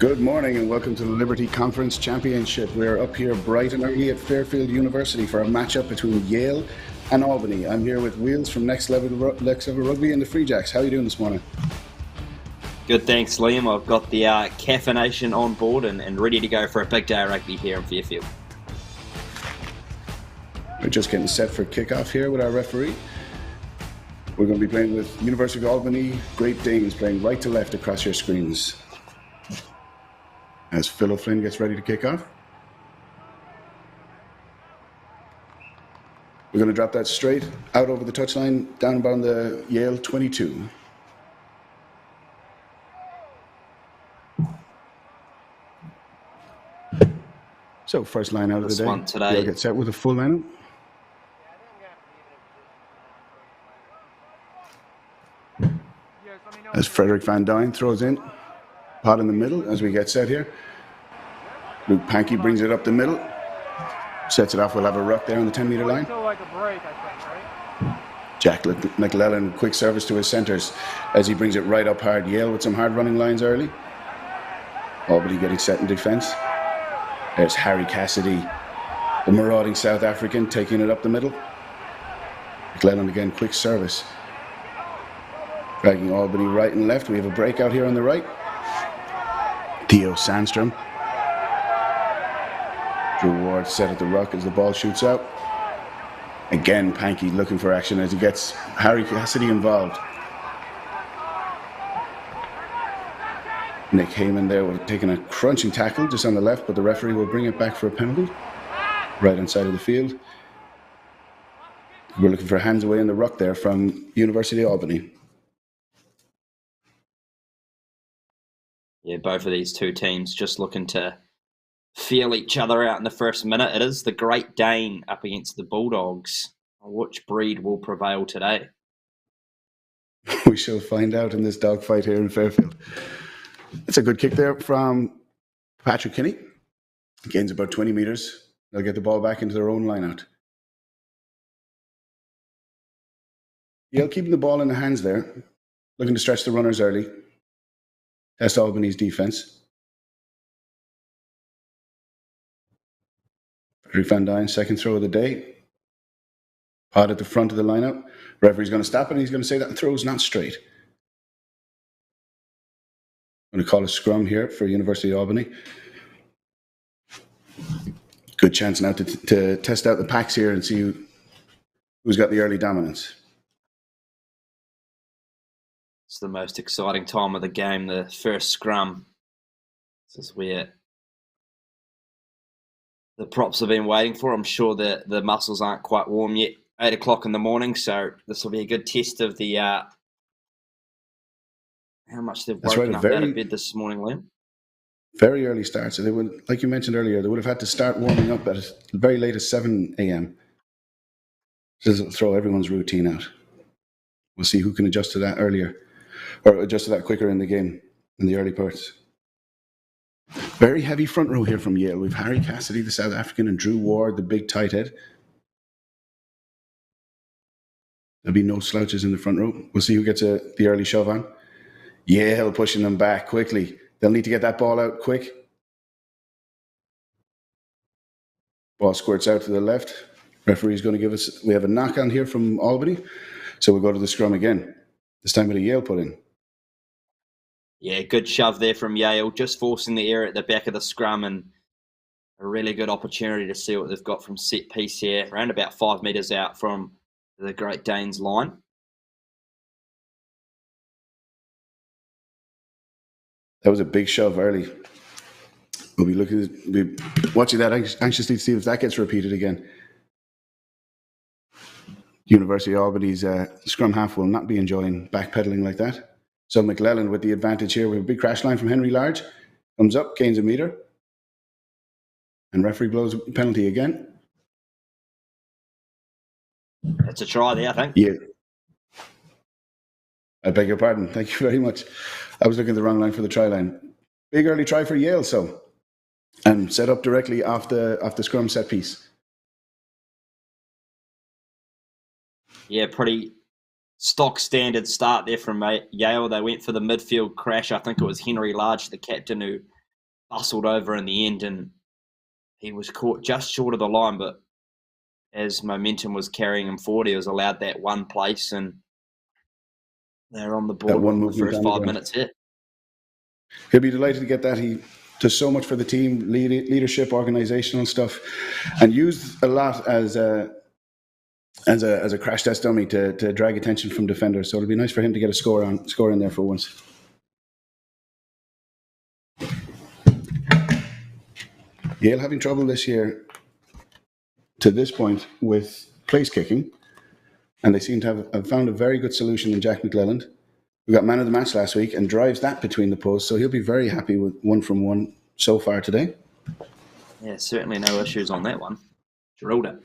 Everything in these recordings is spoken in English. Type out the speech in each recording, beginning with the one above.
Good morning and welcome to the Liberty Conference Championship. We're up here bright and early at Fairfield University for a matchup between Yale and Albany. I'm here with Wheels from Next Level Rugby and the Free Jacks. How are you doing this morning? Good, thanks, Liam. I've got the caffeination on board and ready to go for a big day of rugby here in Fairfield. We're just getting set for kickoff here with our referee. We're going to be playing with University of Albany Great Danes, playing right to left across your screens. As Phil O'Flynn gets ready to kick off. We're going to drop that straight out over the touchline, down about the Yale 22. So first line out of the day. One today. Yale get set with a full line. As Frederick Van Dyne throws in. Pot in the middle as we get set here. Luke Pankey brings it up the middle. Sets it off. We'll have a ruck there on the 10-metre line. Jack McLellan, quick service to his centres as he brings it right up hard. Yale with some hard running lines early. Albany getting set in defence. There's Harry Cassidy, the marauding South African, taking it up the middle. McLellan again, quick service. Dragging Albany right and left. We have a breakout here on the right. Theo Sandstrom. Drew Ward set at the ruck as the ball shoots out. Again, Pankey looking for action as he gets Harry Cassidy involved. Nick Heyman there would have taken a crunching tackle just on the left, but the referee will bring it back for a penalty. Right inside of the field. We're looking for hands away in the ruck there from University of Albany. Yeah, both of these two teams just looking to feel each other out in the first minute. It is the Great Dane up against the Bulldogs. Which breed will prevail today? We shall find out in this dogfight here in Fairfield. It's a good kick there from Patrick Kinney. Gains about 20 metres. They'll get the ball back into their own line-out. Yale keeping the ball in the hands there. Looking to stretch the runners early. Test Albany's defence. Frederick Van Dyne, second throw of the day. Pod at the front of the lineup. Referee's going to stop it and he's going to say that throw is not straight. I'm going to call a scrum here for University of Albany. Good chance now to test out the packs here and see who's got the early dominance. It's the most exciting time of the game, the first scrum. This is where the props have been waiting for. I'm sure that the muscles aren't quite warm yet. 8 o'clock in the morning, so this will be a good test of the how much they've woken up out of bed this morning, Liam. Very early start. So they would, like you mentioned earlier, they would have had to start warming up at the very latest 7 a.m. This will throw everyone's routine out. We'll see who can adjust to that earlier, or adjust to that quicker in the game, in the early parts. Very heavy front row here from Yale. We've Harry Cassidy, the South African, and Drew Ward, the big tight head. There'll be no slouches in the front row. We'll see who gets the early shove on. Yale pushing them back quickly. They'll need to get that ball out quick. Ball squirts out to the left. Referee's going to give us, we have a knock on here from Albany. So we'll go to the scrum again. This time with a Yale put in. Yeah, good shove there from Yale, just forcing the air at the back of the scrum and a really good opportunity to see what they've got from set piece here, around about 5 metres out from the Great Danes line. That was a big shove early. We'll be watching that anxiously to see if that gets repeated again. University of Albany's scrum half will not be enjoying backpedaling like that. So McLellan with the advantage here. We have a big crash line from Henry Large. Comes up, gains a metre. And referee blows a penalty again. That's a try there, I think. Yeah. I beg your pardon. Thank you very much. I was looking at the wrong line for the try line. Big early try for Yale, so. And set up directly off the scrum set piece. Yeah, pretty stock standard start there from Yale. They went for the midfield crash. I think it was Henry Large, the captain, who bustled over in the end, and he was caught just short of the line, but as momentum was carrying him forward, he was allowed that one place, and they're on the That board one within the movement first on the 5 ground. minutes here. He'll be delighted to get that. He does so much for the team, leadership, organisational stuff, and used a lot as a crash test dummy to drag attention from defenders. So it'll be nice for him to get a score in there for once. Yale having trouble this year to this point with place kicking, and they seem to have found a very good solution in Jack McClelland, who got man of the match last week and drives that between the posts. So he'll be very happy with 1 from 1 so far today. Yeah, certainly no issues on that one. Drilled it.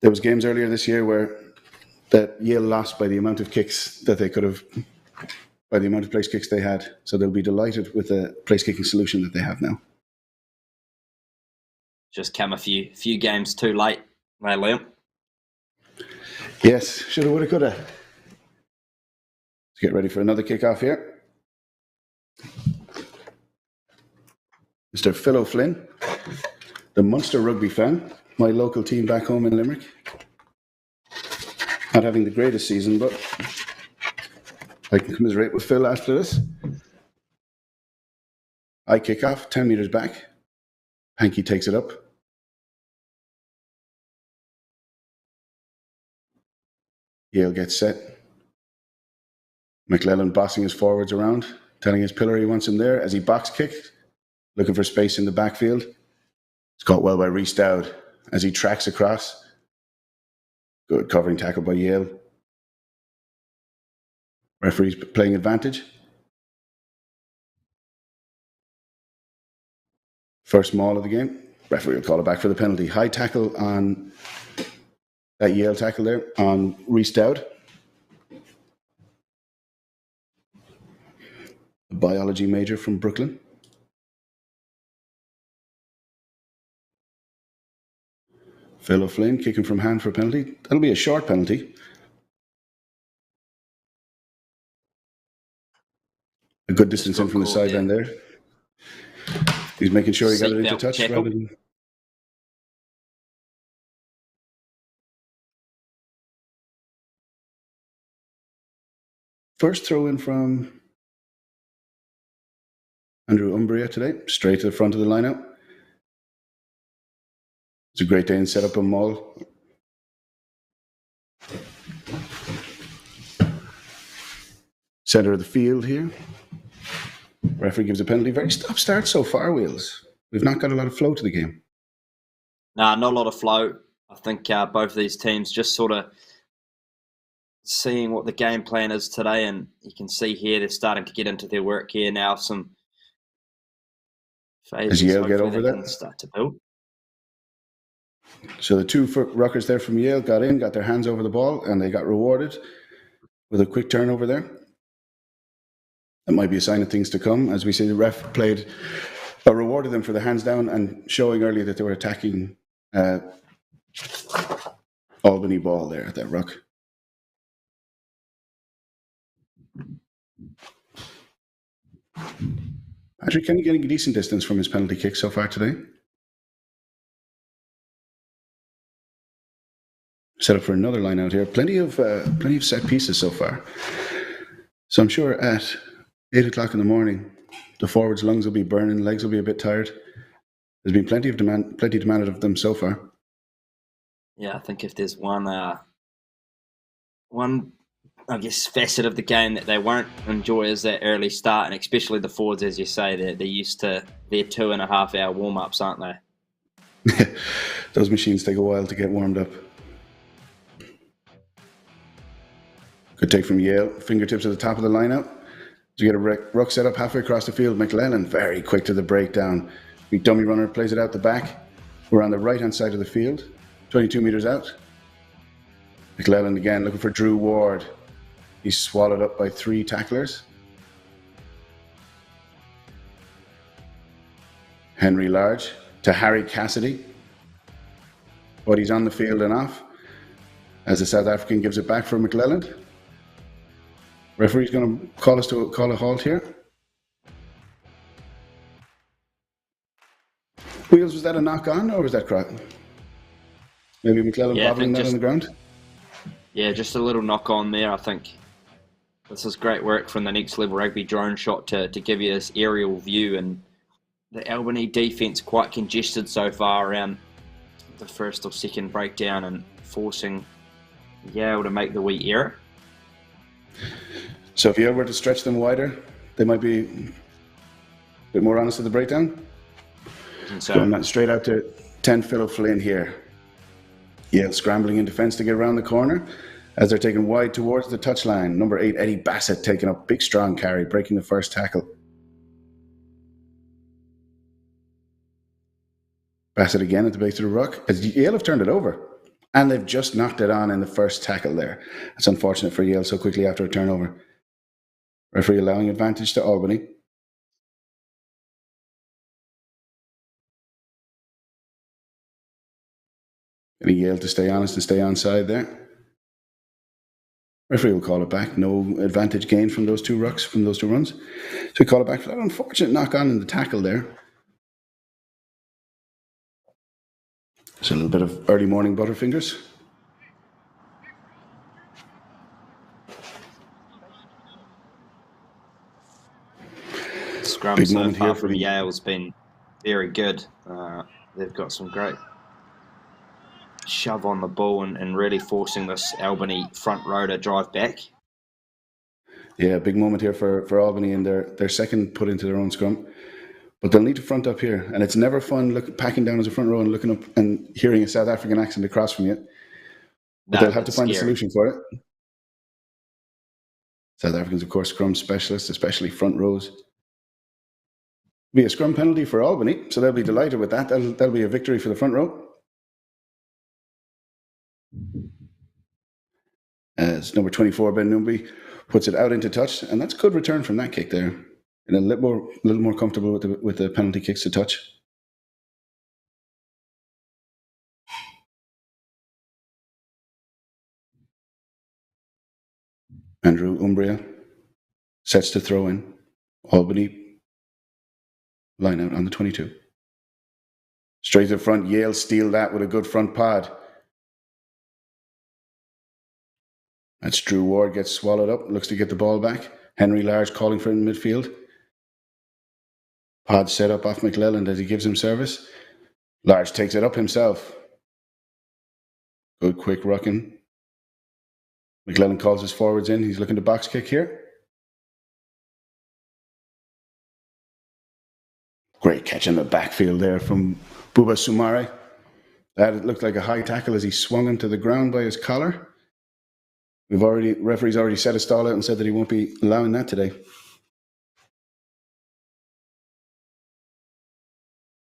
There was games earlier this year where that Yale lost by the amount of kicks that they could have, by the amount of place kicks they had. So they'll be delighted with the place kicking solution that they have now. Just come a few games too late, they Liam. Yes, shoulda, woulda, coulda. Let's get ready for another kickoff here. Mr. Phil O'Flynn, the Munster rugby fan, my local team back home in Limerick. Not having the greatest season, but I can commiserate with Phil after this. I kick off, 10 metres back. Hanky takes it up. Yale gets set. McClelland bossing his forwards around, telling his pillar he wants him there as he box kicks, looking for space in the backfield. It's caught well by Rhys Dowd as he tracks across. Good covering tackle by Yale. Referee's playing advantage. First maul of the game. Referee will call it back for the penalty. High tackle on that Yale tackle there on Rhys Dowd. A biology major from Brooklyn. Phil O'Flynn kicking from hand for a penalty. That'll be a short penalty. A good distance in from the sideline there. He's making sure he got it into touch rather than... First throw in from Andrew Umbria today, straight to the front of the lineup. It's a great day and set up a maul. Centre of the field here. Referee gives a penalty. Very stop-start so far, Wheels. We've not got a lot of flow to the game. Nah, not a lot of flow. I think both of these teams just sort of seeing what the game plan is today, and you can see here they're starting to get into their work here now. Some phases. As Yale get over that? Start to build. So the two ruckers there from Yale got in, got their hands over the ball, and they got rewarded with a quick turnover there. That might be a sign of things to come. As we see, the ref rewarded them for the hands down and showing earlier that they were attacking Albany ball there at that ruck. Patrick Kenny getting a decent distance from his penalty kick so far today. Set up for another line out here. Plenty of set pieces so far. So I'm sure at 8 o'clock in the morning, the forwards' lungs will be burning, legs will be a bit tired. There's been plenty demanded of them so far. Yeah, I think if there's one I guess facet of the game that they won't enjoy is that early start, and especially the forwards, as you say, they're used to their 2.5 hour warm-ups, aren't they? Those machines take a while to get warmed up. Good take from Yale. Fingertips at the top of the lineup. You get a ruck set up halfway across the field. McClelland very quick to the breakdown. Big dummy runner plays it out the back. We're on the right-hand side of the field. 22 metres out. McClelland again looking for Drew Ward. He's swallowed up by 3 tacklers. Henry Large to Harry Cassidy. But he's on the field and off as the South African gives it back for McClelland. Referee's going to call a halt here. Wheels, was that a knock on or was that crack? Maybe McClellan bobbling that on the ground? Yeah, just a little knock on there. I think this is great work from the Next Level Rugby drone shot to give you this aerial view. And the Albany defence quite congested so far around the first or second breakdown and forcing Yale to make the wee error. So if Yale were to stretch them wider, they might be a bit more honest at the breakdown. So going straight out to 10 Philip Flynn here. Yale scrambling in defence to get around the corner as they're taken wide towards the touchline. Number 8, Eddie Bassett, taking up big strong carry, breaking the first tackle. Bassett again at the base of the ruck as Yale have turned it over. And they've just knocked it on in the first tackle there. It's unfortunate for Yale so quickly after a turnover. Referee allowing advantage to Albany. Getting Yale to stay honest and stay onside there. Referee will call it back. No advantage gained from those two rucks, from those two runs. So we call it back for that unfortunate knock on in the tackle there. Just a little bit of early morning butterfingers. Scrum so far from Yale's been very good. They've got some great shove on the ball and really forcing this Albany front row to drive back. Yeah, big moment here for Albany in their second put into their own scrum. But they'll need to front up here. And it's never fun packing down as a front row and looking up and hearing a South African accent across from you. But they'll have to find a solution for it. South Africans, of course, scrum specialists, especially front rows. Be a scrum penalty for Albany, so they'll be delighted with that. That'll be a victory for the front row. As number 24, Ben Numbi, puts it out into touch, and that's good return from that kick there. And a little more comfortable with the penalty kicks to touch. Andrew Umbria sets to throw in. Albany line out on the 22. Straight to the front, Yale steal that with a good front pod. That's Drew Ward, gets swallowed up, looks to get the ball back. Henry Large calling for it in midfield. Pod set up off McClelland as he gives him service. Large takes it up himself. Good quick rucking. McClelland calls his forwards in. He's looking to box kick here. Great catch in the backfield there from Buba Sumare. That looked like a high tackle as he swung him to the ground by his collar. Referee's already set a stall out and said that he won't be allowing that today.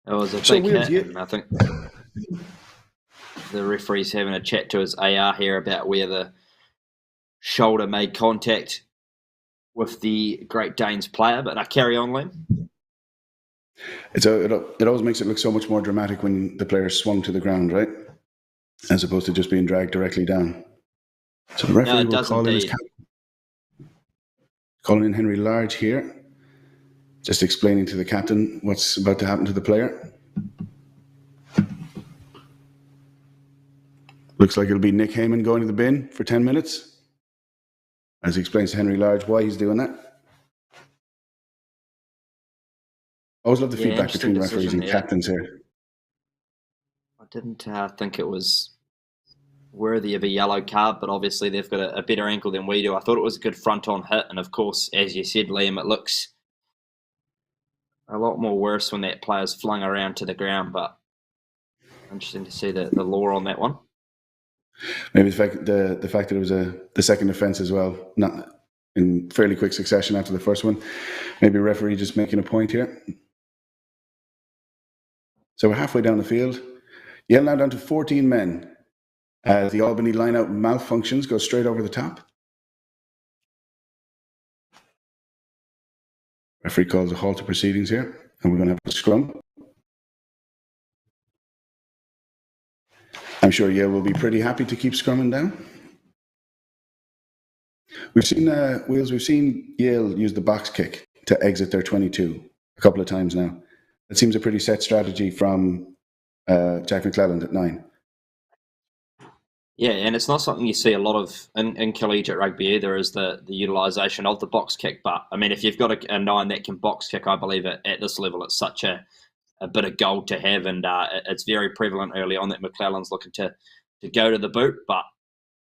It was a big hit, and I think the referee's having a chat to his AR here about where the shoulder made contact with the Great Danes player, but I carry on, Liam. It always makes it look so much more dramatic when the player swung to the ground, right? As opposed to just being dragged directly down. So the referee will call in his captain. Calling in Henry Large here. Just explaining to the captain what's about to happen to the player. Looks like it'll be Nick Heyman going to the bin for 10 minutes. As he explains to Henry Large why he's doing that. Always love the feedback between referees and captains here. I didn't think it was worthy of a yellow card, but obviously they've got a better ankle than we do. I thought it was a good front-on hit, and of course, as you said, Liam, it looks a lot more worse when that player's flung around to the ground, but interesting to see the law on that one. Maybe the fact that it was the second offence as well, not in fairly quick succession after the first one. Maybe a referee just making a point here. So we're halfway down the field. Yale now down to 14 men. As the Albany line-out malfunctions, go straight over the top. Referee calls a halt to proceedings here, and we're going to have a scrum. I'm sure Yale will be pretty happy to keep scrumming down. We've seen Yale use the box kick to exit their 22 a couple of times now. It seems a pretty set strategy from Jack McClelland at 9. Yeah, and it's not something you see a lot of in collegiate rugby either, is the utilisation of the box kick. But, I mean, if you've got a 9 that can box kick, I believe at this level it's such a bit of gold to have, and it's very prevalent early on that McClelland's looking to go to the boot. But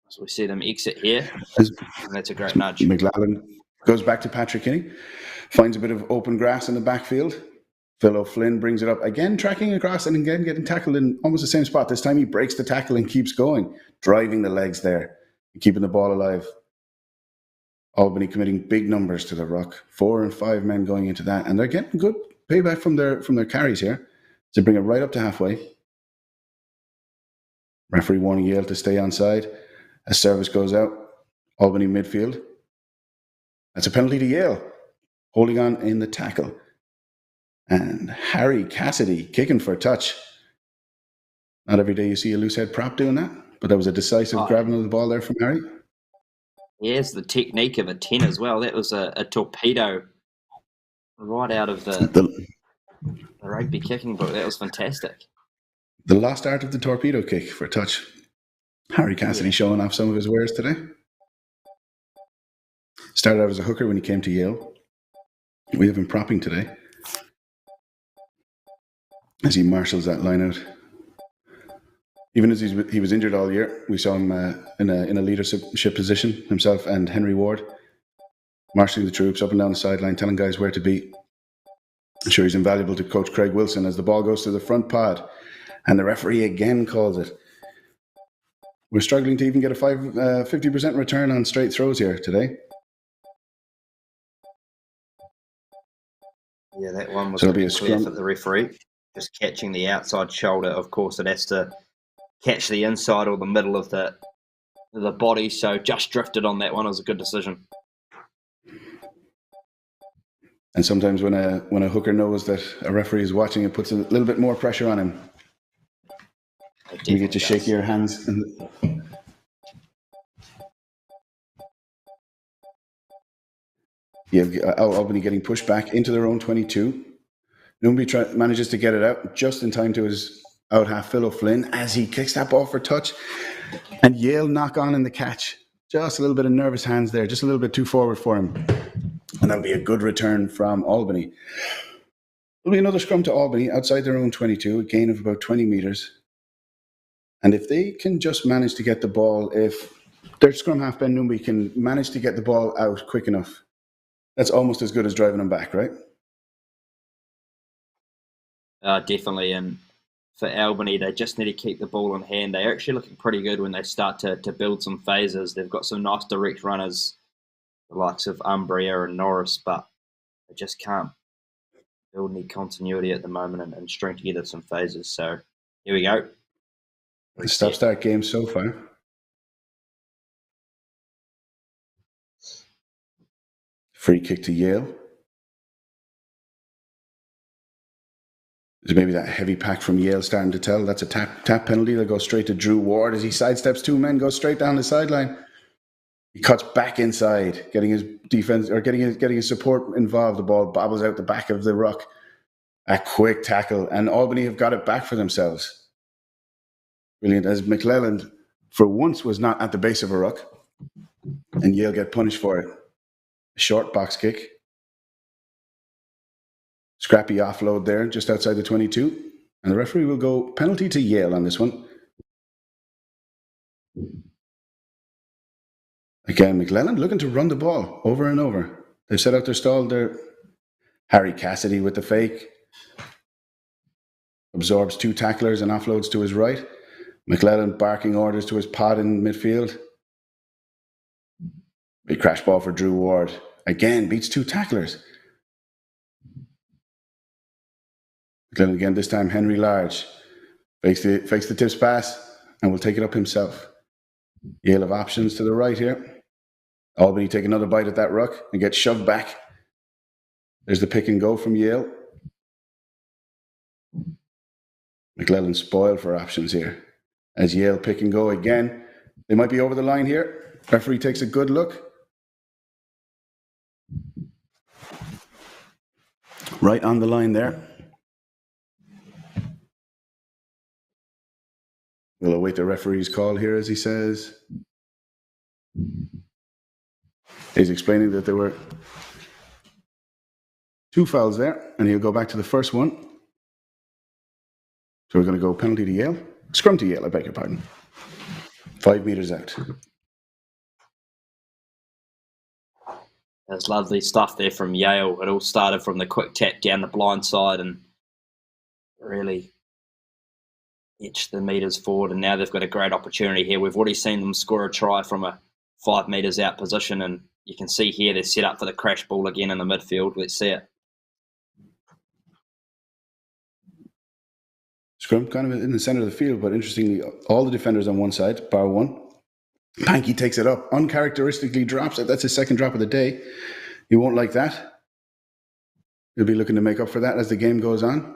as we see them exit here, that's a great nudge. McClelland goes back to Patrick Kinney, finds a bit of open grass in the backfield. Phil O'Flynn brings it up again, tracking across and again getting tackled in almost the same spot. This time he breaks the tackle and keeps going, driving the legs there and keeping the ball alive. Albany committing big numbers to the ruck, 4 and 5 men going into that, and they're getting good payback from their carries here to bring it right up to halfway. Referee warning Yale to stay onside as service goes out. Albany midfield. That's a penalty to Yale, holding on in the tackle. And Harry Cassidy kicking for a touch. Not every day you see a loose head prop doing that, but that was a decisive grabbing of the ball there from Harry. Yes, the technique of a 10 as well. That was a torpedo right out of the rugby kicking book. That was fantastic. The lost art of the torpedo kick for a touch. Harry Cassidy showing off some of his wares today. Started out as a hooker when he came to Yale. We have him propping today as he marshals that line out. Even as he was injured all year, we saw him in a leadership position, himself and Henry Ward, marshalling the troops up and down the sideline, telling guys where to be. I'm sure he's invaluable to Coach Craig Wilson as the ball goes to the front pod, and the referee again calls it. We're struggling to even get a 50% return on straight throws here today. Yeah, that one was clear for the referee. Just catching the outside shoulder. Of course, it has to catch the inside or the middle of the body. So just drifted on that one. It was a good decision. And sometimes when a hooker knows that a referee is watching, it puts a little bit more pressure on him. You get to shake your hands. You have Albany getting pushed back into their own 22. Nobody manages to get it out just in time to his out half, Phil O'Flynn, as he kicks that ball for touch. And Yale knock on in the catch. Just a little bit of nervous hands there, just a little bit too forward for him. And that'll be a good return from Albany. There'll be another scrum to Albany outside their own 22, a gain of about 20 metres. And if they can just manage to get the ball, if their scrum half Ben Numbi can manage to get the ball out quick enough, that's almost as good as driving them back, right? Definitely. And for Albany, they just need to keep the ball in hand. They're actually looking pretty good when they start to build some phases. They've got some nice direct runners, the likes of Umbria and Norris, but they just can't build any continuity at the moment and string together some phases. So here we go. The stop-start game so far. Free kick to Yale. There's maybe that heavy pack from Yale starting to tell. That's a tap penalty. They'll go straight to Drew Ward as he sidesteps 2 men, goes straight down the sideline. He cuts back inside, getting his defense or getting his support involved. The ball bobbles out the back of the ruck. A quick tackle, and Albany have got it back for themselves. Brilliant, as McClelland, for once, was not at the base of a ruck, and Yale get punished for it. A short box kick. Scrappy offload there, just outside the 22. And the referee will go penalty to Yale on this one. Again, McClelland looking to run the ball over and over. They've set out their stall there. Harry Cassidy with the fake. Absorbs 2 tacklers and offloads to his right. McClelland barking orders to his pod in midfield. Big crash ball for Drew Ward. Again, beats 2 tacklers. McClelland again, this time Henry Large. Fakes the tips pass and will take it up himself. Yale have options to the right here. Albany take another bite at that ruck and get shoved back. There's the pick and go from Yale. McClelland spoiled for options here. As Yale pick and go again. They might be over the line here. Referee takes a good look. Right on the line there. We'll await the referee's call here, as he says. He's explaining that there were 2 fouls there, and he'll go back to the first one. So we're going to go penalty to Yale. Scrum to Yale, I beg your pardon. 5 meters out. There's lovely stuff there from Yale. It all started from the quick tap down the blind side and really etched the meters forward. And now they've got a great opportunity here. We've already seen them score a try from a 5 meters out position. And you can see here they're set up for the crash ball again in the midfield. Let's see it. Scrum kind of in the center of the field, but interestingly, all the defenders on one side, bar one. Panky takes it up, uncharacteristically drops it. That's his second drop of the day. He won't like that. He'll be looking to make up for that as the game goes on.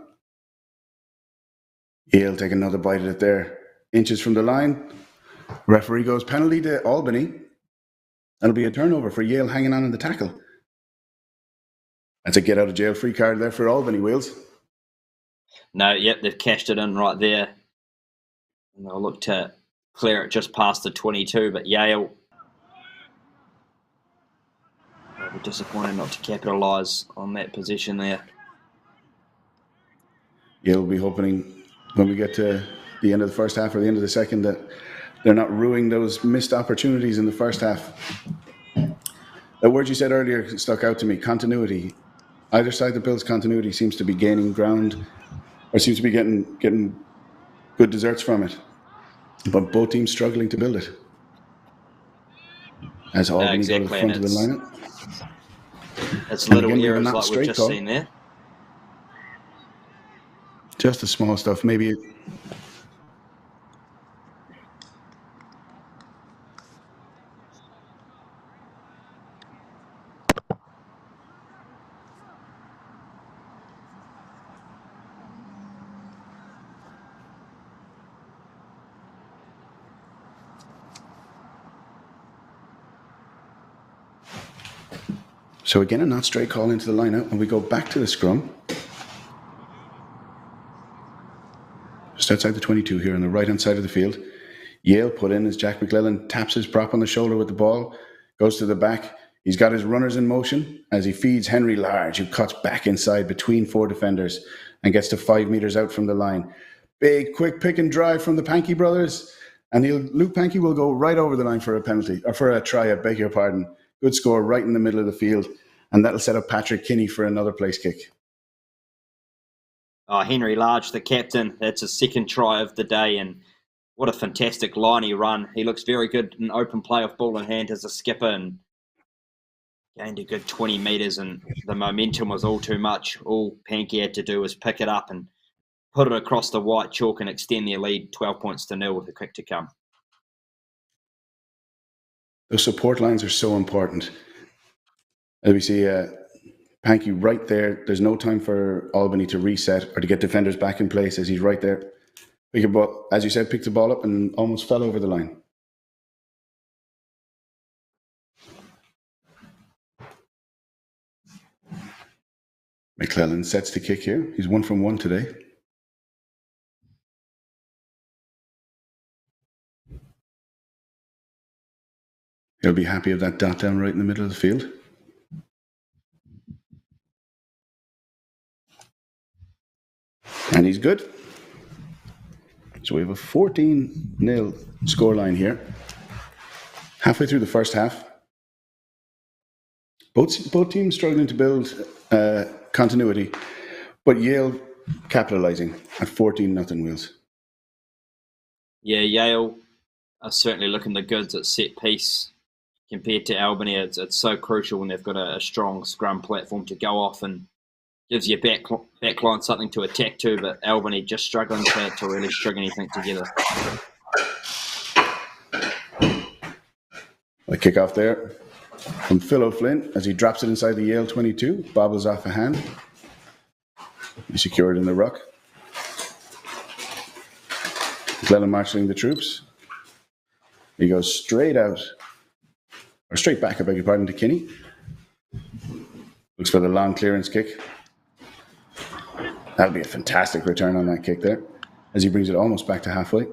He'll take another bite at it there. Inches from the line. Referee goes penalty to Albany. That'll be a turnover for Yale hanging on in the tackle. That's a get out of jail free card there for Albany, Wheels. No, yep, they've cashed it in right there. And they'll look to clear it just past the 22, but Yale will be disappointed not to capitalise on that position there. Yale will be hoping when we get to the end of the first half or the end of the second that they're not ruining those missed opportunities in the first half. That word you said earlier stuck out to me, continuity. Either side that builds continuity seems to be gaining ground or seems to be getting good desserts from it. But both teams struggling to build it. As Albany go to the front of the lineup. It's little errors like we've just seen there. Just the small stuff, maybe. So again, a not straight call into the lineup, and we go back to the scrum. Just outside the 22 here on the right-hand side of the field. Yale put in as Jack McClellan taps his prop on the shoulder with the ball, goes to the back. He's got his runners in motion as he feeds Henry Large, who cuts back inside between 4 defenders and gets to 5 meters out from the line. Big, quick pick and drive from the Panky brothers. And Luke Panky will go right over the line for a penalty, or for a try, I beg your pardon. Good score right in the middle of the field. And that'll set up Patrick Kinney for another place kick. Oh, Henry Large, the captain. That's his second try of the day. And what a fantastic line he run. He looks very good in open play off ball in hand as a skipper and gained a good 20 metres. And the momentum was all too much. All Panky had to do was pick it up and put it across the white chalk and extend their lead 12 points to 0 with a kick to come. Those support lines are so important. As we see Panky right there, there's no time for Albany to reset or to get defenders back in place as he's right there. As you said, picked the ball up and almost fell over the line. McClellan sets the kick here. He's 1 from 1 today. He'll be happy with that dot down right in the middle of the field. And he's good. So we have a 14-0 scoreline here. Halfway through the first half. Both teams struggling to build continuity, but Yale capitalising at 14-0 Wheels. Yeah, Yale are certainly looking the goods at set piece compared to Albany. It's so crucial when they've got a strong scrum platform to go off and gives your backline something to attack to, but Albany just struggling to really string anything together. A kick off there from Phil O'Flynn as he drops it inside the Yale 22, bobbles off a hand. He's secured in the ruck. McClellan marshalling the troops. He goes straight out, or straight back, I beg your pardon, to Kinney. Looks for the long clearance kick. That'll be a fantastic return on that kick there, as he brings it almost back to halfway.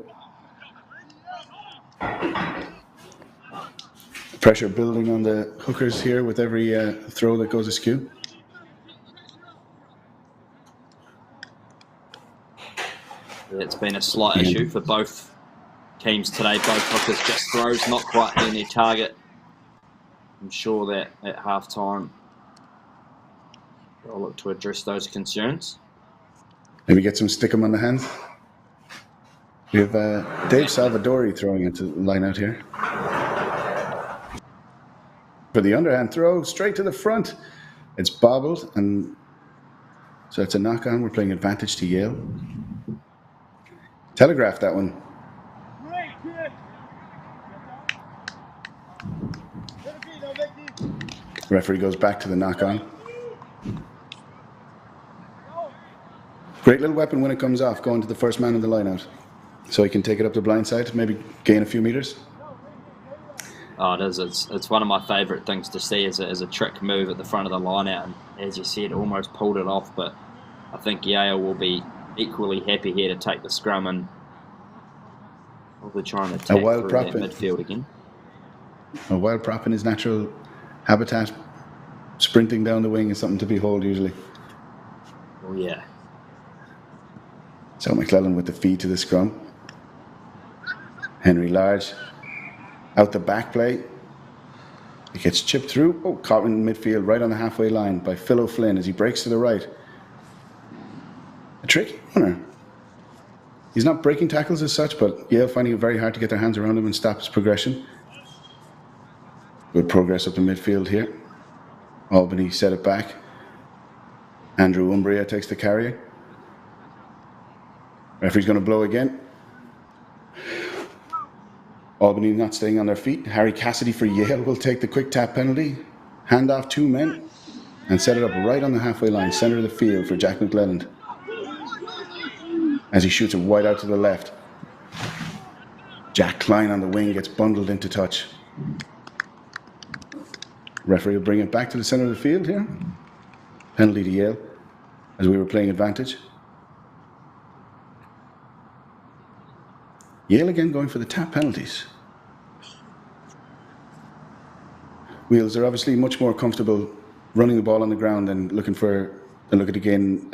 Pressure building on the hookers here with every throw that goes askew. It's been a slight issue for both teams today. Both hookers just throws not quite hitting their target. I'm sure that at halftime they'll look to address those concerns. Maybe get some stick 'em on the hands. We have Dave Salvadori throwing into the line out here. For the underhand throw, straight to the front. It's bobbled, and so it's a knock on. We're playing advantage to Yale. Telegraphed that one. Referee goes back to the knock on. Great little weapon when it comes off, going to the first man in the line out. So he can take it up the blind side, maybe gain a few meters. Oh, it is. It's one of my favourite things to see as a trick move at the front of the line out. And as you said, almost pulled it off. But I think Yale will be equally happy here to take the scrum and we'll be trying to attack through that midfield again. A wild prop in his natural habitat, sprinting down the wing is something to behold usually. Oh, yeah. So McClellan with the feed to the scrum. Henry Large out the back play. It gets chipped through. Oh, caught in midfield right on the halfway line by Phil O'Flynn as he breaks to the right. A tricky runner. He's not breaking tackles as such, but Yale finding it very hard to get their hands around him and stop his progression. Good progress up the midfield here. Albany set it back. Andrew Umbria takes the carry. Referee's going to blow again. Albany not staying on their feet. Harry Cassidy for Yale will take the quick tap penalty. Hand off 2 men and set it up right on the halfway line, centre of the field for Jack McClelland. As he shoots it wide out to the left. Jack Klein on the wing gets bundled into touch. Referee will bring it back to the centre of the field here. Penalty to Yale as we were playing advantage. Yale again going for the tap penalties. Wheels are obviously much more comfortable running the ball on the ground than looking to gain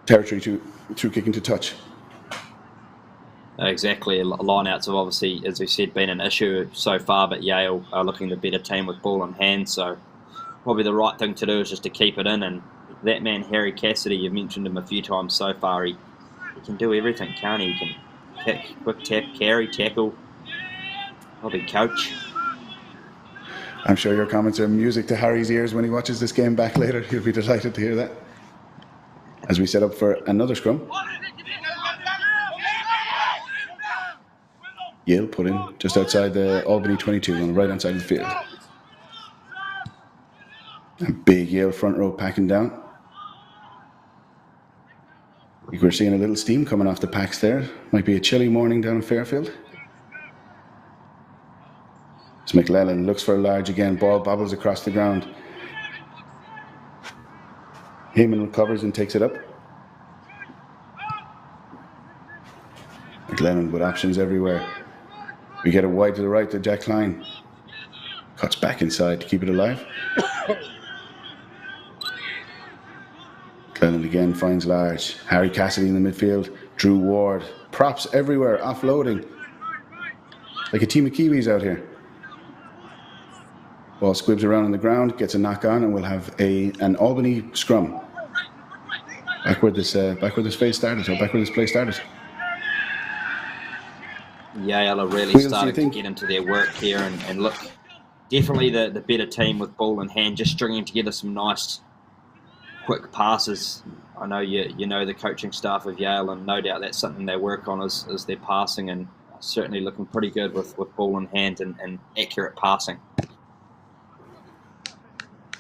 territory through kicking to touch. Exactly. Lineouts have obviously, as we said, been an issue so far, but Yale are looking the better team with ball in hand, so probably the right thing to do is just to keep it in. And that man, Harry Cassidy, you've mentioned him a few times so far, he can do everything, can't he? He can kick, quick tap, carry, tackle, probably coach. I'm sure your comments are music to Harry's ears when he watches this game back later. He'll be delighted to hear that. As we set up for another scrum. Yale put in just outside the Albany 22 on the right hand side of the field. A big Yale front row packing down. I think we're seeing a little steam coming off the packs there. Might be a chilly morning down in Fairfield. As McClellan looks for a large again, ball bobbles across the ground. Heyman recovers and takes it up. McClellan with options everywhere. We get it wide to the right to Jack Klein. Cuts back inside to keep it alive. McClellan again finds large. Harry Cassidy in the midfield. Drew Ward. Props everywhere, offloading. Like a team of Kiwis out here. Ball squibs around on the ground, gets a knock on, and we'll have an Albany scrum. Back where this phase started, or back where this play started. Yale are really starting to get into their work here and look, definitely the better team with ball in hand, just stringing together some nice quick passes. I know you know the coaching staff of Yale, and no doubt that's something they work on is their passing, and certainly looking pretty good with ball in hand and accurate passing.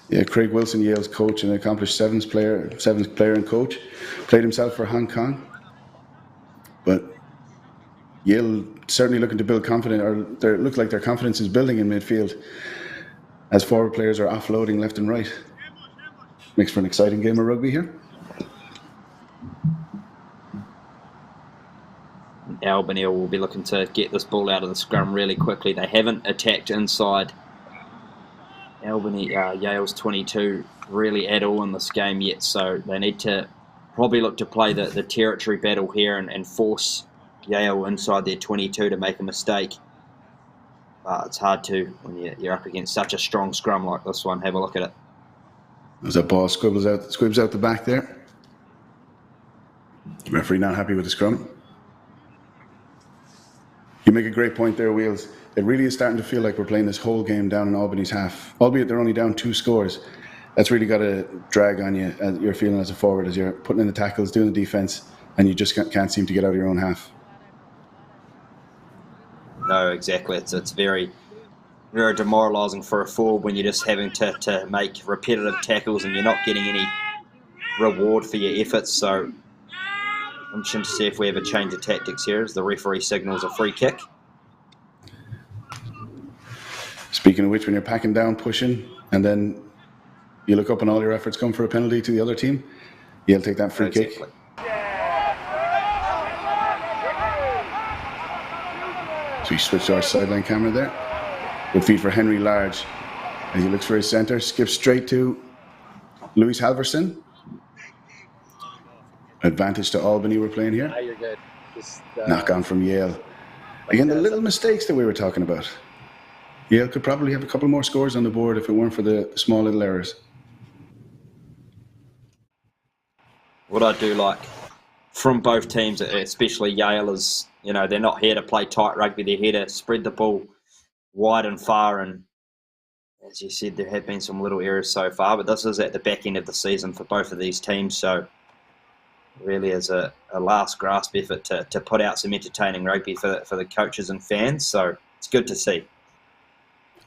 Yeah, Craig Wilson, Yale's coach, an accomplished sevens player and coach, played himself for Hong Kong. But Yale certainly looking to build confidence, or they look like their confidence is building in midfield as forward players are offloading left and right. Makes for an exciting game of rugby here. Albany will be looking to get this ball out of the scrum really quickly. They haven't attacked inside Albany, Yale's 22, really at all in this game yet, so they need to probably look to play the territory battle here and force Yale inside their 22 to make a mistake. But it's hard to when you're up against such a strong scrum like this one. Have a look at it. As that ball squibs out the back there. Referee not happy with the scrum. You make a great point there, Wheels. It really is starting to feel like we're playing this whole game down in Albany's half, albeit they're only down 2 scores. That's really got a drag on you, as you're feeling as a forward, as you're putting in the tackles, doing the defense, and you just can't seem to get out of your own half. No, exactly. It's very, very demoralising for a forward when you're just having to make repetitive tackles and you're not getting any reward for your efforts. So I'm interested to see if we have a change of tactics here as the referee signals a free kick. Speaking of which, when you're packing down, pushing, and then you look up and all your efforts come for a penalty to the other team, you'll take that free kick. So we switch to our sideline camera there. Good feed for Henry Large. As he looks for his centre, skips straight to Louis Halverson. Advantage to Albany we're playing here. You're good. Just, knock on from Yale. Again, the little mistakes that we were talking about. Yale could probably have a couple more scores on the board if it weren't for the small little errors. What I do like from both teams, especially Yale, is, they're not here to play tight rugby. They're here to spread the ball wide and far. And as you said, there have been some little errors so far, but this is at the back end of the season for both of these teams. So really is a last grasp effort to put out some entertaining rugby for the coaches and fans. So it's good to see.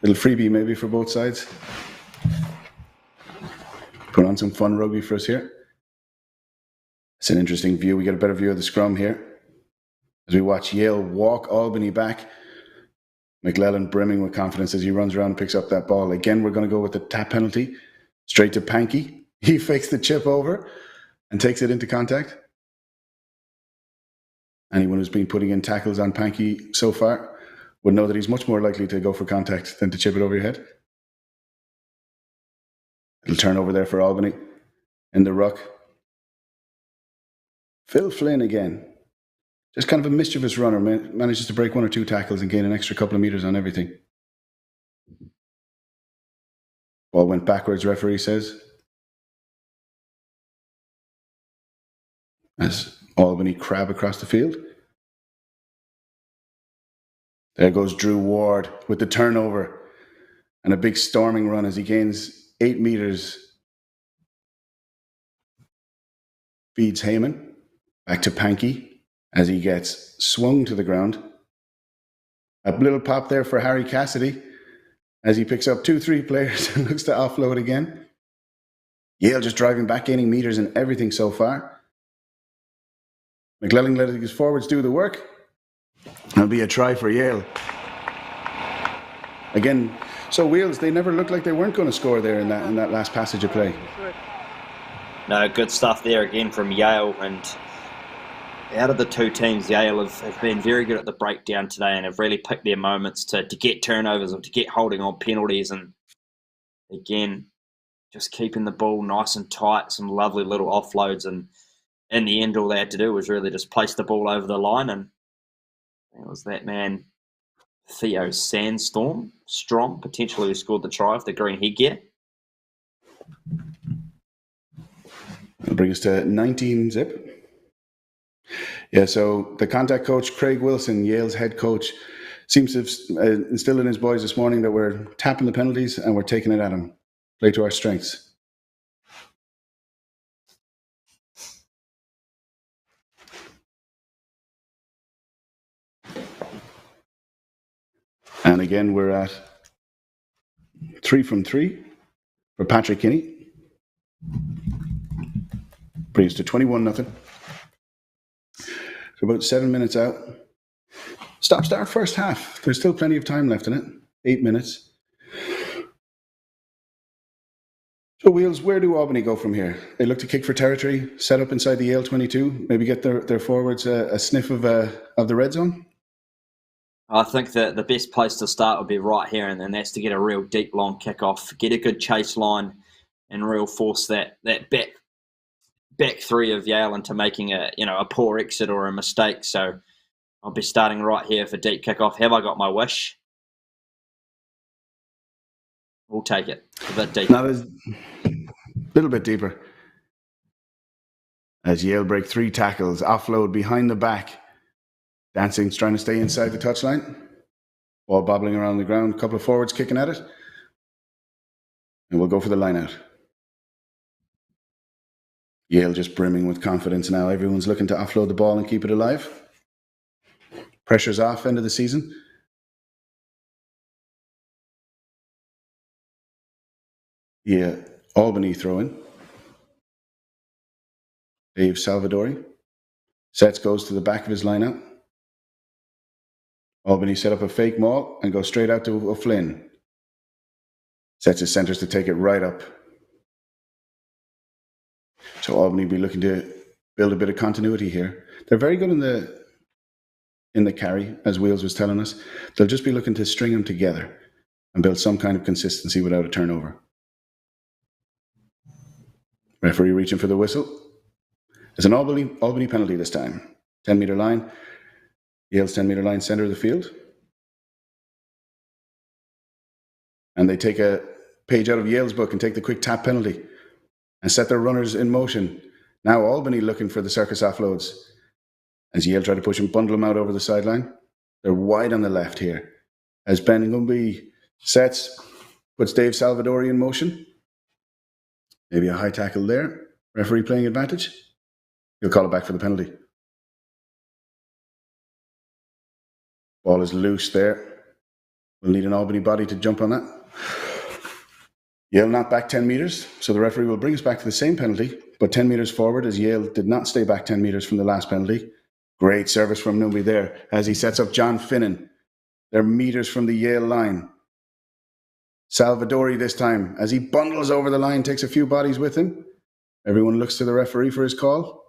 Little freebie maybe for both sides. Put on some fun rugby for us here. It's an interesting view. We get a better view of the scrum here as we watch Yale walk Albany back. McLellan brimming with confidence as he runs around and picks up that ball. Again, we're going to go with the tap penalty. Straight to Pankey. He fakes the chip over and takes it into contact. Anyone who's been putting in tackles on Pankey so far would know that he's much more likely to go for contact than to chip it over your head. It'll turn over there for Albany in the ruck. Phil Flynn again. Just kind of a mischievous runner, manages to break 1 or 2 tackles and gain an extra couple of meters on everything. Ball went backwards, referee says. As Albany crab across the field. There goes Drew Ward with the turnover and a big storming run as he gains 8 meters. Feeds Heyman. Back to Pankey as he gets swung to the ground. A little pop there for Harry Cassidy as he picks up 2-3 players and looks to offload again. Yale just driving back, gaining meters and everything so far. McLellan letting his forwards do the work. That'll be a try for Yale. Again, so Wheels, they never looked like they weren't going to score there in that last passage of play. No, good stuff there again from Yale. And out of the 2 teams, Yale have been very good at the breakdown today and have really picked their moments to get turnovers and to get holding on penalties. And again, just keeping the ball nice and tight, some lovely little offloads. And in the end, all they had to do was really just place the ball over the line. And it was that man, Theo Strom, potentially, who scored the try with the green headgear. That'll bring us to 19 zip. Yeah, so the contact coach, Craig Wilson, Yale's head coach, seems to have instilled in his boys this morning that we're tapping the penalties and we're taking it at them. Play to our strengths. And again, we're at 3 from 3 for Patrick Kinney. Brings us to 21-0. So about 7 minutes out. Stop-start first half. There's still plenty of time left in it. 8 minutes. So, Wheels, where do Albany go from here? They look to kick for territory, set up inside the Yale 22, maybe get their forwards a sniff of the red zone? I think that the best place to start would be right here, and then that's to get a real deep, long kickoff, get a good chase line, and real force that back three of Yale into making a poor exit or a mistake. So I'll be starting right here for deep kickoff. Have I got my wish? We'll take it a bit deep. Not as little bit deeper. As Yale break 3 tackles, offload behind the back. Dancing's trying to stay inside the touchline. Ball bobbling around the ground. A couple of forwards kicking at it. And we'll go for the line out. Yale just brimming with confidence now. Everyone's looking to offload the ball and keep it alive. Pressure's off, end of the season. Yeah, Albany throwing. Dave Salvadori. Sets goes to the back of his lineup. Albany set up a fake maul and goes straight out to O'Flynn. Sets his centres to take it right up. So Albany will be looking to build a bit of continuity here. They're very good in the carry, as Wheels was telling us. They'll just be looking to string them together and build some kind of consistency without a turnover. Referee reaching for the whistle. It's an Albany penalty this time. 10-metre line. Yale's 10-metre line, centre of the field. And they take a page out of Yale's book and take the quick tap penalty and set their runners in motion. Now Albany looking for the circus offloads. As Yale try to push him, bundle him out over the sideline. They're wide on the left here. As Ben Ngumbi sets, puts Dave Salvadori in motion. Maybe a high tackle there. Referee playing advantage. He'll call it back for the penalty. Ball is loose there. We'll need an Albany body to jump on that. Yale not back 10 metres, so the referee will bring us back to the same penalty, but 10 metres forward, as Yale did not stay back 10 metres from the last penalty. Great service from Ngumbi there as he sets up John Finnan. They're metres from the Yale line. Salvadori this time, as he bundles over the line, takes a few bodies with him. Everyone looks to the referee for his call.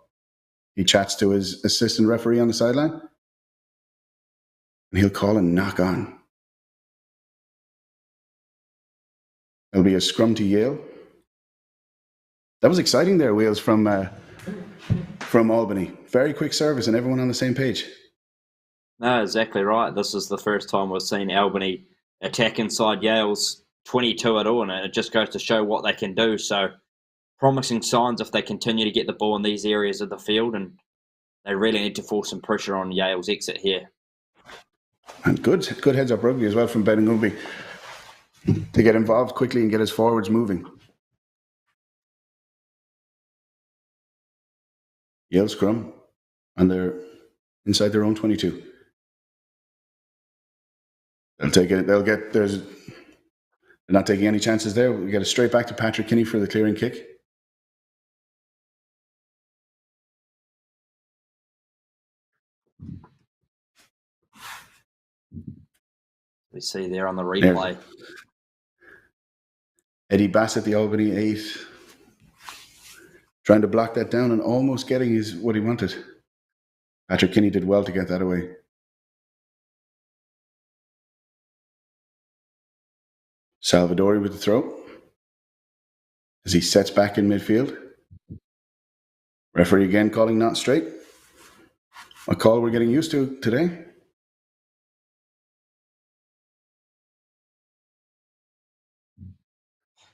He chats to his assistant referee on the sideline. And he'll call a knock on. There'll be a scrum to Yale. That was exciting there, Wheels, from Albany. Very quick service and everyone on the same page. No, exactly right. This is the first time we've seen Albany attack inside Yale's 22 at all, and it just goes to show what they can do. So promising signs if they continue to get the ball in these areas of the field, and they really need to force some pressure on Yale's exit here. And good heads-up rugby as well from Ben Ngumbi to get involved quickly and get his forwards moving. Yale scrum, and they're inside their own 22. They'll take it. They're not taking any chances there. We get it straight back to Patrick Kinney for the clearing kick. We see there on the replay. There. Eddie Bassett, the Albany 8, trying to block that down and almost getting what he wanted. Patrick Kinney did well to get that away. Salvadori with the throw as he sets back in midfield. Referee again calling not straight. A call we're getting used to today.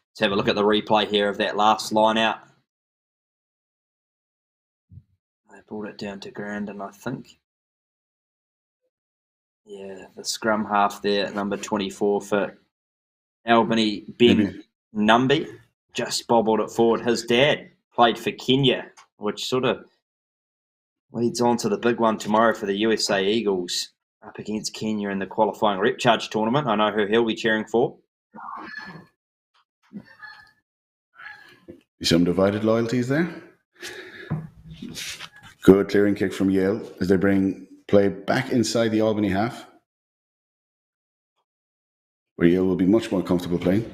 Let's have a look at the replay here of that last line out. They brought it down to Grandin, I think. Yeah, the scrum half there, number 24 for Albany, Ben Numby, just bobbled it forward. His dad played for Kenya, which sort of leads on to the big one tomorrow for the USA Eagles up against Kenya in the qualifying rep charge tournament. I know who he'll be cheering for. Some divided loyalties there. Good clearing kick from Yale as they bring play back inside the Albany half, where Yale will be much more comfortable playing.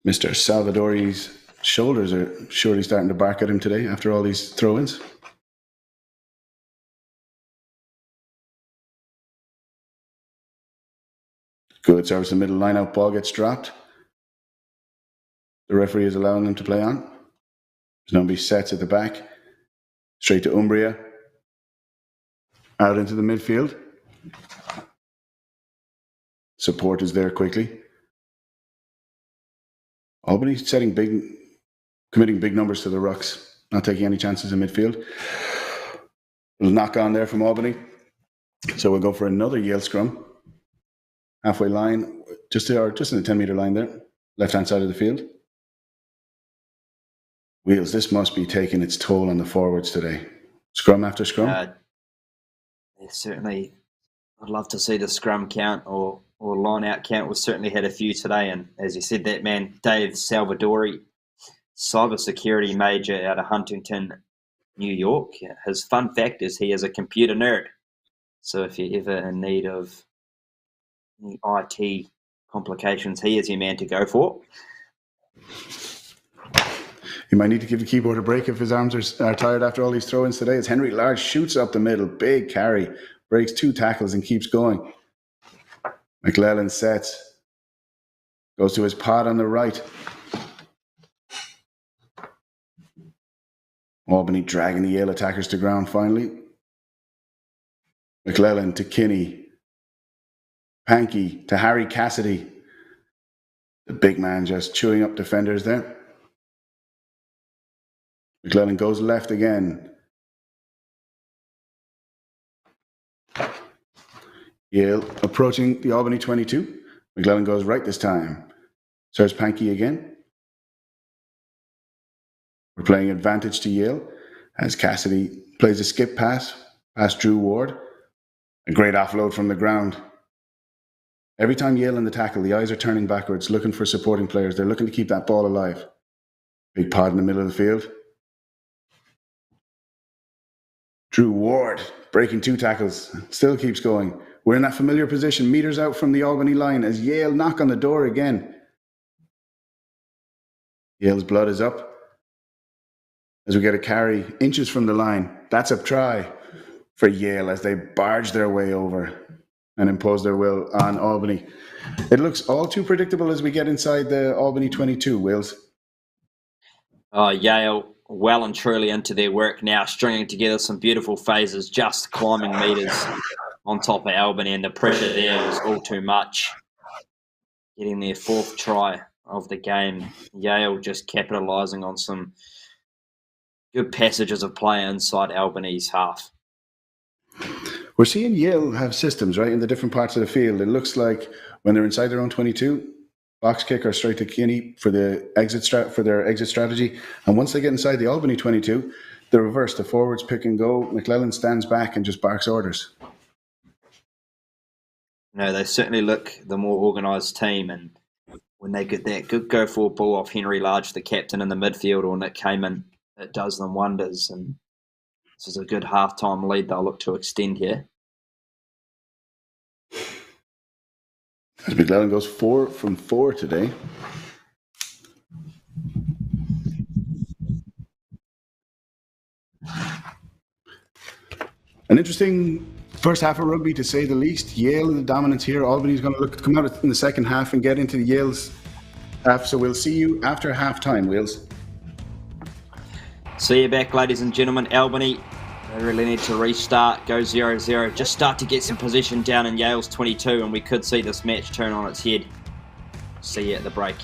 Mr. Salvadori's shoulders are surely starting to bark at him today after all these throw-ins. Good service in the middle line out. Ball gets dropped. The referee is allowing them to play on. Znumbi sets at the back. Straight to Umbria. Out into the midfield. Support is there quickly. Albany committing big numbers to the rucks. Not taking any chances in midfield. Little knock on there from Albany. So we'll go for another Yale scrum. Halfway line, just in the 10-metre line there. Left-hand side of the field. Wheels, this must be taking its toll on the forwards today. Scrum after scrum? Certainly, I'd love to see the scrum count or line-out count. We've certainly had a few today. And as you said, that man, Dave Salvadori, cybersecurity major out of Huntington, New York. His fun fact is he is a computer nerd. So if you're ever in need of any IT complications, he is your man to go for. You might need to give the keyboard a break if his arms are tired after all these throw-ins today. As Henry Large shoots up the middle, big carry, breaks 2 tackles and keeps going. McLellan sets, goes to his pod on the right. Albany dragging the Yale attackers to ground finally. McLellan to Kinney. Pankey to Harry Cassidy. The big man just chewing up defenders there. McLellan goes left again. Yale approaching the Albany 22. McLellan goes right this time. Serves Pankey again. We're playing advantage to Yale as Cassidy plays a skip pass past Drew Ward. A great offload from the ground. Every time Yale in the tackle, the eyes are turning backwards, looking for supporting players. They're looking to keep that ball alive. Big pod in the middle of the field. Drew Ward breaking 2 tackles. Still keeps going. We're in that familiar position, meters out from the Albany line as Yale knock on the door again. Yale's blood is up as we get a carry inches from the line. That's a try for Yale as they barge their way over and impose their will on Albany. It looks all too predictable as we get inside the Albany 22, Wills. Yale well and truly into their work now, stringing together some beautiful phases, just climbing metres on top of Albany, and the pressure there was all too much. Getting their 4th try of the game. Yale just capitalising on some good passages of play inside Albany's half. We're seeing Yale have systems, right, in the different parts of the field. It looks like when they're inside their own 22, box kick or straight to Kinney for their exit strategy. And once they get inside the Albany 22, the reverse, the forwards pick and go. McLellan stands back and just barks orders. No, they certainly look the more organised team, and when they get that good go-forward ball off Henry Large, the captain in the midfield, or Nick Kamen, it does them wonders. And this is a good half-time lead they'll look to extend here. As McLellan goes 4 from 4 today. An interesting first half of rugby, to say the least. Yale in the dominance here. Albany's going to look to come out in the second half and get into the Yale's half. So we'll see you after half-time, Wills. See you back, ladies and gentlemen. Albany, they really need to restart, go 0-0, just start to get some possession down in Yale's 22, and we could see this match turn on its head. See you at the break.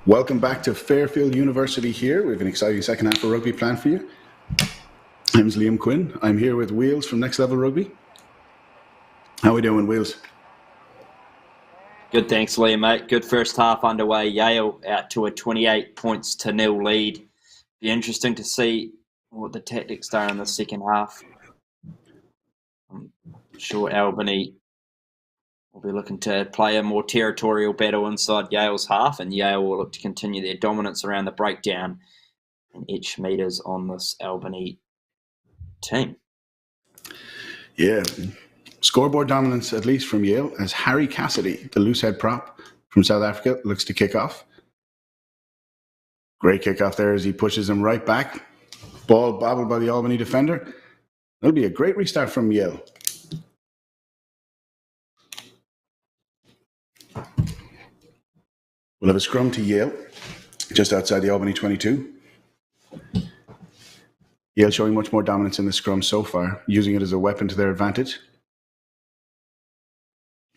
Welcome back to Fairfield University here. We have an exciting second half of rugby planned for you. My name is Liam Quinn. I'm here with Wheels from Next Level Rugby. How are we doing, Wheels? Good, thanks, Liam, mate. Good first half underway. Yale out to a 28-0 lead. Be interesting to see what the tactics are in the second half. I'm sure Albany will be looking to play a more territorial battle inside Yale's half, and Yale will look to continue their dominance around the breakdown and etch meters on this Albany team. Yeah, scoreboard dominance, at least from Yale, as Harry Cassidy, the loosehead prop from South Africa, looks to kick off. Great kickoff there as he pushes him right back. Ball bobbled by the Albany defender. That'll be a great restart from Yale. We'll have a scrum to Yale, just outside the Albany 22. Yale showing much more dominance in the scrum so far, using it as a weapon to their advantage.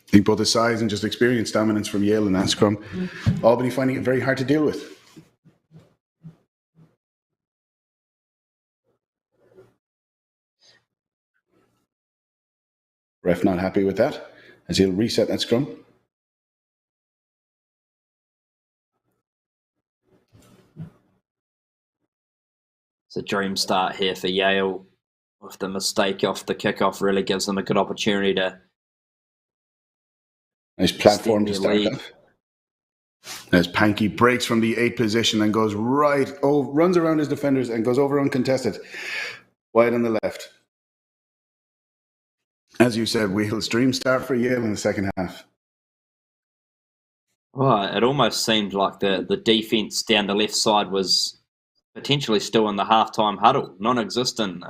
I think both the size and just experience dominance from Yale in that scrum. Albany finding it very hard to deal with. Ref not happy with that, as he'll reset that scrum. It's a dream start here for Yale. With the mistake off the kickoff, really gives them a good opportunity to nice platform to start off. As Pankey breaks from the 8 position and goes runs around his defenders and goes over uncontested. Wide on the left. As you said, Wheels, dream start for Yale in the second half. Well, it almost seemed like the defence down the left side was potentially still in the halftime huddle, non-existent.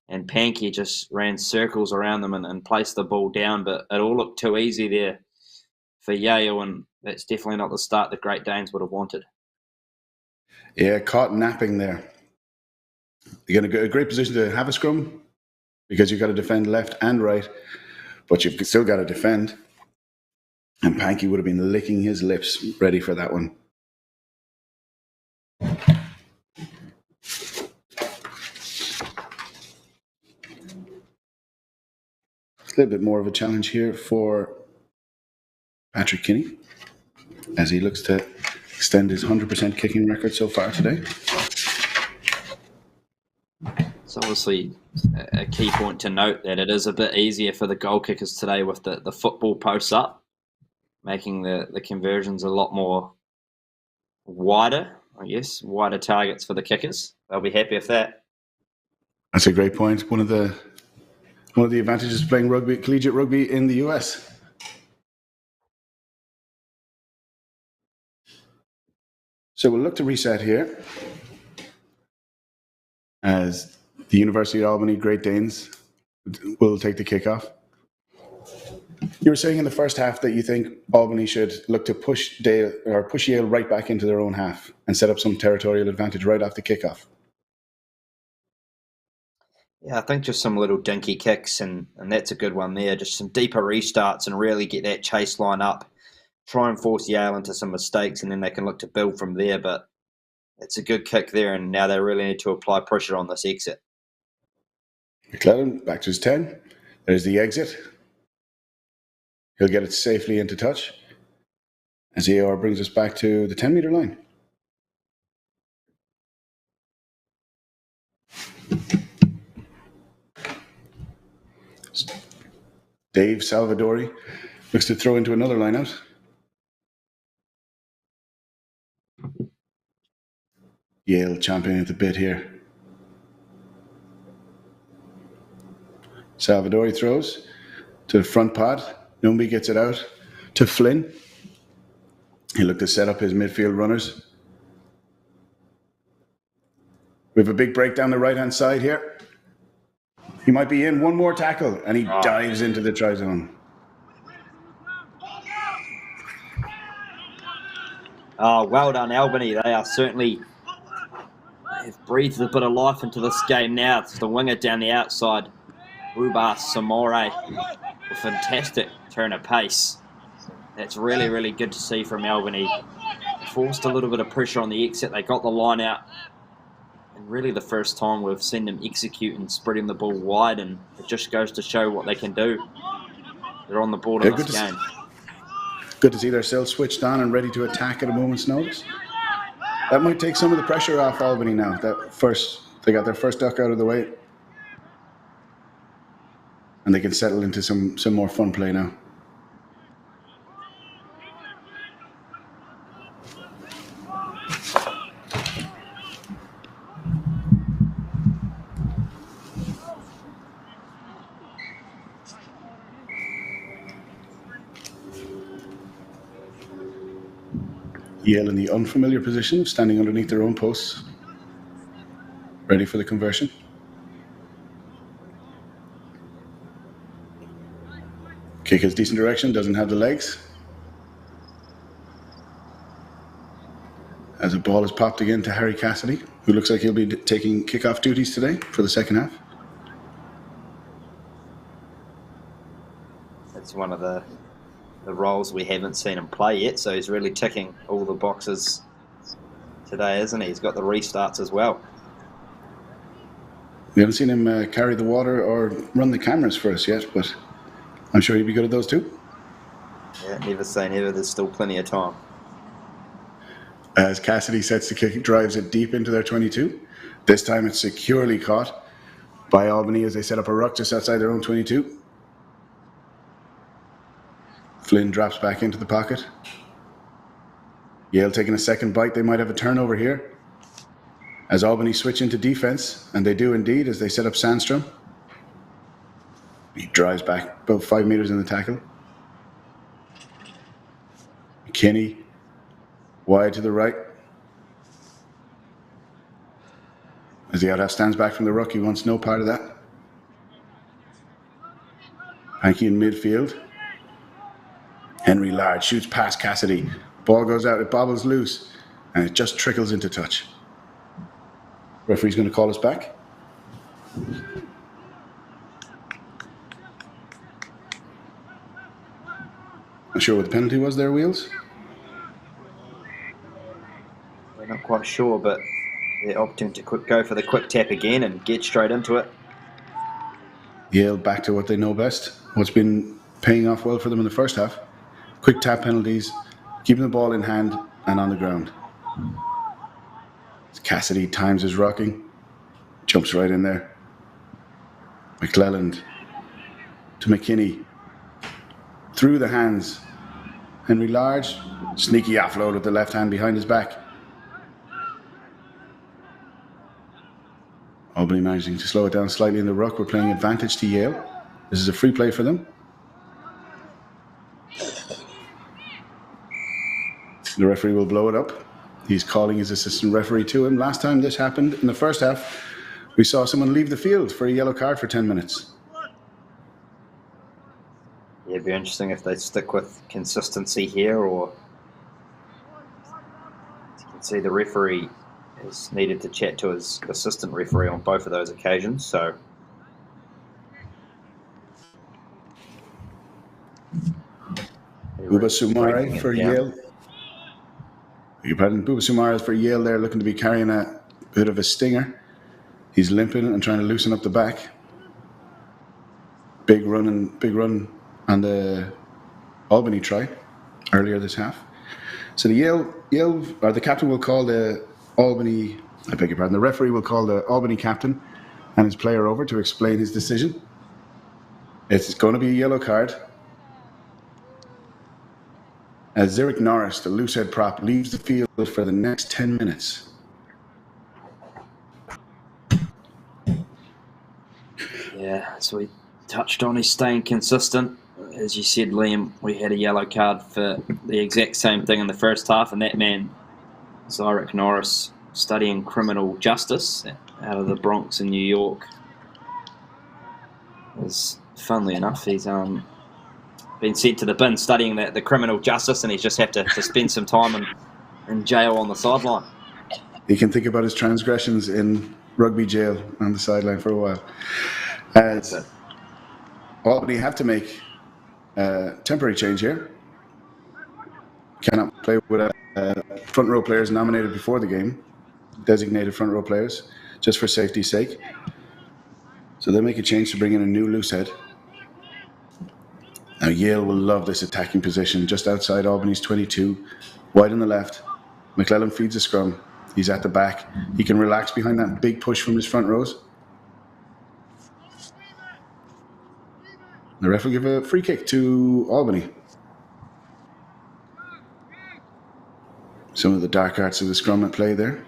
And Pankey just ran circles around them and placed the ball down, but it all looked too easy there for Yale, and that's definitely not the start the Great Danes would have wanted. Yeah, caught napping there. You're in a great position to have a scrum because you've got to defend left and right, but you've still got to defend. And Pankey would have been licking his lips ready for that one. A little bit more of a challenge here for Patrick Kinney as he looks to extend his 100% kicking record so far today. It's obviously a key point to note that it is a bit easier for the goal kickers today with the football posts up, making the conversions a lot more wider, I guess, wider targets for the kickers. They'll be happy with that. That's a great point. One of the advantages of playing rugby, collegiate rugby in the US. So we'll look to reset here as the University of Albany Great Danes will take the kickoff. You were saying in the first half that you think Albany should look to push Yale right back into their own half and set up some territorial advantage right off the kickoff. Yeah, I think just some little dinky kicks, and that's a good one there. Just some deeper restarts and really get that chase line up. Try and force Yale into some mistakes, and then they can look to build from there. But it's a good kick there, and now they really need to apply pressure on this exit. McClellan back to his 10. There's the exit. He'll get it safely into touch as AR brings us back to the 10-meter line. Dave Salvadori looks to throw into another line out. Yale championing at the bit here. Salvadori throws to the front pod. Numby gets it out to Flynn. He looked to set up his midfield runners. We have a big break down the right-hand side here. He might be in. One more tackle, and he dives into the try zone. Oh, well done, Albany. They are certainly have breathed a bit of life into this game now. It's the winger down the outside, Rubas Samore, a fantastic turn of pace. That's really, really good to see from Albany. forced a little bit of pressure on the exit. They got the line out. And really the first time we've seen them execute and spreading the ball wide, and it just goes to show what they can do. They're on the board in this game. Good to see they're still switched on and ready to attack at a moment's notice. That might take some of the pressure off Albany now. They got their first duck out of the way. And they can settle into some more fun play now. Yale in the unfamiliar position of standing underneath their own posts, ready for the conversion. Kick has decent direction, doesn't have the legs. As a ball is popped again to Harry Cassidy, who looks like he'll be taking kickoff duties today for the second half. That's one of the roles we haven't seen him play yet, so he's really ticking all the boxes today, isn't he? He's got the restarts as well. We haven't seen him carry the water or run the cameras for us yet, but I'm sure he'd be good at those too. Yeah, never say never. There's still plenty of time. As Cassidy sets the kick, drives it deep into their 22. This time it's securely caught by Albany as they set up a ruck just outside their own 22. Flynn drops back into the pocket. Yale taking a second bite. They might have a turnover here. As Albany switch into defense, and they do indeed as they set up Sandstrom. He drives back about 5 meters in the tackle. McKinney wide to the right. As the outhalf stands back from the ruck, he wants no part of that. Pankey in midfield. Henry Large shoots past Cassidy. Ball goes out, it bobbles loose, and it just trickles into touch. Referee's going to call us back. Not sure what the penalty was there, Wheels. We're not quite sure, but they're opting to go for the quick tap again and get straight into it. Yale back to what they know best. What's been paying off well for them in the first half. Quick tap penalties, keeping the ball in hand and on the ground. As Cassidy times his rocking, jumps right in there. McClelland to McKinney. Through the hands. Henry Large, sneaky offload with the left hand behind his back. Albany managing to slow it down slightly in the ruck. We're playing advantage to Yale. This is a free play for them. The referee will blow it up. He's calling his assistant referee to him. Last time this happened in the first half, we saw someone leave the field for a yellow card for 10 minutes. Yeah, it'd be interesting if they stick with consistency here, or you can see the referee has needed to chat to his assistant referee on both of those occasions. So Buba Sumare for Yale. Buba Sumare for Yale there, looking to be carrying a bit of a stinger. He's limping and trying to loosen up the back. Big run on the Albany try earlier this half. So the Yale or the captain will call the Albany, I beg your pardon, the referee will call the Albany captain and his player over to explain his decision. It's going to be a yellow card. As Zurich Norris, the loosehead prop, leaves the field for the next 10 minutes. yeah, so we touched on, he's staying consistent. As you said, Liam, we had a yellow card for the exact same thing in the first half, and that man, Zurich Norris, studying criminal justice out of the Bronx in New York, is, funnily enough, he's been sent to the bin studying the criminal justice, and he's just had to spend some time in jail on the sideline. He can think about his transgressions in rugby jail on the sideline for a while. As Albany have to make a temporary change here. Cannot play without front row players nominated before the game, designated front row players, just for safety's sake. So they make a change to bring in a new loose head. Now Yale will love this attacking position, just outside Albany's 22, wide on the left. McClellan feeds a scrum. He's at the back. He can relax behind that big push from his front rows. The ref will give a free kick to Albany. Some of the dark arts of the scrum at play there.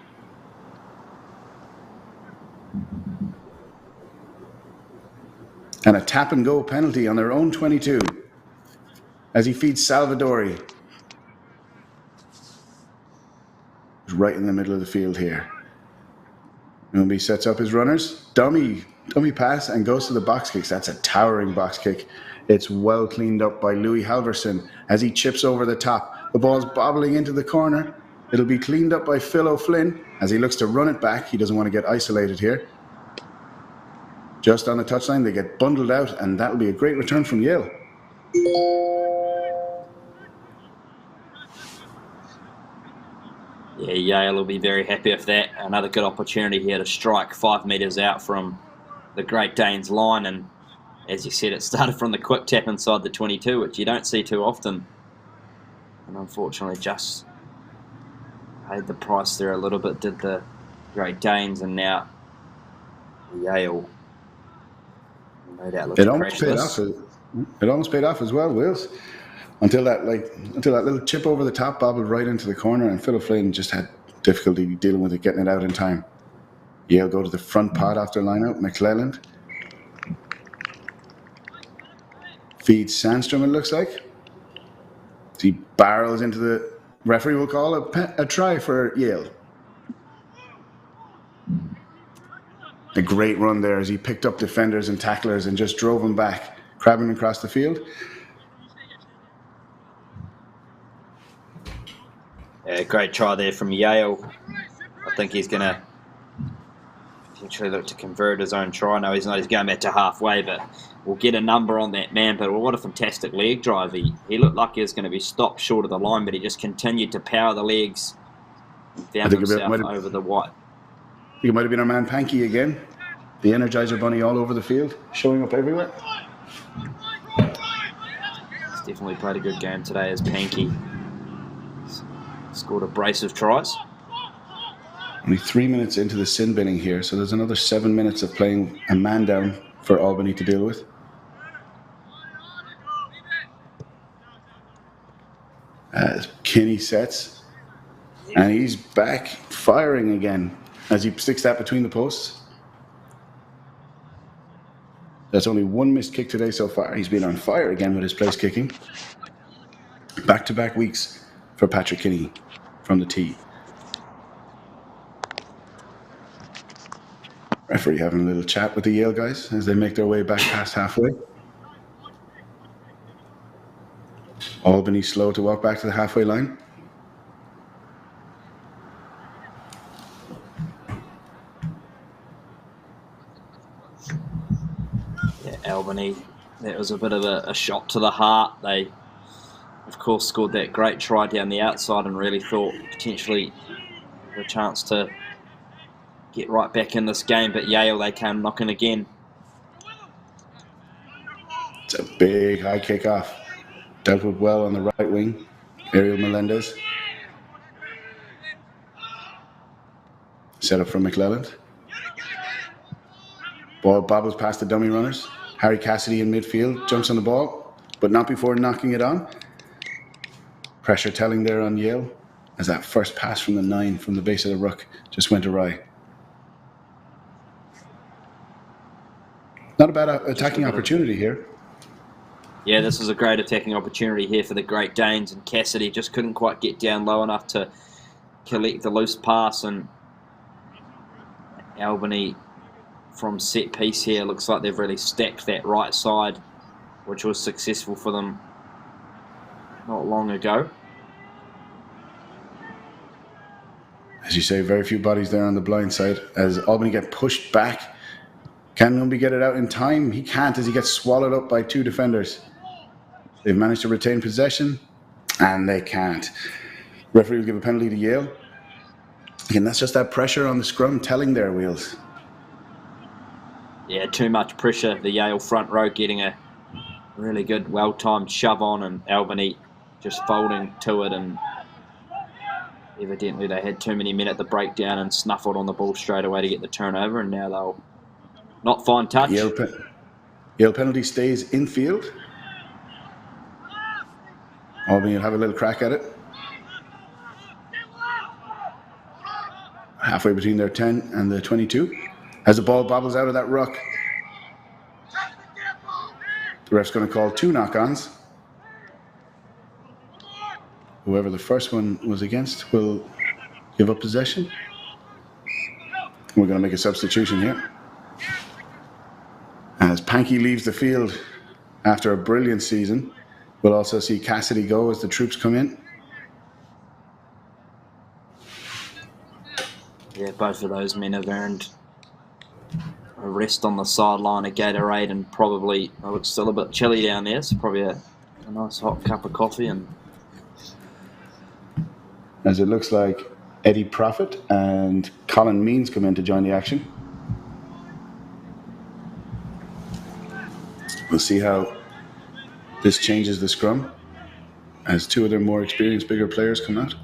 And a tap and go penalty on their own 22 as he feeds Salvadori. Right in the middle of the field here. Numbi sets up his runners. Dummy pass and goes to the box kicks. That's a towering box kick. It's well cleaned up by Louis Halverson as he chips over the top. The ball's bobbling into the corner. It'll be cleaned up by Phil O'Flynn as he looks to run it back. He doesn't want to get isolated here. Just on the touchline, they get bundled out, and that'll be a great return from Yale. Yeah, Yale will be very happy with that. Another good opportunity here to strike 5 metres out from the Great Danes line. And as you said, it started from the quick tap inside the 22, which you don't see too often. And unfortunately just paid the price there a little bit, did the Great Danes, and now Yale. No doubt looks It almost paid off as well, Wills. Until that little chip over the top bobbled right into the corner, and Phil O'Flynn just had difficulty dealing with it, getting it out in time. Yale go to the front pod after line-out. McClelland feeds Sandstrom, it looks like. He barrels into the referee will call a try for Yale. A great run there as he picked up defenders and tacklers and just drove them back, crabbing across the field. Yeah, great try there from Yale. I think he's going to potentially look to convert his own try. No, he's not. He's going back to halfway, but we'll get a number on that man. But what a fantastic leg drive. He looked like he was going to be stopped short of the line, but he just continued to power the legs and found himself over the white. I think it might have been our man Panky again. The Energizer Bunny all over the field, showing up everywhere. He's definitely played a good game today as Panky. Scored a brace of tries. Only 3 minutes into the sin binning here, so there's another 7 minutes of playing a man down for Albany to deal with. Kinney sets, and he's back firing again as he sticks that between the posts. That's only one missed kick today so far. He's been on fire again with his place kicking. Back-to-back weeks for Patrick Kinney from the tee. Referee having a little chat with the Yale guys as they make their way back past halfway. Albany slow to walk back to the halfway line. Yeah, Albany, that was a bit of a shot to the heart. They, of course, scored that great try down the outside and really thought potentially a chance to get right back in this game. But Yale, they came knocking again. It's a big high kickoff. Dealt with well on the right wing. Ariel Melendez. Set up from McClelland. Ball bobbles past the dummy runners. Harry Cassidy in midfield. Jumps on the ball, but not before knocking it on. Pressure telling there on Yale as that first pass from the 9 from the base of the ruck just went awry. Not a bad attacking opportunity here. Yeah, this was a great attacking opportunity here for the Great Danes, and Cassidy just couldn't quite get down low enough to collect the loose pass, and Albany from set piece here looks like they've really stacked that right side, which was successful for them not long ago. As you say, very few bodies there on the blind side as Albany get pushed back. Can Numbi get it out in time? He can't as he gets swallowed up by 2 defenders. They've managed to retain possession, and they can't. Referee will give a penalty to Yale. Again, that's just that pressure on the scrum telling their wheels. Yeah, too much pressure. The Yale front row getting a really good, well-timed shove on, and Albany just folding to it, and evidently they had too many men at the breakdown and snuffled on the ball straight away to get the turnover, and now they'll not find touch. Yale penalty stays in field. Albany will have a little crack at it. Halfway between their 10 and the 22. As the ball bobbles out of that ruck, the ref's going to call 2 knock-ons. Whoever the first one was against will give up possession. We're going to make a substitution here. As Pankey leaves the field after a brilliant season, we'll also see Cassidy go as the troops come in. Yeah, both of those men have earned a rest on the sideline, a Gatorade, and probably, it's still a bit chilly down there, so probably a nice hot cup of coffee. And as it looks like Eddie Profit and Colin Means come in to join the action. We'll see how this changes the scrum as 2 of their more experienced, bigger players come out.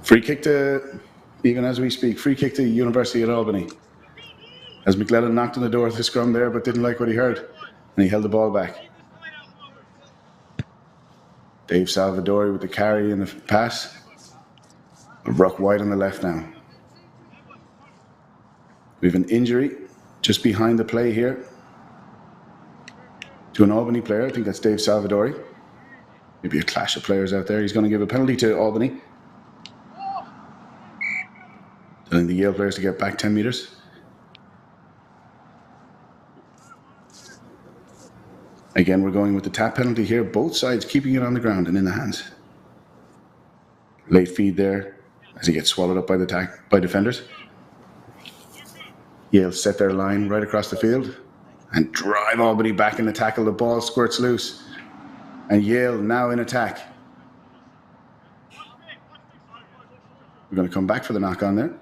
Free kick to, even as we speak, free kick to University at Albany. As McLellan knocked on the door of the scrum there, but didn't like what he heard, and he held the ball back. Dave Salvadori with the carry and the pass. A ruck wide on the left now. We have an injury just behind the play here to an Albany player. I think that's Dave Salvadori. Maybe a clash of players out there. He's going to give a penalty to Albany, telling the Yale players to get back 10 metres. Again, we're going with the tap penalty here. Both sides keeping it on the ground and in the hands. Late feed there as he gets swallowed up by defenders. Yale set their line right across the field and drive Albany back in the tackle. The ball squirts loose. And Yale now in attack. We're going to come back for the knock-on there.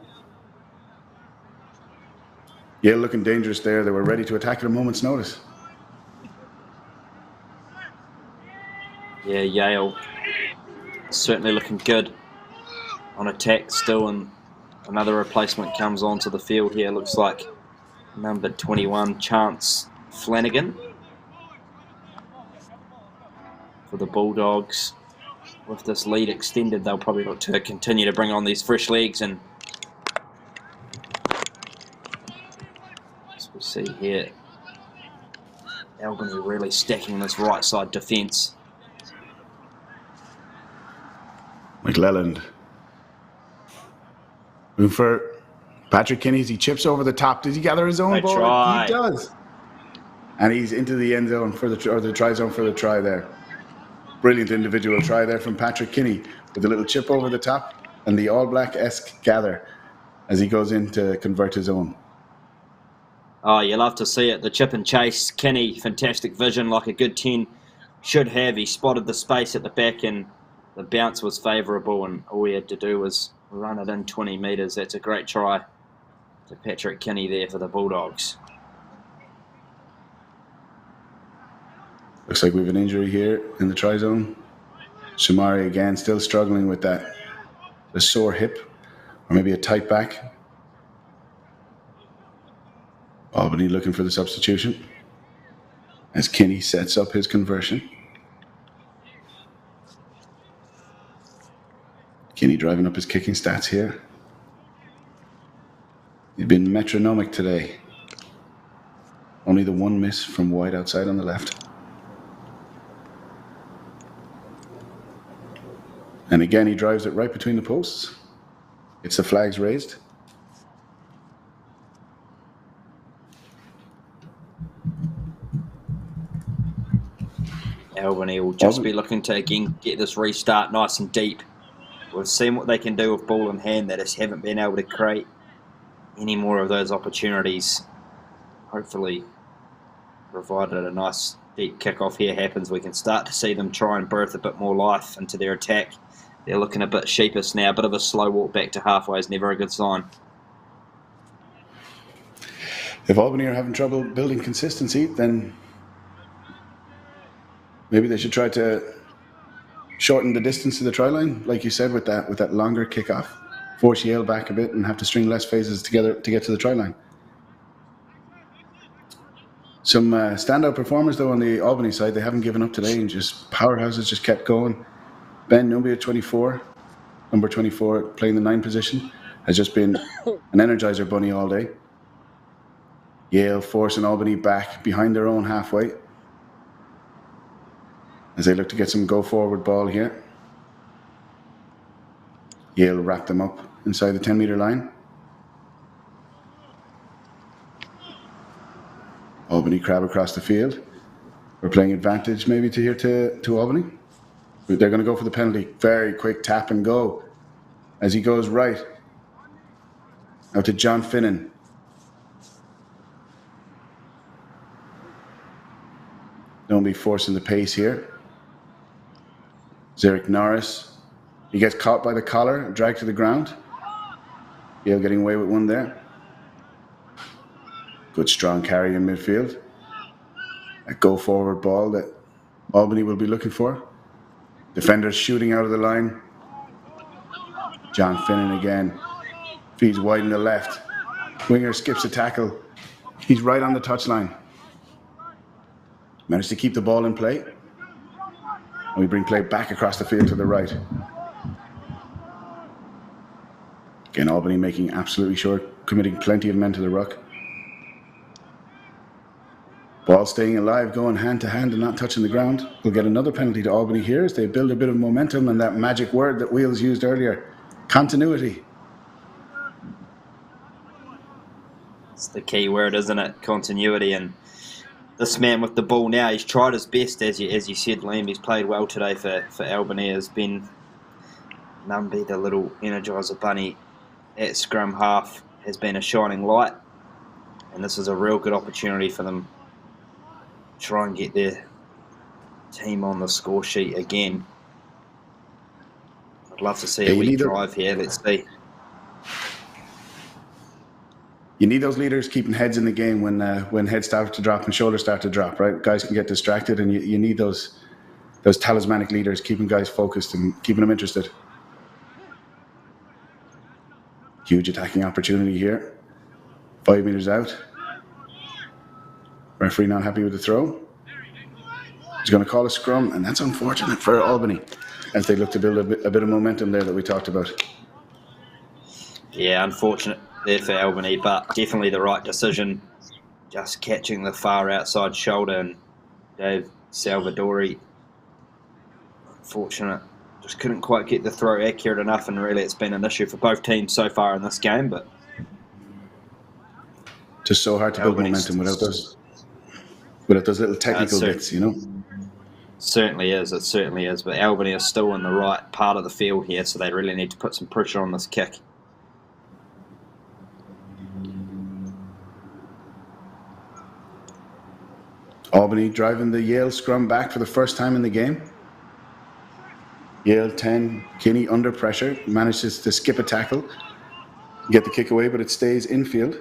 Yale looking dangerous there. They were ready to attack at a moment's notice. yeah, Yale certainly looking good on attack still, and another replacement comes onto the field here. Looks like number 21, Chance Flanagan, for the Bulldogs. With this lead extended, they'll probably look to continue to bring on these fresh legs, and as we see here, Albany really stacking this right side defence. McLelland looking for Patrick Kinney as he chips over the top. Does he gather his own ball? Try. He does. And he's into the end zone for the try zone for the try there. Brilliant individual try there from Patrick Kinney with a little chip over the top and the All Black-esque gather as he goes in to convert his own. Oh, you love to see it. The chip and chase. Kinney, fantastic vision like a good 10 should have. He spotted the space at the back and the bounce was favourable, and all he had to do was run it in 20 metres. That's a great try to Patrick Kinney there for the Bulldogs. Looks like we have an injury here in the try zone. Shumari again still struggling with that. A sore hip or maybe a tight back. Albany looking for the substitution as Kinney sets up his conversion. Kinney driving up his kicking stats here. He's been metronomic today. Only the one miss from wide outside on the left. And again, he drives it right between the posts. It's the flags raised. Albany will just be looking to, again, get this restart nice and deep. We've seen what they can do with ball in hand. They just haven't been able to create any more of those opportunities. Hopefully provided a nice deep kickoff here happens, we can start to see them try and birth a bit more life into their attack. They're looking a bit sheepish now. A bit of a slow walk back to halfway is never a good sign. If Albany are having trouble building consistency, then maybe they should try to shorten the distance to the try line, like you said, with that longer kickoff. Force Yale back a bit and have to string less phases together to get to the try line. Some standout performers, though, on the Albany side. They haven't given up today and just powerhouses just kept going. Ben Numbia, 24, number 24, playing the 9 position, has just been an energizer bunny all day. Yale forcing Albany back behind their own halfway as they look to get some go-forward ball here. Yale wrap them up inside the 10-metre line. Albany crab across the field. We're playing advantage maybe to Albany. They're going to go for the penalty. Very quick tap and go as he goes right. Out to John Finnan. Don't be forcing the pace here. Zerek Norris. He gets caught by the collar, dragged to the ground. Yale getting away with one there. Good strong carry in midfield. A go-forward ball that Albany will be looking for. Defenders shooting out of the line. John Finnan again. Feeds wide in the left. Winger skips a tackle. He's right on the touchline. Managed to keep the ball in play. And we bring play back across the field to the right. Again, Albany making absolutely sure, committing plenty of men to the ruck. Ball staying alive, going hand to hand and not touching the ground. We'll get another penalty to Albany here as they build a bit of momentum, and that magic word that Wheels used earlier, continuity. It's the key word, isn't it? Continuity. And this man with the ball now, he's tried his best, as you said, Liam. He's played well today for Albany. Has been Numby, the little energizer bunny at scrum half, has been a shining light. And this is a real good opportunity for them to try and get their team on the score sheet again. I'd love to see a weak drive here. Let's see. You need those leaders keeping heads in the game when heads start to drop and shoulders start to drop, right? Guys can get distracted, and you need those talismanic leaders keeping guys focused and keeping them interested. Huge attacking opportunity here. 5 meters out. Referee not happy with the throw. He's going to call a scrum, and that's unfortunate for Albany as they look to build a bit of momentum there that we talked about. Yeah, unfortunate there for Albany, but definitely the right decision. Just catching the far outside shoulder, and Dave Salvadori, unfortunate. Just couldn't quite get the throw accurate enough, and really it's been an issue for both teams so far in this game. But just so hard to build momentum without those little technical bits, you know? Certainly is, it certainly is. But Albany is still in the right part of the field here, so they really need to put some pressure on this kick. Albany driving the Yale scrum back for the first time in the game. Yale 10, Kinney under pressure, manages to skip a tackle, get the kick away, but it stays infield.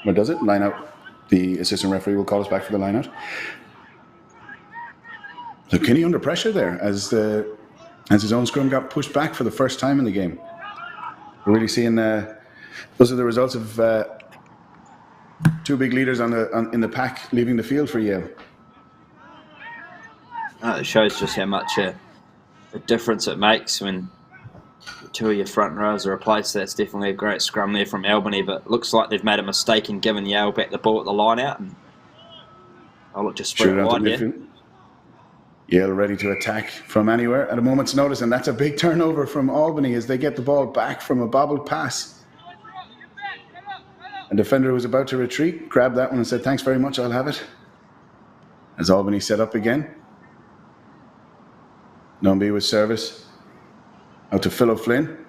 Or does it? Line out. The assistant referee will call us back for the line out. So Kinney under pressure there as his own scrum got pushed back for the first time in the game. We're really seeing those are the results of two big leaders in the pack leaving the field for Yale. It shows just how much a difference it makes when two of your front rows are replaced. That's definitely a great scrum there from Albany, but it looks like they've made a mistake in giving Yale back the ball at the line out. And I'll look to sprint wide here. Yale ready to attack from anywhere at a moment's notice, and that's a big turnover from Albany as they get the ball back from a bobbled pass. A defender who was about to retreat grabbed that one and said, "Thanks very much, I'll have it." As Albany set up again. Numbie with service. Out to Phil O'Flynn.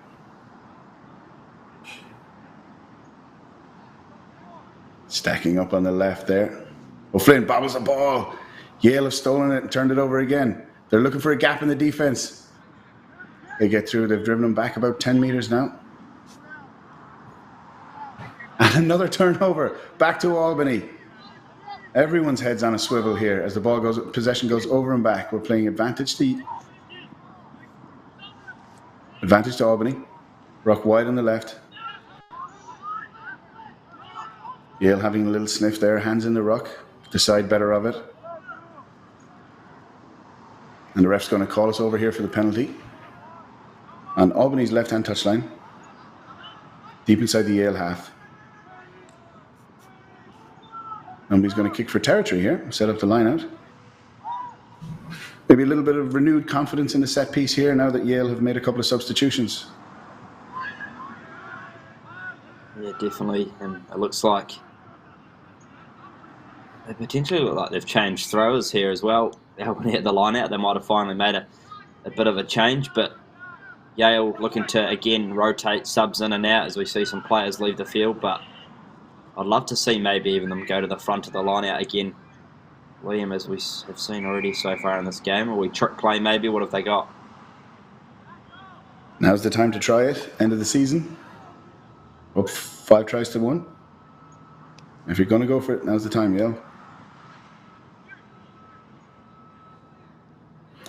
Stacking up on the left there. O'Flynn bobbles the ball. Yale have stolen it and turned it over again. They're looking for a gap in the defense. They get through. They've driven them back about 10 meters now. And another turnover. Back to Albany. Everyone's head's on a swivel here as the possession goes over and back. We're playing advantage to Albany. Ruck wide on the left. Yale having a little sniff there. Hands in the ruck. Decide better of it. And the ref's going to call us over here for the penalty. On Albany's left-hand touchline. Deep inside the Yale half. Nobody's going to kick for territory here. Set up the line out. Maybe a little bit of renewed confidence in the set piece here now that Yale have made a couple of substitutions. Yeah, definitely. And it looks like they potentially look like they've changed throwers here as well. Albany at the line out, they might have finally made a bit of a change, but Yale looking to again rotate subs in and out as we see some players leave the field, but I'd love to see maybe even them go to the front of the line out again. Liam, as we have seen already so far in this game, or we trick play maybe, what have they got? Now's the time to try it, end of the season. Up 5 tries to 1. If you're going to go for it, now's the time, Yale.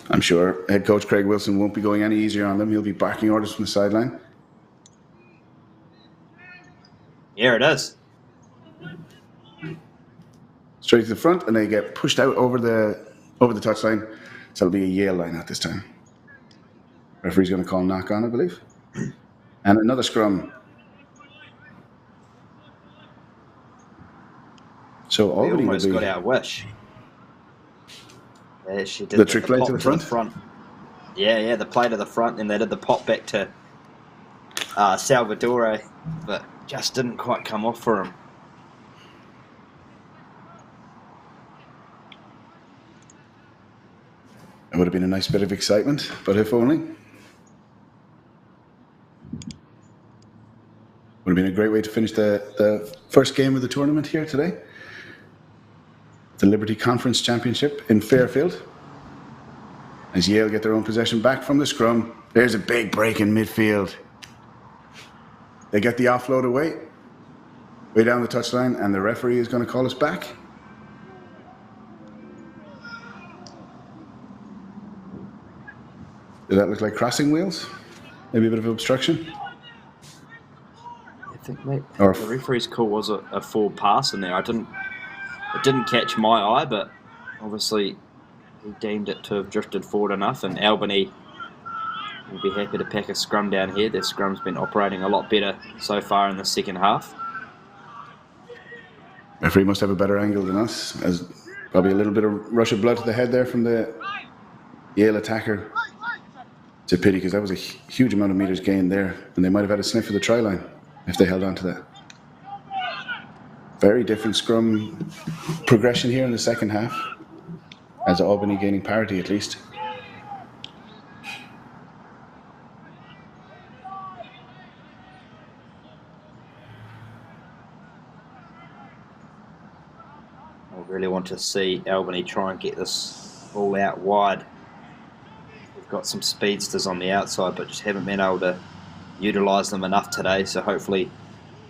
I'm sure head coach Craig Wilson won't be going any easier on them. He'll be barking orders from the sideline. Here it is. Straight to the front, and they get pushed out over the touchline. So it'll be a Yale line out this time. Referee's going to call knock on, I believe. And another scrum. So Albany almost will be... got our wish. Yeah, she did the trick play to the front? Yeah, the play to the front, and they did the pop back to Salvadore, but just didn't quite come off for him. It would have been a nice bit of excitement, but if only. Would have been a great way to finish the first game of the tournament here today. The Liberty Conference Championship in Fairfield. As Yale get their own possession back from the scrum. There's a big break in midfield. They get the offload away, way down the touchline, and the referee is going to call us back. Did that look like crossing wheels? Maybe a bit of obstruction? I think the referee's call was a forward pass in there. It didn't catch my eye, but obviously he deemed it to have drifted forward enough, and Albany will be happy to pack a scrum down here. Their scrum's been operating a lot better so far in the second half. Referee must have a better angle than us, as probably a little bit of rush of blood to the head there from the Yale attacker. It's a pity because that was a huge amount of meters gained there, and they might have had a sniff of the try line if they held on to that. Very different scrum progression here in the second half, as Albany gaining parity at least. I really want to see Albany try and get this ball out wide. We've got some speedsters on the outside, but just haven't been able to utilise them enough today, so hopefully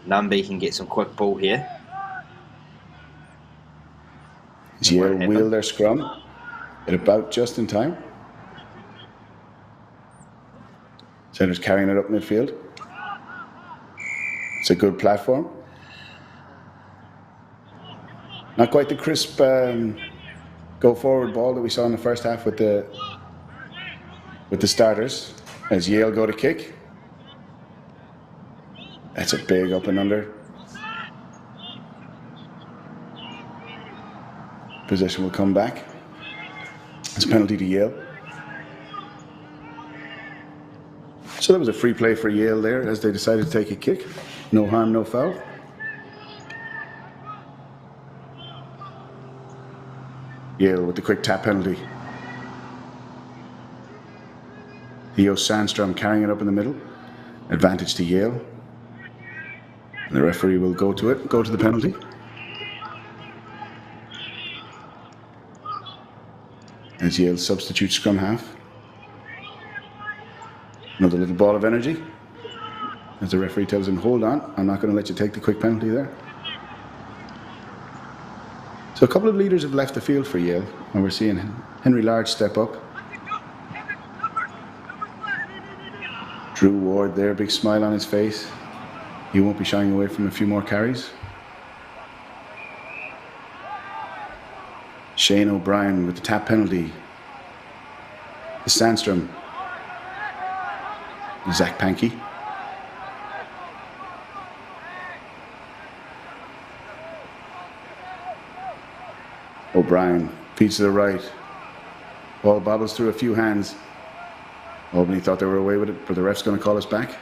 Numby can get some quick ball here. Yale wheel their scrum at about just in time. Centre's carrying it up midfield. It's a good platform. Not quite the crisp go forward ball that we saw in the first half with the starters. As Yale go to kick. That's a big up and under. Possession will come back. It's a penalty to Yale. So that was a free play for Yale there as they decided to take a kick. No harm, no foul. Yale with the quick tap penalty. Theo Sandstrom carrying it up in the middle. Advantage to Yale. And the referee will go to the penalty. as Yale's substitute scrum half. Another little ball of energy as the referee tells him, hold on, I'm not going to let you take the quick penalty there. So a couple of leaders have left the field for Yale, and we're seeing Henry Large step up. Drew Ward there, big smile on his face. He won't be shying away from a few more carries. Shane O'Brien with the tap penalty. The Sandstrom. Zach Pankey. O'Brien feeds to the right. Ball bobbles through a few hands. Albany thought they were away with it, but the ref's going to call us back.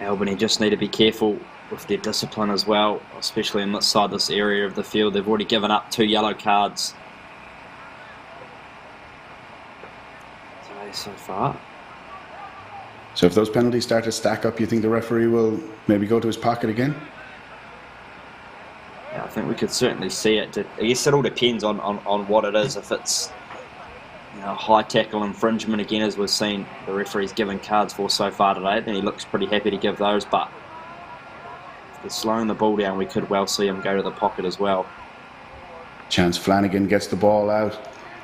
Albany just need to be careful with their discipline as well, especially inside this area of the field. They've already given up 2 yellow cards today so far. So if those penalties start to stack up, you think the referee will maybe go to his pocket again? Yeah, I think we could certainly see it. I guess it all depends on what it is. If it's high tackle infringement, again, as we've seen the referee's given cards for so far today, then he looks pretty happy to give those. But if they're slowing the ball down, we could well see him go to the pocket as well. Chance Flanagan gets the ball out,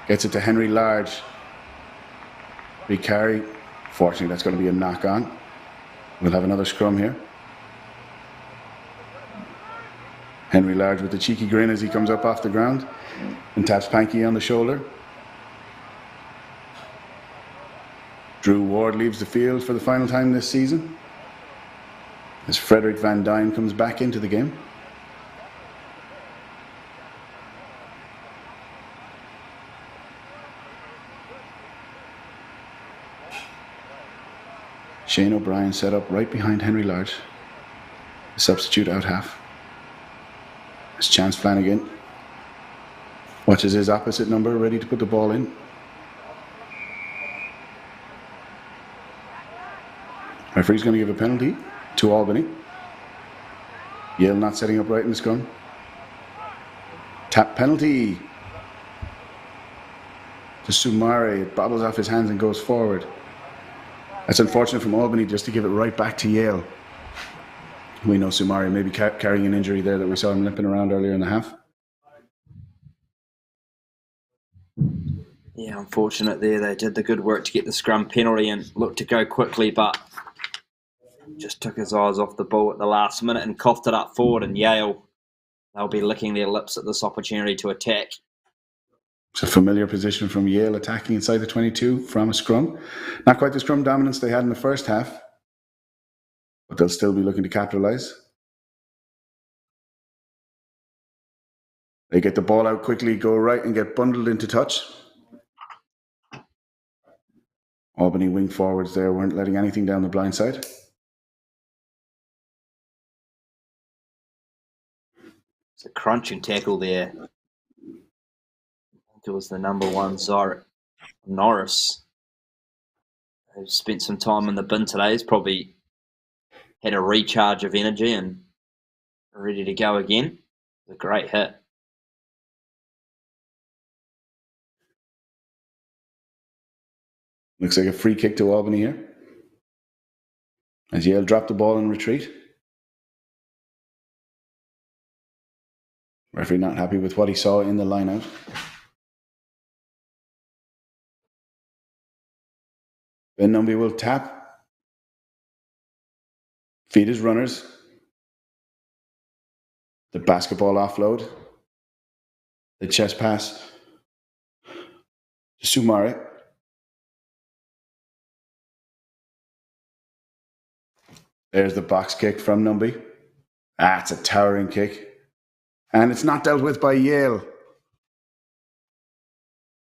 gets it to Henry Large. Big carry. Fortunately, that's going to be a knock on. We'll have another scrum here. Henry Large with the cheeky grin as he comes up off the ground and taps Pankey on the shoulder. Drew Ward leaves the field for the final time this season as Frederick Van Dyne comes back into the game. Shane O'Brien set up right behind Henry Large, the substitute out half. It's Chance Flanagan watches his opposite number, ready to put the ball in. Referee's going to give a penalty to Albany. Yale not setting up right in the scrum. Tap penalty to Sumare. It bobbles off his hands and goes forward. That's unfortunate from Albany just to give it right back to Yale. We know Sumari may be carrying an injury there that we saw him limping around earlier in the half. Yeah, unfortunate there. They did the good work to get the scrum penalty and looked to go quickly, but just took his eyes off the ball at the last minute and coughed it up forward. And Yale, they'll be licking their lips at this opportunity to attack. It's a familiar position from Yale, attacking inside the 22 from a scrum. Not quite the scrum dominance they had in the first half, but they'll still be looking to capitalise. They get the ball out quickly, go right and get bundled into touch. Albany wing forwards there weren't letting anything down the blind side. It's a crunching tackle there. I think it was the number 1, Norris, who spent some time in the bin today. He's probably had a recharge of energy and ready to go again. It's a great hit. Looks like a free kick to Albany here, as Yale dropped the ball in retreat. Referee not happy with what he saw in the line-out. Ben Numby will tap. Feed his runners. The basketball offload. The chest pass to Sumare. There's the box kick from Numby. It's a towering kick. And it's not dealt with by Yale.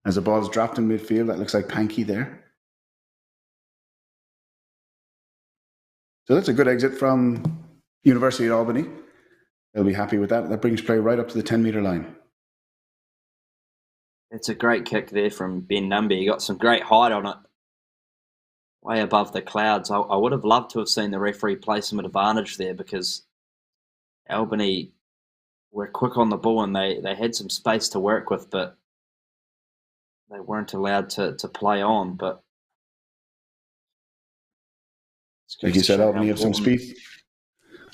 As the ball's dropped in midfield, that looks like Pankey there. So that's a good exit from University at Albany. They'll be happy with that. That brings play right up to the 10-metre line. It's a great kick there from Ben Numby. He got some great height on it, way above the clouds. I would have loved to have seen the referee play some advantage there, because Albany were quick on the ball and they had some space to work with, but they weren't allowed to play on. But it Like goes you to said, show how Albany have important.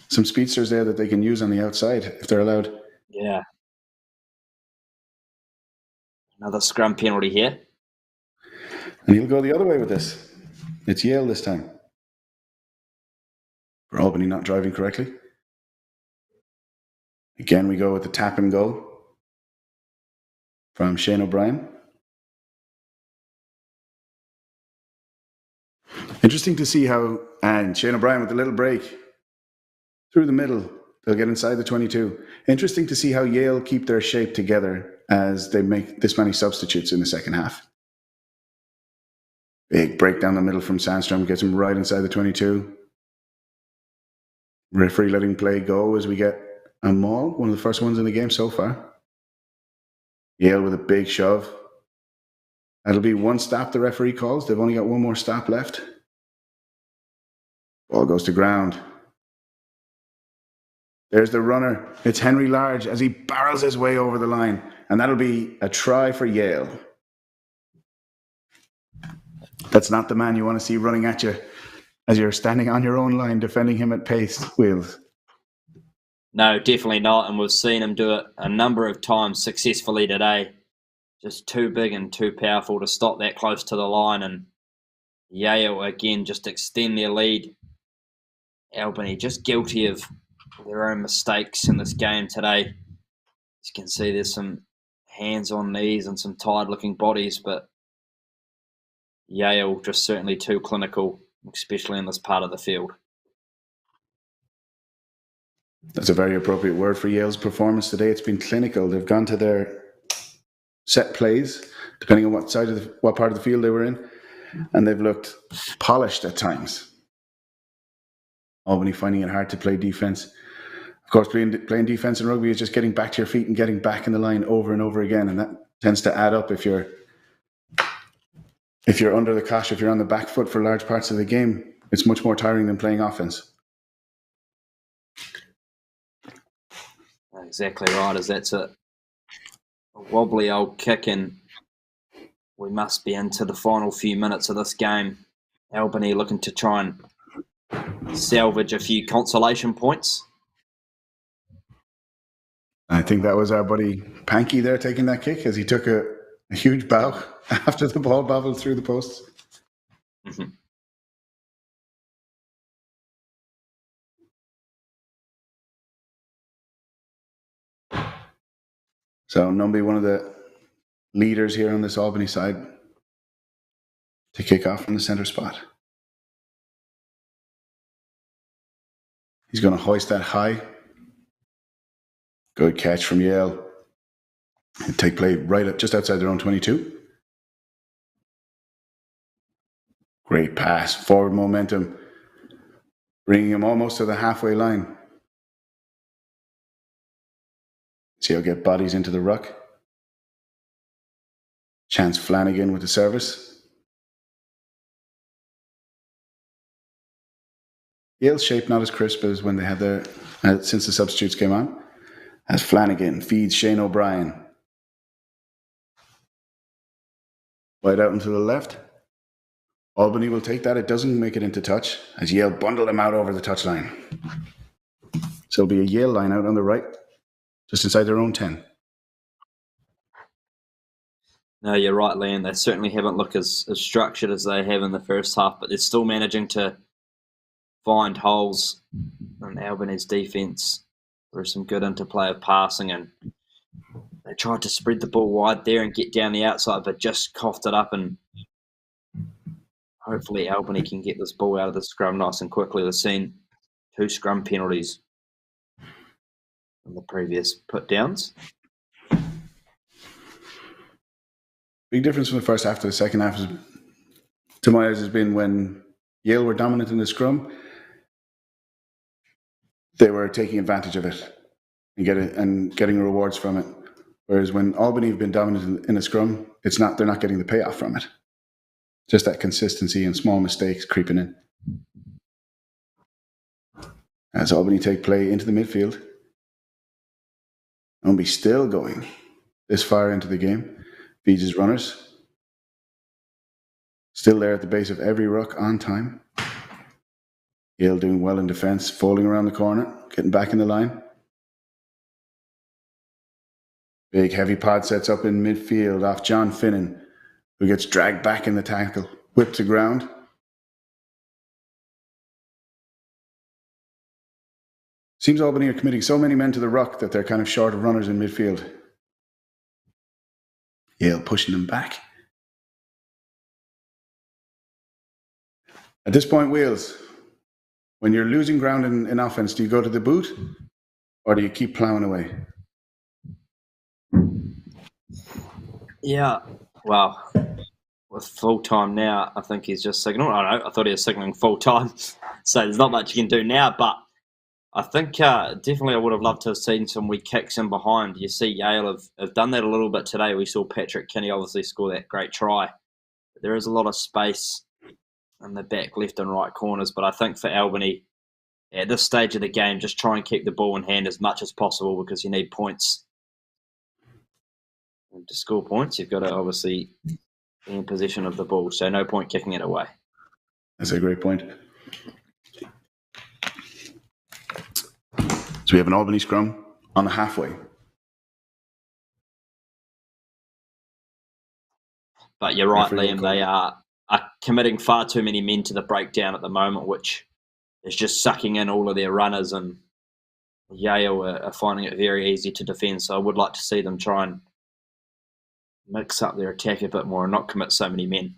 some speedsters there that they can use on the outside if they're allowed. Yeah. Another scrum penalty here. And he'll go the other way with this. It's Yale this time. For Albany not driving correctly. Again, we go with the tap and go from Shane O'Brien. Interesting to see how, and Shane O'Brien with a little break through the middle. They'll get inside the 22. Interesting to see how Yale keep their shape together as they make this many substitutes in the second half. Big break down the middle from Sandstrom, gets him right inside the 22. Referee letting play go as we get a maul, one of the first ones in the game so far. Yale with a big shove. That'll be one stop the referee calls. They've only got one more stop left. Ball goes to ground. There's the runner. It's Henry Large as he barrels his way over the line. And that'll be a try for Yale. That's not the man you want to see running at you as you're standing on your own line defending him at pace, Wheels. No, definitely not. And we've seen him do it a number of times successfully today. Just too big and too powerful to stop that close to the line. And Yale, again, just extend their lead. Albany just guilty of their own mistakes in this game today. As you can see, there's some hands on knees and some tired-looking bodies, but Yale just certainly too clinical, especially in this part of the field. That's a very appropriate word for Yale's performance today. It's been clinical. They've gone to their set plays, depending on what part of the field they were in, and they've looked polished at times. Albany finding it hard to play defense. Of course, playing defense in rugby is just getting back to your feet and getting back in the line over and over again, and that tends to add up if you're under the cosh, if you're on the back foot for large parts of the game. It's much more tiring than playing offense. Exactly right, as that's a wobbly old kick, and we must be into the final few minutes of this game. Albany looking to try and salvage a few consolation points. I think that was our buddy Panky there taking that kick as he took a huge bow after the ball bobbled through the posts. Mm-hmm. So Numby, one of the leaders here on this Albany side, to kick off from the centre spot. He's going to hoist that high. Good catch from Yale. Take play right up just outside their own 22. Great pass, forward momentum, bringing him almost to the halfway line. See how get bodies into the ruck. Chance Flanagan with the service. Yale's shape not as crisp as when they had their since the substitutes came on. As Flanagan feeds Shane O'Brien. Wide out and to the left. Albany will take that. It doesn't make it into touch as Yale bundle him out over the touchline. So it'll be a Yale line out on the right, just inside their own 10. No, you're right, Liam. They certainly haven't looked as structured as they have in the first half, but they're still managing to find holes in Albany's defence. There's some good interplay of passing, and they tried to spread the ball wide there and get down the outside, but just coughed it up, and hopefully Albany can get this ball out of the scrum nice and quickly. We've seen 2 scrum penalties in the previous put downs. Big difference from the first half to the second half, to my eyes, has been when Yale were dominant in the scrum, they were taking advantage of it and getting rewards from it. Whereas when Albany have been dominant in the scrum, they're not getting the payoff from it. Just that consistency and small mistakes creeping in. As Albany take play into the midfield, Albany still going this far into the game. Feeds his runners. Still there at the base of every ruck on time. Yale doing well in defence, folding around the corner, getting back in the line. Big heavy pod sets up in midfield off John Finnan, who gets dragged back in the tackle, whipped to ground. Seems Albany are committing so many men to the ruck that they're kind of short of runners in midfield. Yale pushing them back. At this point, Wheels, when you're losing ground in offense, do you go to the boot or do you keep ploughing away? Yeah, well, with full time now, I think he's just signaling. I don't know, I thought he was signaling full time, so there's not much you can do now. But I think definitely I would have loved to have seen some wee kicks in behind. You see Yale have done that a little bit today. We saw Patrick Kinney obviously score that great try. There is a lot of space in the back left and right corners, but I think for Albany, at this stage of the game, just try and keep the ball in hand as much as possible because you need points. And to score points, you've got to obviously be in possession of the ball, so no point kicking it away. That's a great point. So we have an Albany scrum on the halfway. But you're right, Liam, they are committing far too many men to the breakdown at the moment, which is just sucking in all of their runners, and Yale are finding it very easy to defend. So I would like to see them try and mix up their attack a bit more and not commit so many men.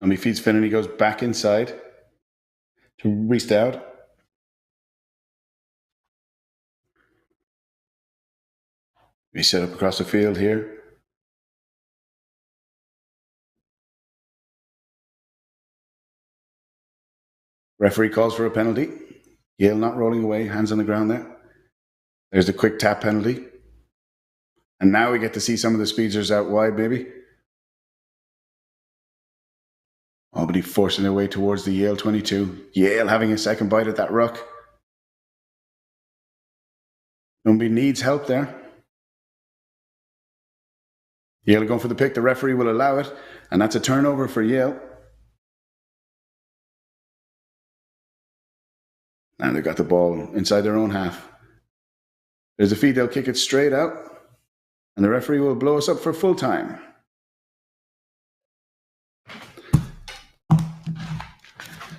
And he feeds Finn and he goes back inside to Reese Dowd. We set up across the field here. Referee calls for a penalty. Yale not rolling away, hands on the ground there. There's the quick tap penalty. And now we get to see some of the speedsters out wide, maybe. Albany forcing their way towards the Yale 22. Yale having a second bite at that ruck. Albany needs help there. Yale are going for the pick. The referee will allow it. And that's a turnover for Yale. Now they've got the ball inside their own half. There's a feed. They'll kick it straight out. And the referee will blow us up for full time.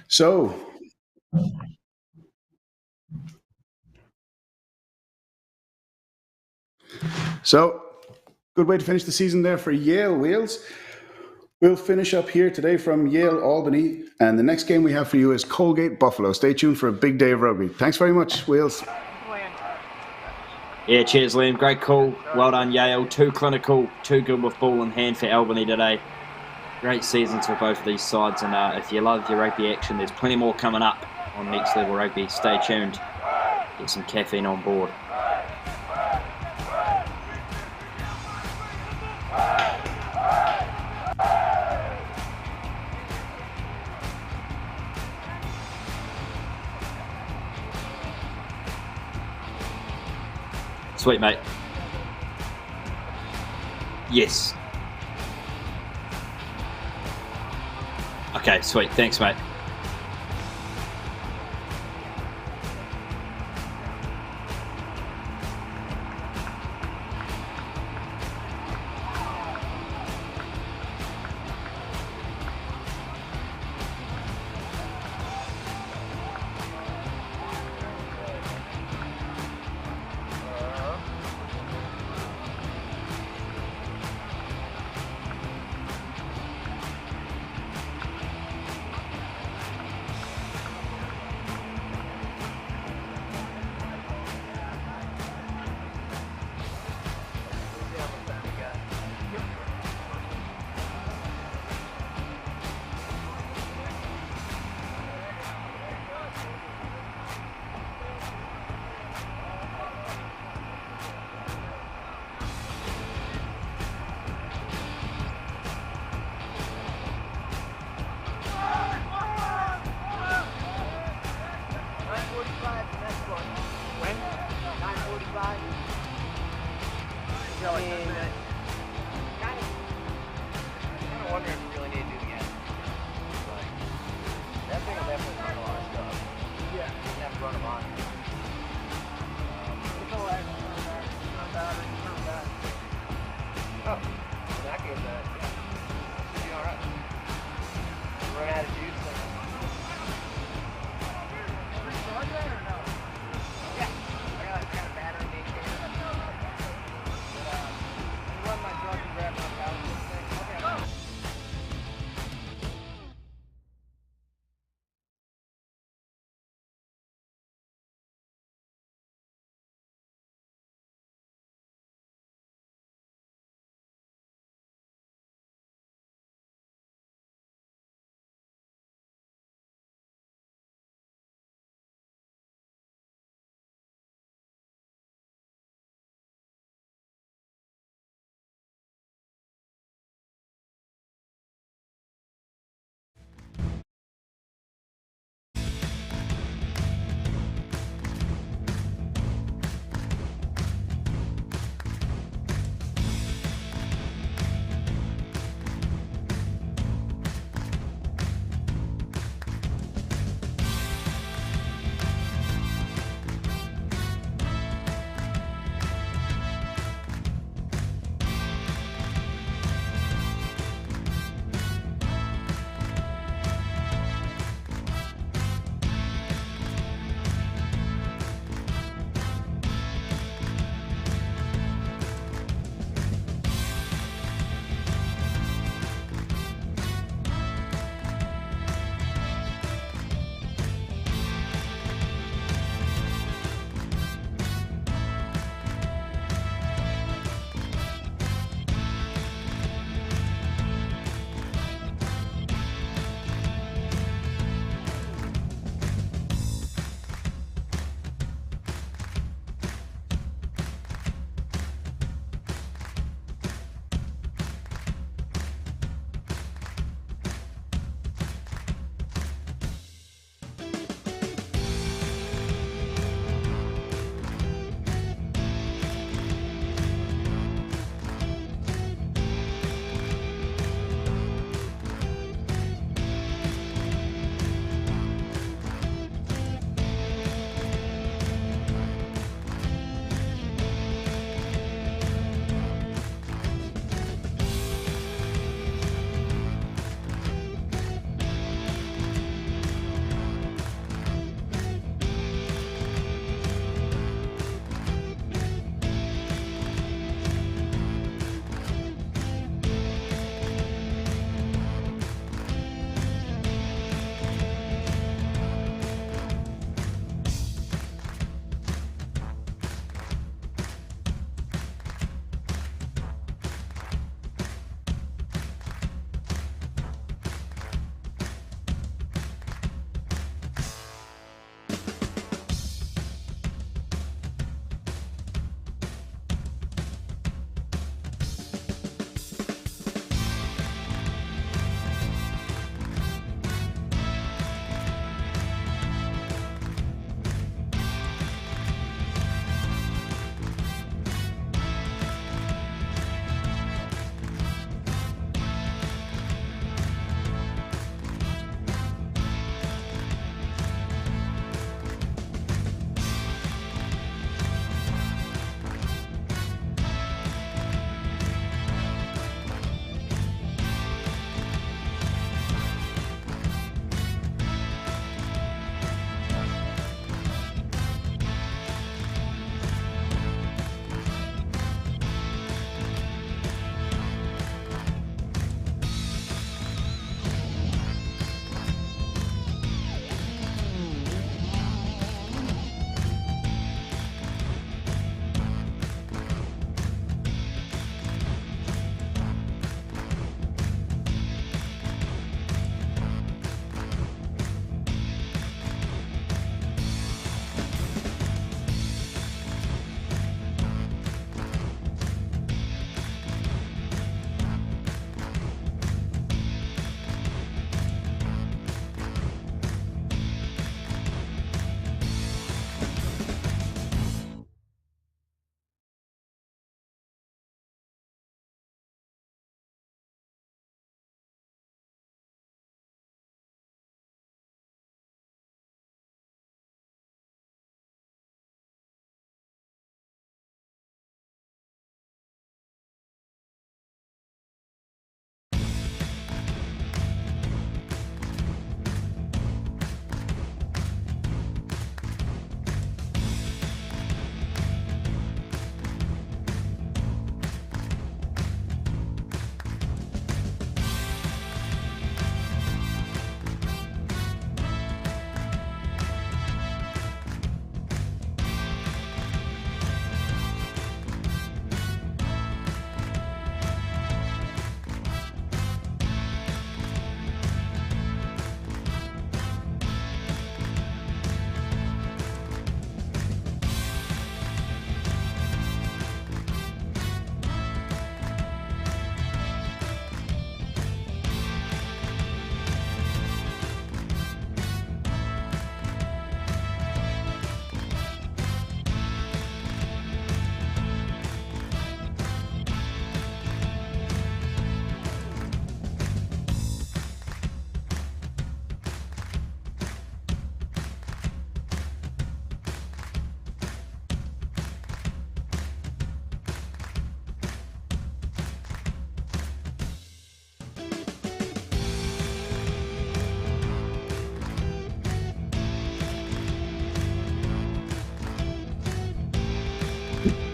So, good way to finish the season there for Yale, Wheels. We'll finish up here today from Yale, Albany, and the next game we have for you is Colgate, Buffalo. Stay tuned for a big day of rugby. Thanks very much, Wheels. Yeah, cheers, Liam. Great call. Well done, Yale. Too clinical, too good with ball in hand for Albany today. Great seasons for both of these sides, and if you love your rugby action, there's plenty more coming up on Next Level Rugby. Stay tuned. Get some caffeine on board. Sweet, mate. Yes. Okay, sweet. Thanks, mate.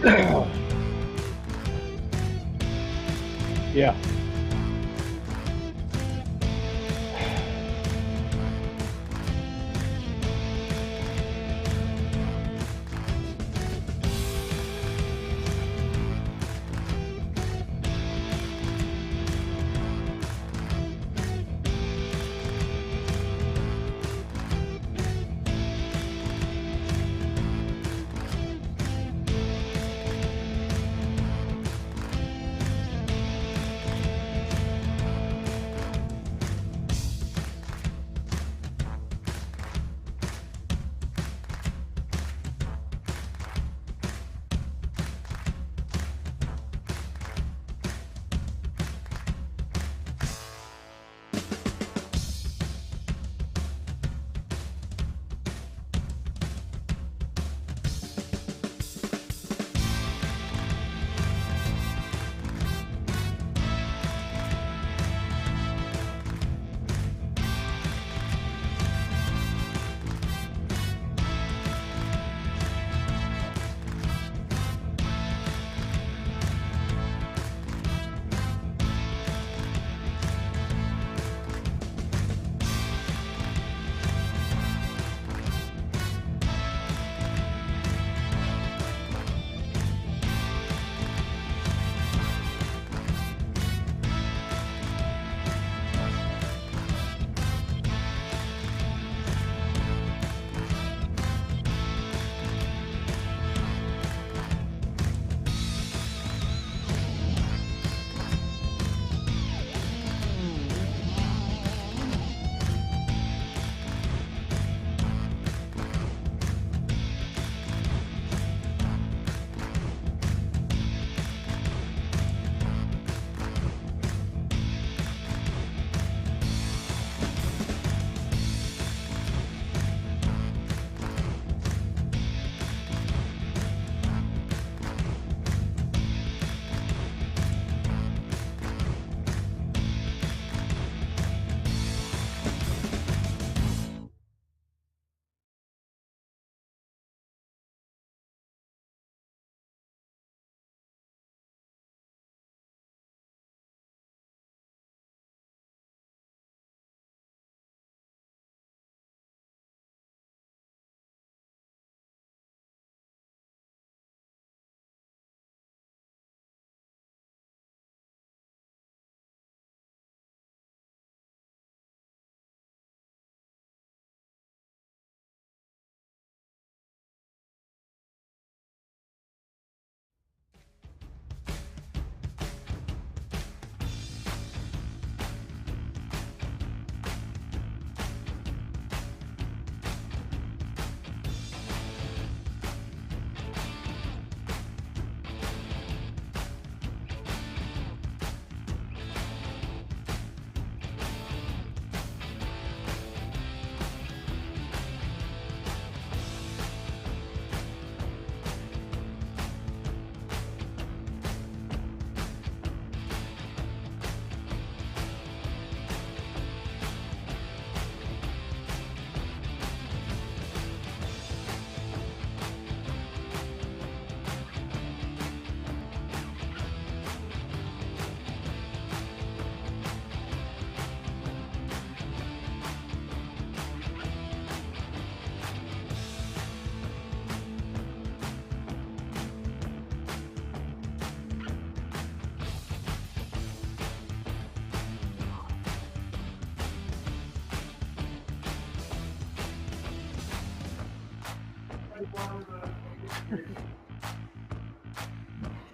Yeah.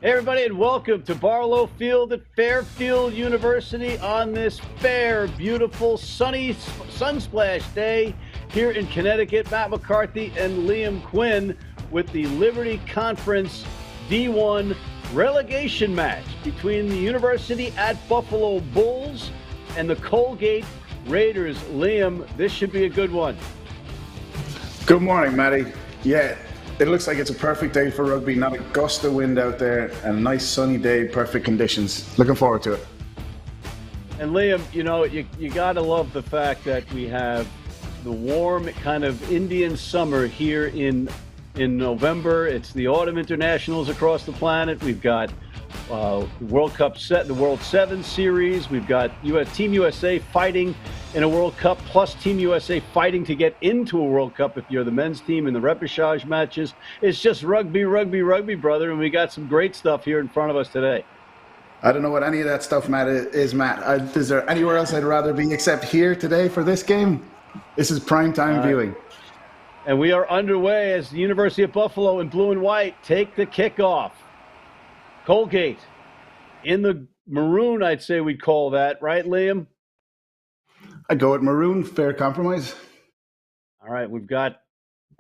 Hey everybody, and welcome to Barlow Field at Fairfield University on this fair, beautiful, sunny sunsplash day here in Connecticut. Matt McCarthy and Liam Quinn with the Liberty Conference D1 relegation match between the University at Buffalo Bulls and the Colgate Raiders. Liam, this should be a good one. Good morning, Matty. Yeah, it looks like it's a perfect day for rugby. Not a gust of wind out there, and a nice sunny day, perfect conditions. Looking forward to it. And Liam, you know, you got to love the fact that we have the warm kind of Indian summer here in in November. It's the autumn internationals across the planet. We've got World Cup the World 7 Series. We've got Team USA fighting in a World Cup, plus Team USA fighting to get into a World Cup if you're the men's team in the repechage matches. It's just rugby, brother, and we got some great stuff here in front of us today. I don't know what any of that stuff, Matt, is, Matt. Is there anywhere else I'd rather be except here today for this game? This is prime time viewing. And we are underway as the University of Buffalo in blue and white take the kickoff. Colgate in the maroon, I'd say we'd call that, right, Liam? I'd go with maroon, fair compromise. All right, we've got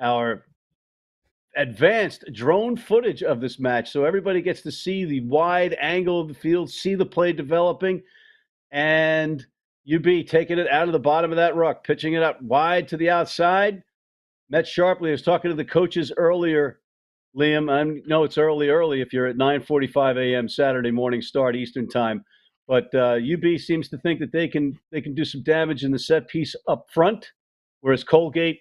our advanced drone footage of this match, so everybody gets to see the wide angle of the field, see the play developing, and UB taking it out of the bottom of that ruck, pitching it up wide to the outside. Met sharply. I was talking to the coaches earlier, Liam. I know it's early if you're at 9:45 a.m. Saturday morning start Eastern time, but UB seems to think that they can do some damage in the set piece up front, whereas Colgate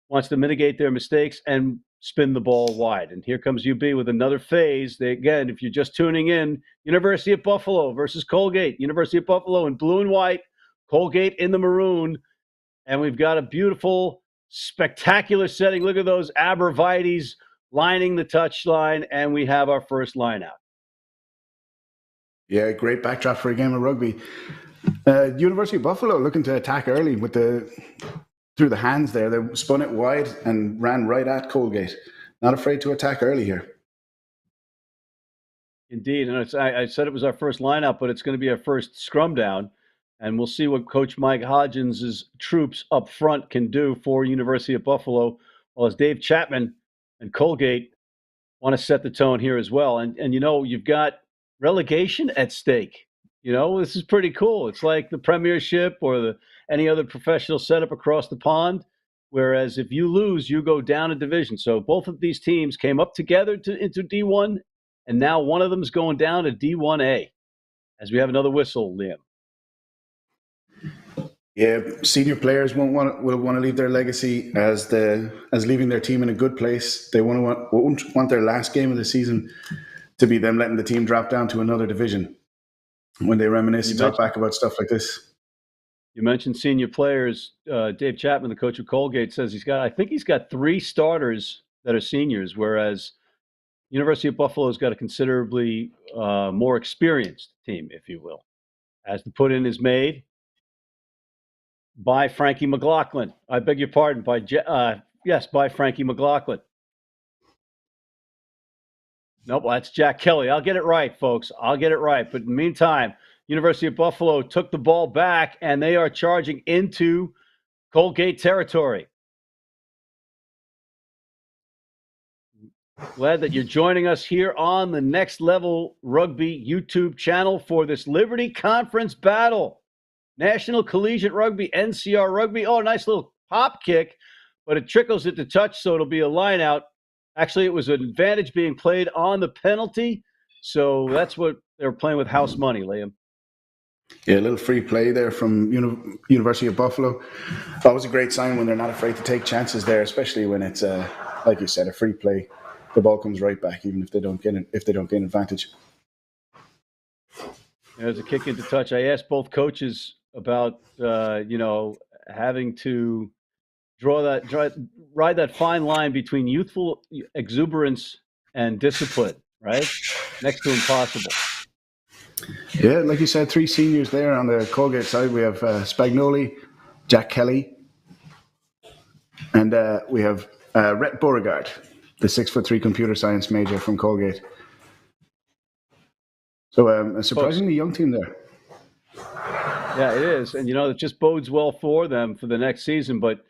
wants to mitigate their mistakes and spin the ball wide. And here comes UB with another phase. Again, if you're just tuning in, University of Buffalo versus Colgate. University of Buffalo in blue and white, Colgate in the maroon, and we've got a beautiful, spectacular setting. Look at those abrevieties lining the touchline, and we have our first line out. Yeah, great backdrop for a game of rugby. University of Buffalo looking to attack early with through the hands there. They spun it wide and ran right at Colgate. Not afraid to attack early here. Indeed, and I said it was our first lineup, but it's going to be our first scrum down. And we'll see what Coach Mike Hodgins' troops up front can do for University of Buffalo, while as Dave Chapman and Colgate want to set the tone here as well. And you've got relegation at stake. This is pretty cool. It's like the Premiership or any other professional setup across the pond, whereas if you lose, you go down a division. So both of these teams came up together into D1, and now one of them is going down to D1A, as we have another whistle, Liam. Yeah, senior players will want to leave their legacy as leaving their team in a good place. They won't want their last game of the season to be them letting the team drop down to another division. When they reminisce and talk back about stuff like this. You mentioned senior players. Dave Chapman, the coach of Colgate, says he's got 3 starters that are seniors, whereas University of Buffalo's got a considerably more experienced team, if you will, as the put-in is made by Frankie McLaughlin. I beg your pardon, by Frankie McLaughlin. Nope, that's Jack Kelly. I'll get it right, folks. I'll get it right. But in the meantime, University of Buffalo took the ball back, and they are charging into Colgate territory. Glad that you're joining us here on the Next Level Rugby YouTube channel for this Liberty Conference battle. National Collegiate Rugby, NCR Rugby. Oh, nice little pop kick, but it trickles it to touch, so it'll be a line out. Actually, it was an advantage being played on the penalty, so that's what they were playing with house money, Liam. Yeah, a little free play there from University of Buffalo. Always a great sign when they're not afraid to take chances there, especially when it's, like you said, a free play. The ball comes right back, even if they don't gain advantage. There's a kick into touch. I asked both coaches about having to ride that fine line between youthful exuberance and discipline, right? Next to impossible. Yeah, like you said, 3 seniors there on the Colgate side. We have Spagnoli, Jack Kelly, and we have Rhett Beauregard, the 6'3" computer science major from Colgate. So a surprisingly young team there. Yeah, it is. And, it just bodes well for them for the next season. But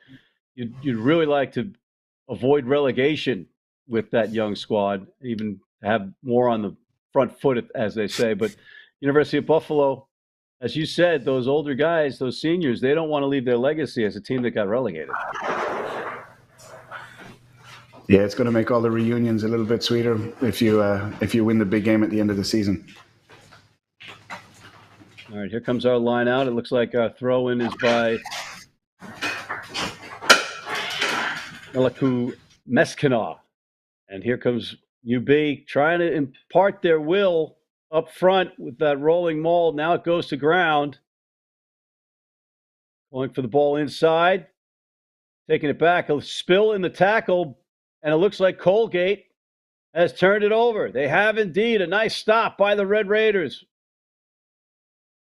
you'd really like to avoid relegation with that young squad, even have more on the front foot, as they say. But University of Buffalo, as you said, those older guys, those seniors, they don't want to leave their legacy as a team that got relegated. Yeah, it's going to make all the reunions a little bit sweeter if you win the big game at the end of the season. All right, here comes our line out. It looks like our throw-in is by Melaku Meskinov. And here comes UB trying to impart their will up front with that rolling maul. Now it goes to ground. Going for the ball inside. Taking it back. A spill in the tackle. And it looks like Colgate has turned it over. They have indeed. A nice stop by the Red Raiders.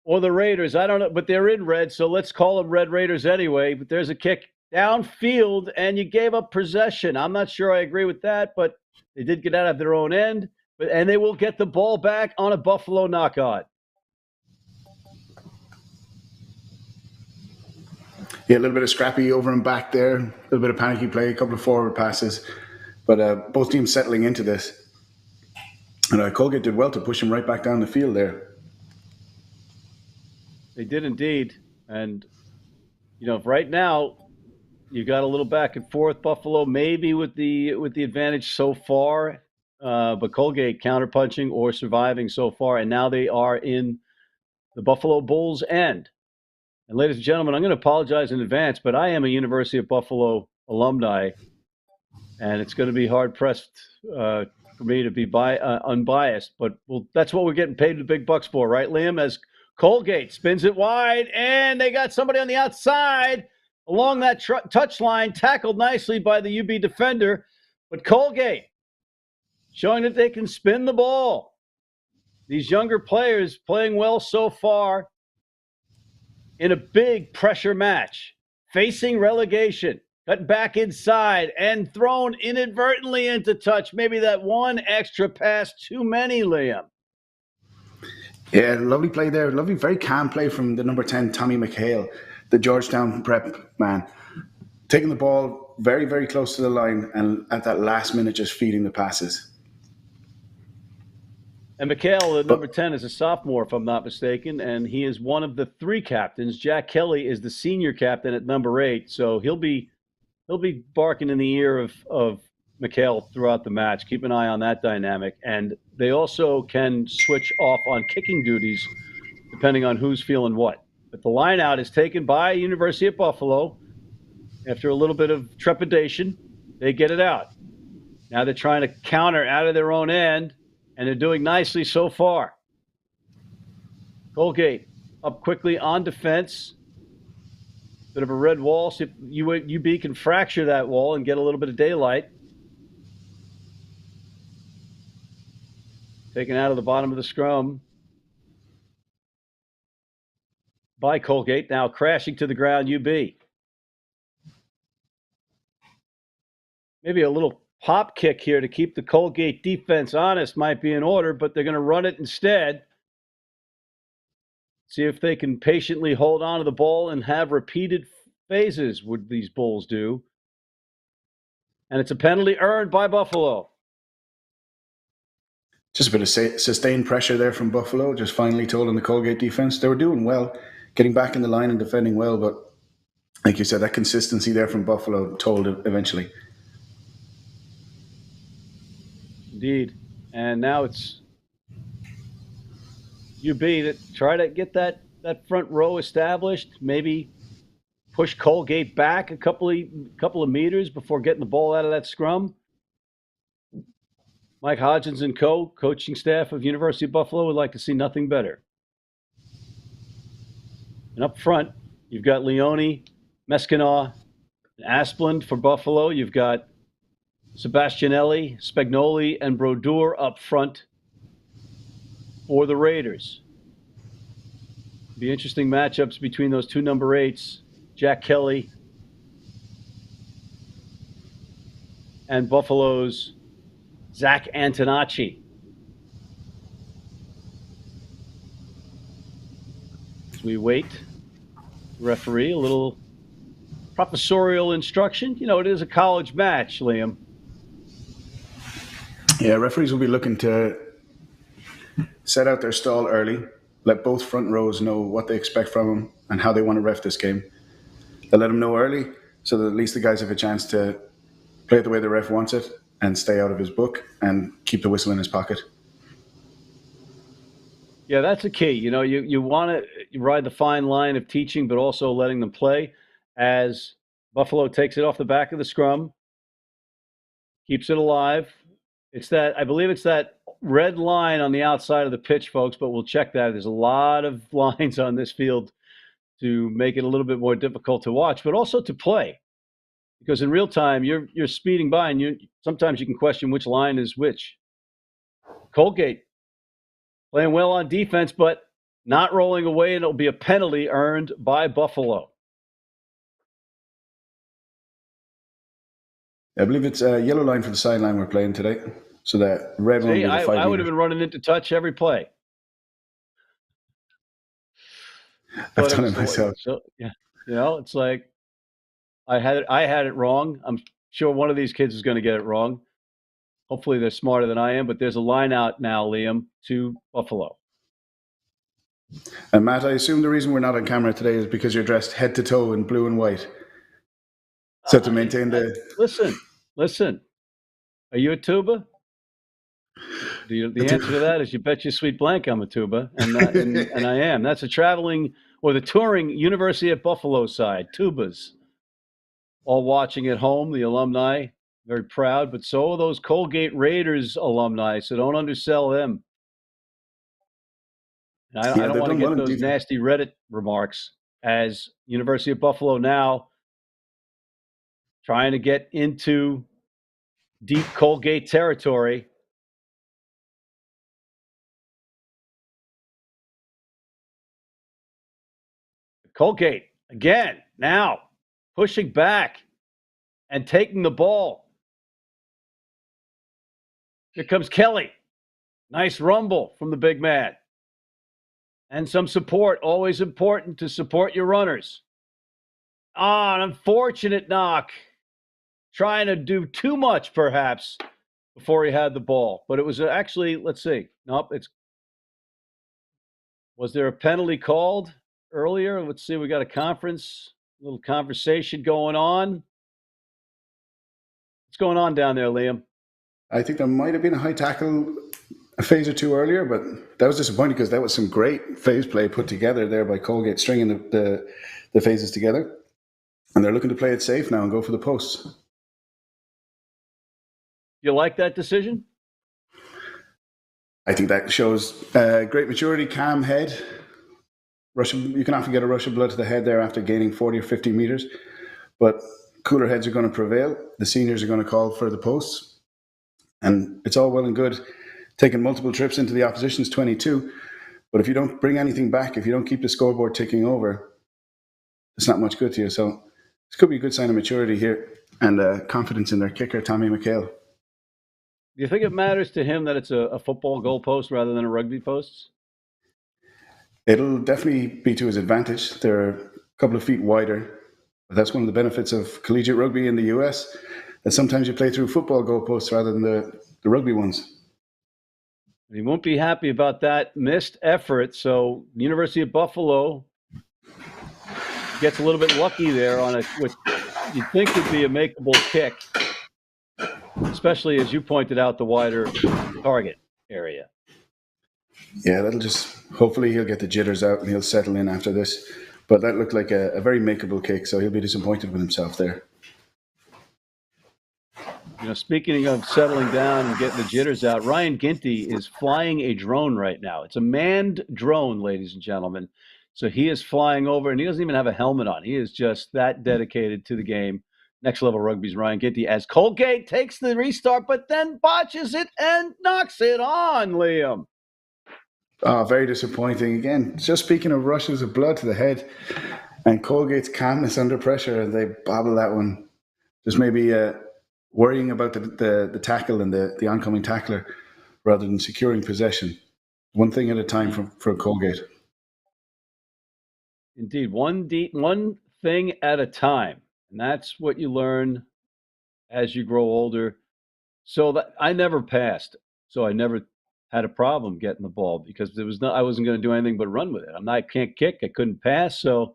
Or the Raiders. I don't know. But they're in red, so let's call them Red Raiders anyway. But there's a kick downfield, and you gave up possession. I'm not sure I agree with that, but they did get out of their own end. And they will get the ball back on a Buffalo knock-on. Yeah, a little bit of scrappy over and back there, a little bit of panicky play, a couple of forward passes, but both teams settling into this. And Colgate did well to push him right back down the field there. They did indeed. And, right now, you got a little back and forth. Buffalo maybe with the advantage so far, but Colgate counterpunching or surviving so far. And now they are in the Buffalo Bulls' end. And ladies and gentlemen, I'm going to apologize in advance, but I am a University of Buffalo alumni, and it's going to be hard-pressed for me to be unbiased. But that's what we're getting paid the big bucks for, right, Liam? As Colgate spins it wide, and they got somebody on the outside along that touch line, tackled nicely by the UB defender. But Colgate showing that they can spin the ball. These younger players playing well so far in a big pressure match, facing relegation, cut back inside and thrown inadvertently into touch. Maybe that one extra pass too many, Liam. Yeah, lovely play there. Lovely, very calm play from the number 10, Tommy McHale, the Georgetown prep man. Taking the ball very, very close to the line and at that last minute just feeding the passes. And McHale, the number 10, is a sophomore, if I'm not mistaken, and he is one of the 3 captains. Jack Kelly is the senior captain at number 8, so he'll be barking in the ear of McHale throughout the match. Keep an eye on that dynamic. And they also can switch off on kicking duties depending on who's feeling what. But the line out is taken by University of Buffalo. After a little bit of trepidation, they get it out. Now they're trying to counter out of their own end. And they're doing nicely so far. Colgate up quickly on defense. Bit of a red wall. See if UB can fracture that wall and get a little bit of daylight. Taken out of the bottom of the scrum by Colgate. Now crashing to the ground, UB. Maybe a little pop kick here to keep the Colgate defense honest might be in order, but they're going to run it instead. See if they can patiently hold on to the ball and have repeated phases, would these Bulls do. And it's a penalty earned by Buffalo. Just a bit of sustained pressure there from Buffalo, just finally told on the Colgate defense. They were doing well, getting back in the line and defending well, but like you said, that consistency there from Buffalo told eventually. Indeed. And now it's UB that try to get that front row established, maybe push Colgate back a couple of meters before getting the ball out of that scrum. Mike Hodgins and coaching staff of University of Buffalo would like to see nothing better. And up front, you've got Leone, Mescanaw, and Asplund for Buffalo. You've got Sebastianelli, Spagnoli, and Brodeur up front for the Raiders. Be interesting matchups between those 2 number 8s, Jack Kelly and Buffalo's Zach Antonacci. As we wait, referee, a little professorial instruction. It is a college match, Liam. Yeah, referees will be looking to set out their stall early, let both front rows know what they expect from them and how they want to ref this game. They'll let them know early so that at least the guys have a chance to play it the way the ref wants it and stay out of his book and keep the whistle in his pocket. Yeah, that's a key. You want to ride the fine line of teaching, but also letting them play. As Buffalo takes it off the back of the scrum, keeps it alive, I believe it's that red line on the outside of the pitch, folks, but we'll check that. There's a lot of lines on this field to make it a little bit more difficult to watch, but also to play. Because in real time, you're speeding by, and sometimes you can question which line is which. Colgate playing well on defense, but not rolling away, and it'll be a penalty earned by Buffalo. I believe it's a yellow line for the sideline we're playing today. So that red one will be the 5 I would have been running into touch every play. I've done it myself. So, yeah, it's like I had it wrong. I'm sure one of these kids is going to get it wrong. Hopefully they're smarter than I am, but there's a line out now, Liam, to Buffalo. And Matt, I assume the reason we're not on camera today is because you're dressed head to toe in blue and white. So to maintain the... Listen. Are you a tuba? The answer to that is you bet your sweet blank I'm a tuba, and I am. That's a traveling or the touring University at Buffalo side, tubas. All watching at home, the alumni, very proud, but so are those Colgate Raiders alumni, so don't undersell them. And I don't want to get those nasty Reddit remarks as University of Buffalo now trying to get into deep Colgate territory. Colgate, again, now pushing back and taking the ball. Here comes Kelly. Nice rumble from the big man. And some support, always important to support your runners. An unfortunate knock. Trying to do too much, perhaps, before he had the ball. But it was actually, let's see. Nope, was there a penalty called earlier? Let's see, we got a little conversation going on. What's going on down there, Liam? I think there might have been a high tackle a phase or two earlier, but that was disappointing because that was some great phase play put together there by Colgate, stringing the phases together. And they're looking to play it safe now and go for the posts. You like that decision? I think that shows great maturity, calm head. You can often get a rush of blood to the head there after gaining 40 or 50 meters, but cooler heads are going to prevail. The seniors are going to call for the posts. And it's all well and good taking multiple trips into the opposition's 22, but if you don't bring anything back, if you don't keep the scoreboard ticking over, it's not much good to you. So this could be a good sign of maturity here and confidence in their kicker, Tommy McHale. Do you think it matters to him that it's a football goal post rather than a rugby post? It'll definitely be to his advantage. They're a couple of feet wider. But that's one of the benefits of collegiate rugby in the US, that sometimes you play through football goalposts rather than the rugby ones. He won't be happy about that missed effort. So University of Buffalo gets a little bit lucky there on what you'd think would be a makeable kick, especially as you pointed out, the wider target area. Yeah, that'll hopefully he'll get the jitters out and he'll settle in after this. But that looked like a very makeable kick, so he'll be disappointed with himself there. Speaking of settling down and getting the jitters out, Ryan Ginty is flying a drone right now. It's a manned drone, ladies and gentlemen. So he is flying over, and he doesn't even have a helmet on. He is just that dedicated to the game. Next Level Rugby's Ryan Ginty as Colgate takes the restart, but then botches it and knocks it on, Liam. Oh, very disappointing. Again, just speaking of rushes of blood to the head and Colgate's calmness under pressure, and they bobble that one. Just maybe worrying about the tackle and the oncoming tackler rather than securing possession. One thing at a time for Colgate. Indeed, one thing at a time. And that's what you learn as you grow older. So that I never passed. So I never had a problem getting the ball because I wasn't going to do anything but run with it. I can't kick. I couldn't pass. So,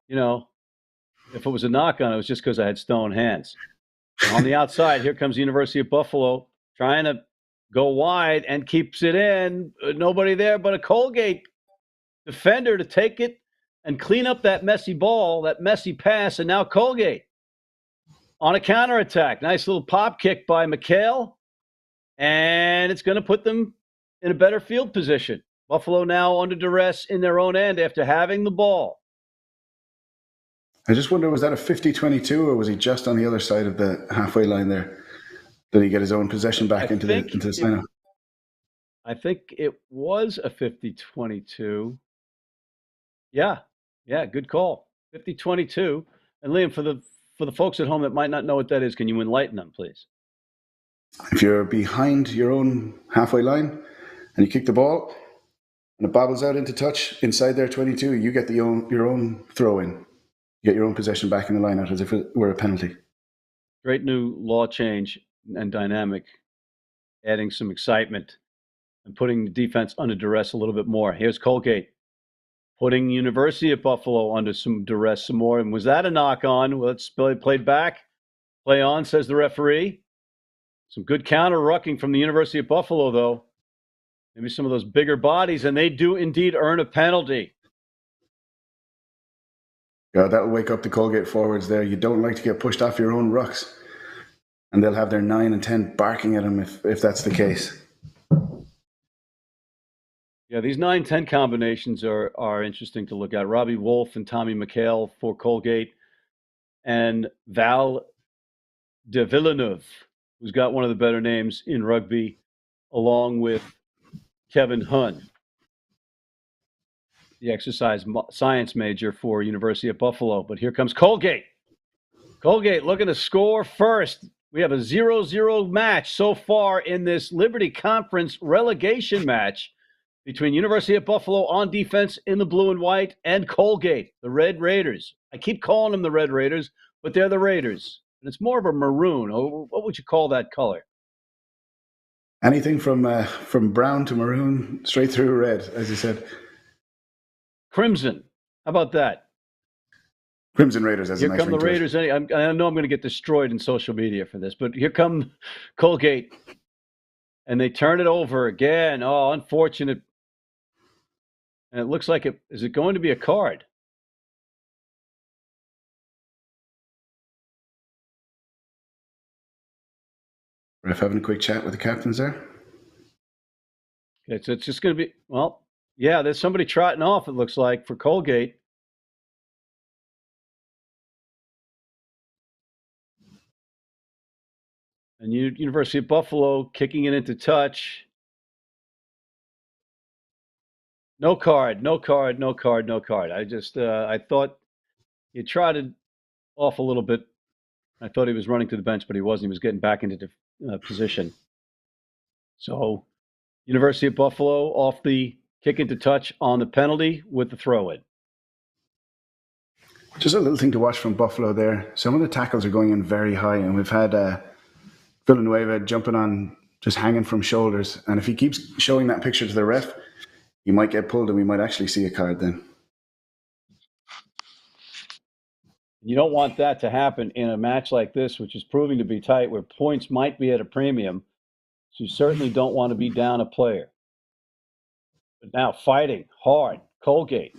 if it was a knock on, it was just because I had stone hands. On the outside, here comes the University of Buffalo trying to go wide and keeps it in. Nobody there but a Colgate defender to take it and clean up that messy ball, that messy pass. And now Colgate on a counterattack. Nice little pop kick by McHale. and it's going to put them in a better field position. Buffalo now under duress in their own end after having the ball. I just wonder, was that a 50-22 or was he just on the other side of the halfway line there? Did he get his own possession back into the sign-off? I think it was a 50-22. Yeah, good call. 50-22. And Liam, for the folks at home that might not know what that is, can you enlighten them, please? If you're behind your own halfway line and you kick the ball and it bobbles out into touch inside their 22, you get your own throw in. You get your own possession back in the line out as if it were a penalty. Great new law change and dynamic, adding some excitement and putting the defense under duress a little bit more. Here's Colgate putting University of Buffalo under some duress some more. And was that a knock on? Well, it's played back. Play on, says the referee. Some good counter rucking from the University of Buffalo, though. Maybe some of those bigger bodies, and they do indeed earn a penalty. Yeah, that'll wake up the Colgate forwards there. You don't like to get pushed off your own rucks. And they'll have their 9 and 10 barking at him if that's the case. Yeah, these 9-10 combinations are interesting to look at. Robbie Wolf and Tommy McHale for Colgate, and Val de Villeneuve, who's got one of the better names in rugby, along with Kevin Hunn, the exercise science major for University of Buffalo. But here comes Colgate. Colgate looking to score first. We have a 0-0 match so far in this Liberty Conference relegation match between University of Buffalo on defense in the blue and white and Colgate, the Red Raiders. I keep calling them the Red Raiders, but they're the Raiders. And it's more of a maroon. What would you call that color? Anything from brown to maroon, straight through red, as you said. Crimson. How about that? Crimson Raiders. As here come the Raiders. I know I'm going to get destroyed in social media for this, but here come Colgate. And they turn it over again. Oh, unfortunate. And it looks like is it going to be a card? Ref having a quick chat with the captains there. Okay, so it's just going to be, well, yeah, there's somebody trotting off, it looks like, for Colgate. And University of Buffalo kicking it into touch. No card. I thought he trotted off a little bit. I thought he was running to the bench, but he wasn't. He was getting back into position. So University of Buffalo off the kick into touch on the penalty with the throw-in. Just a little thing to watch from Buffalo there. Some of the tackles are going in very high, and we've had Villanueva jumping on, just hanging from shoulders. And if he keeps showing that picture to the ref, he might get pulled and we might actually see a card then. You don't want that to happen in a match like this, which is proving to be tight, where points might be at a premium. So you certainly don't want to be down a player. But now fighting hard, Colgate.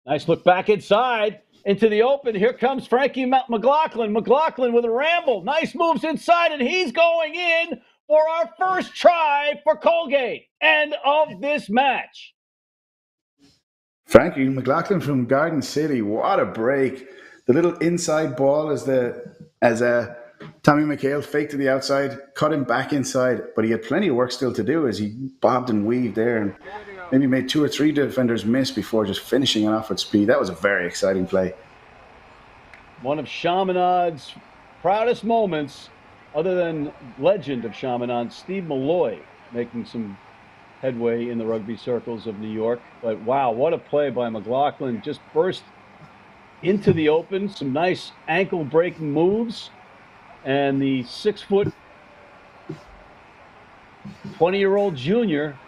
Nice look back inside into the open. Here comes Frankie McLaughlin. McLaughlin with a ramble. Nice moves inside, and he's going in for our first try for Colgate. End of this match. Frankie McLaughlin from Garden City. What a break. The little inside ball as Tommy McHale faked to the outside, cut him back inside, but he had plenty of work still to do as he bobbed and weaved there and maybe made 2 or 3 defenders miss before just finishing it off with speed. That was a very exciting play. One of Chaminade's proudest moments, other than legend of Chaminade, Steve Malloy, making some headway in the rugby circles of New York. But wow, what a play by McLaughlin. Just burst into the open, some nice ankle breaking moves, and the 6-foot 20-year-old junior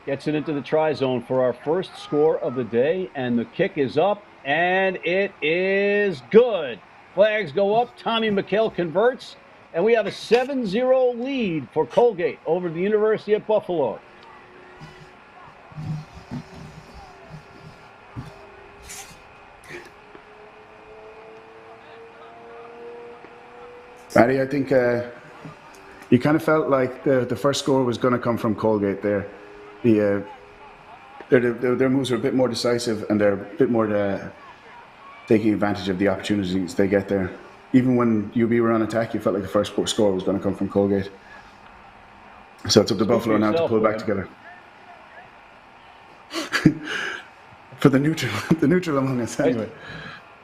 gets it into the try zone for our first score of the day, and the kick is up, and it is good. Flags go up, Tommy McHale converts, and we have a 7-0 lead for Colgate over the University of Buffalo. Matty, I think you kind of felt like the first score was going to come from Colgate there. Their moves are a bit more decisive, and they're a bit more taking advantage of the opportunities they get there. Even when UB were on attack, you felt like the first score was going to come from Colgate. So it's up to Buffalo now to pull back together. For the neutral among us, anyway.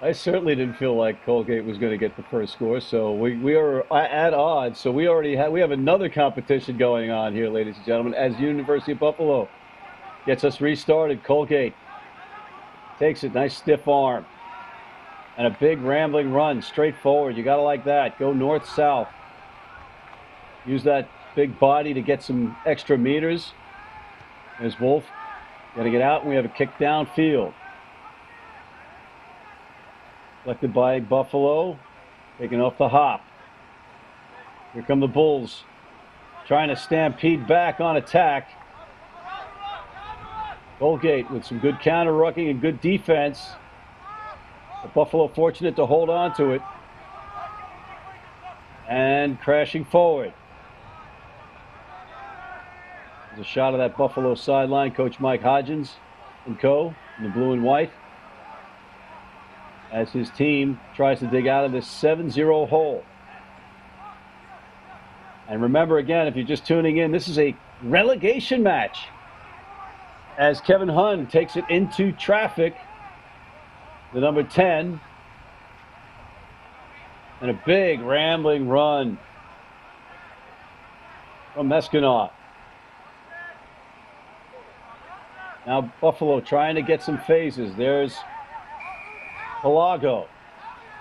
I certainly didn't feel like Colgate was going to get the first score, so we are at odds. So we have another competition going on here, ladies and gentlemen, as University of Buffalo gets us restarted. Colgate takes it, nice stiff arm, and a big rambling run straight forward. You got to like that. Go north-south. Use that big body to get some extra meters. There's Wolf. Got to get out, and we have a kick downfield. Collected by Buffalo, taking off the hop. Here come the Bulls, trying to stampede back on attack. Colgate with some good counter-rucking and good defense. But Buffalo fortunate to hold on to it. And crashing forward. There's a shot of that Buffalo sideline, Coach Mike Hodgins and co. in the blue and white, as his team tries to dig out of this 7-0 hole. And remember, again, if you're just tuning in, this is a relegation match, as Kevin Hunn takes it into traffic, the number 10, and a big rambling run from Meskinov. Now Buffalo trying to get some phases. There's Pelago.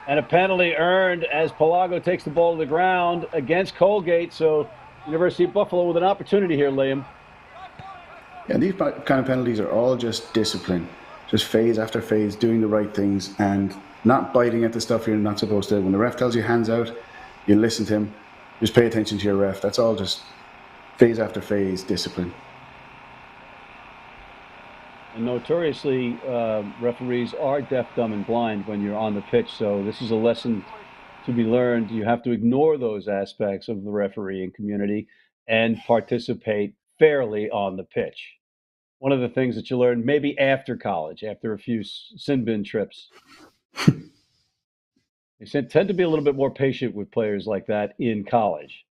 And a penalty earned as Pelago takes the ball to the ground against Colgate. So University of Buffalo with an opportunity here, Liam. Yeah, these kind of penalties are all just discipline. Just phase after phase, doing the right things and not biting at the stuff you're not supposed to. When the ref tells you hands out, you listen to him. Just pay attention to your ref. That's all just phase after phase, discipline. And notoriously, referees are deaf, dumb, and blind when you're on the pitch. So this is a lesson to be learned. You have to ignore those aspects of the refereeing community and participate fairly on the pitch. One of the things that you learn maybe after college, after a few sin bin trips. They tend to be a little bit more patient with players like that in college.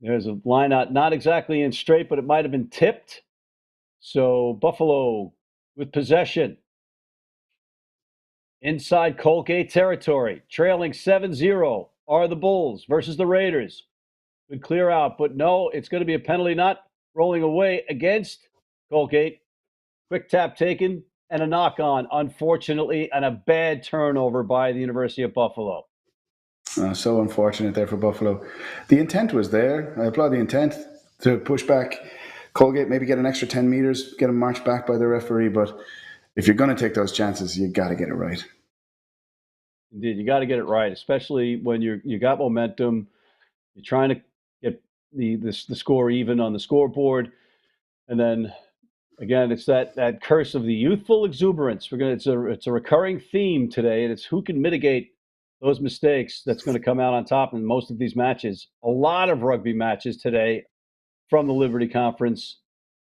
There's a line out, not exactly in straight, but it might have been tipped. So Buffalo with possession inside Colgate territory, trailing 7-0 are the Bulls versus the Raiders. Good clear out, but no, it's going to be a penalty not rolling away against Colgate. Quick tap taken and a knock on, unfortunately, and a bad turnover by the University of Buffalo. So unfortunate there for Buffalo. The intent was there. I applaud the intent to push back Colgate, maybe get an extra 10 meters, get them marched back by the referee. But if you're going to take those chances, you got to get it right. Indeed, you got to get it right, especially when you got momentum. You're trying to get the score even on the scoreboard, and then again, it's that curse of the youthful exuberance. It's a recurring theme today, and it's who can mitigate those mistakes that's going to come out on top in most of these matches. A lot of rugby matches today from the Liberty Conference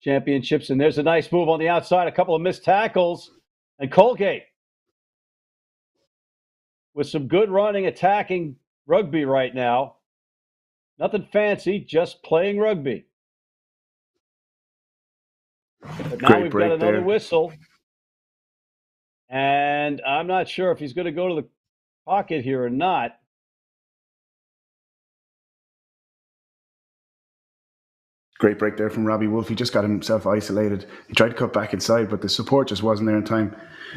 Championships. And there's a nice move on the outside, a couple of missed tackles. And Colgate with some good running, attacking rugby right now. Nothing fancy, just playing rugby. But now we've got another whistle. And I'm not sure if he's going to go to the pocket here or not. Great break there from Robbie Wolf. He just got himself isolated. He tried to cut back inside, but the support just wasn't there in time.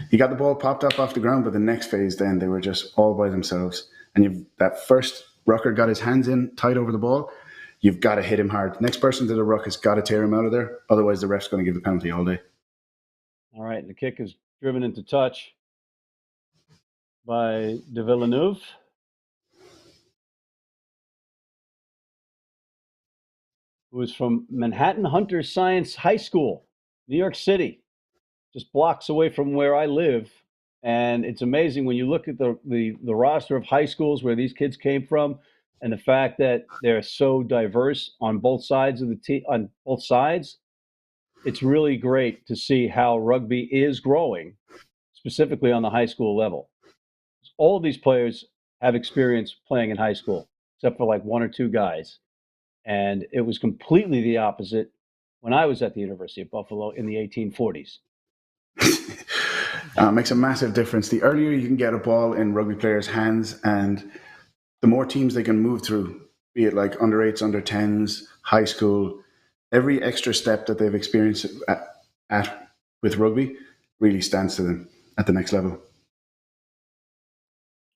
He got the ball popped up off the ground, but the next phase then, they were just all by themselves. And that first rucker got his hands in tight over the ball. You've got to hit him hard. Next person to the ruck has got to tear him out of there. Otherwise, the ref's going to give the penalty all day. All right, the kick is driven into touch by de Villeneuve. Who is from Manhattan Hunter Science High School, New York City, just blocks away from where I live. And it's amazing when you look at the roster of high schools where these kids came from, and the fact that they're so diverse on both sides of the on both sides. It's really great to see how rugby is growing, specifically on the high school level. All of these players have experience playing in high school, except for like one or two guys. And it was completely the opposite when I was at the University of Buffalo in the 1840s. Makes a massive difference. The earlier you can get a ball in rugby players' hands and the more teams they can move through, be it like under 8s, under 10s, high school, every extra step that they've experienced at with rugby really stands to them at the next level.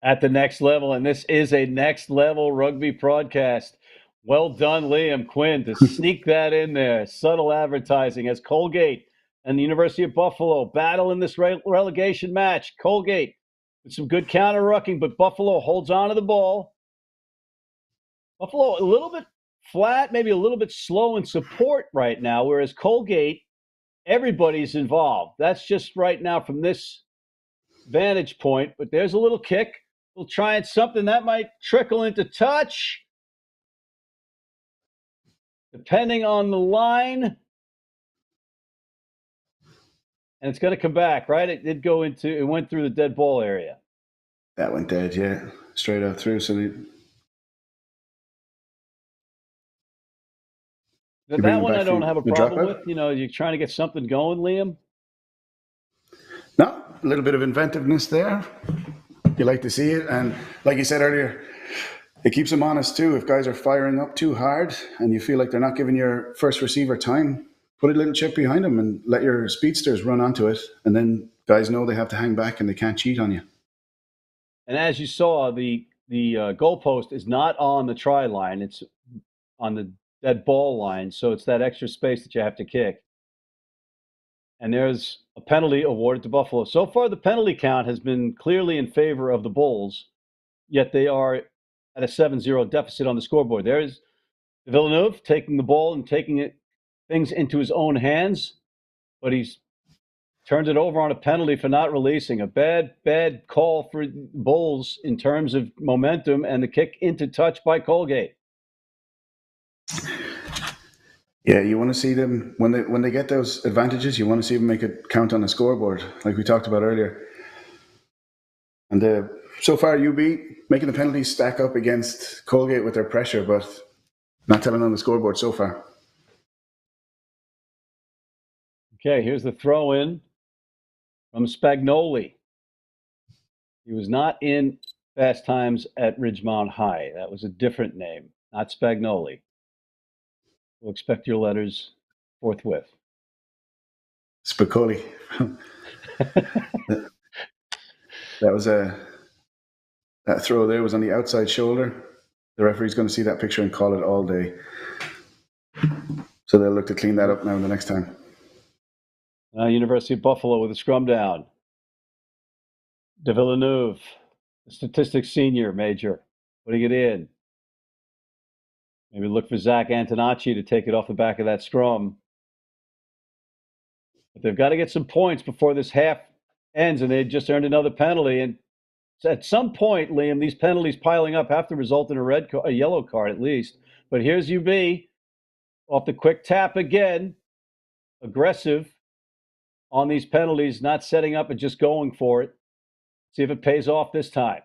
At the next level, and this is a next level rugby broadcast. Well done, Liam Quinn, to sneak that in there. Subtle advertising as Colgate and the University of Buffalo battle in this relegation match. Colgate with some good counter rucking, but Buffalo holds on to the ball. Buffalo a little bit flat, maybe a little bit slow in support right now, whereas Colgate, everybody's involved. That's just right now from this vantage point, but there's a little kick. We'll try it something that might trickle into touch. Depending on the line. And it's going to come back, right? It went through the dead ball area. That went dead, yeah. Straight out through. So that one I don't have a problem with. You know, you're trying to get something going, Liam? No, a little bit of inventiveness there. You like to see it. And like you said earlier, it keeps them honest too. If guys are firing up too hard and you feel like they're not giving your first receiver time, put a little chip behind them and let your speedsters run onto it. And then guys know they have to hang back and they can't cheat on you. And as you saw, the goalpost is not on the try line. It's on the dead ball line. So it's that extra space that you have to kick. And there's a penalty awarded to Buffalo. So far, the penalty count has been clearly in favor of the Bulls, yet they are at a 7-0 deficit on the scoreboard. There's Villeneuve taking the ball and taking things into his own hands, but he's turned it over on a penalty for not releasing. A bad call for Bulls in terms of momentum and the kick into touch by Colgate. Yeah, you want to see them when they get those advantages. You want to see them make it count on the scoreboard, like we talked about earlier. And so far, UB making the penalties stack up against Colgate with their pressure, but not telling on the scoreboard so far. Okay, here's the throw in from Spagnoli. He was not in Fast Times at Ridgemount High. That was a different name, not Spagnoli. We'll expect your letters forthwith. Spicoli. That throw there was on the outside shoulder. The referee's going to see that picture and call it all day. So they'll look to clean that up now the next time. University of Buffalo with a scrum down. De Villeneuve, the statistics senior major, putting it in. Maybe look for Zach Antonacci to take it off the back of that scrum. But they've got to get some points before this half ends, and they just earned another penalty. And at some point, Liam, these penalties piling up have to result in a yellow card at least. But here's UB off the quick tap again. Aggressive on these penalties, not setting up and just going for it. See if it pays off this time.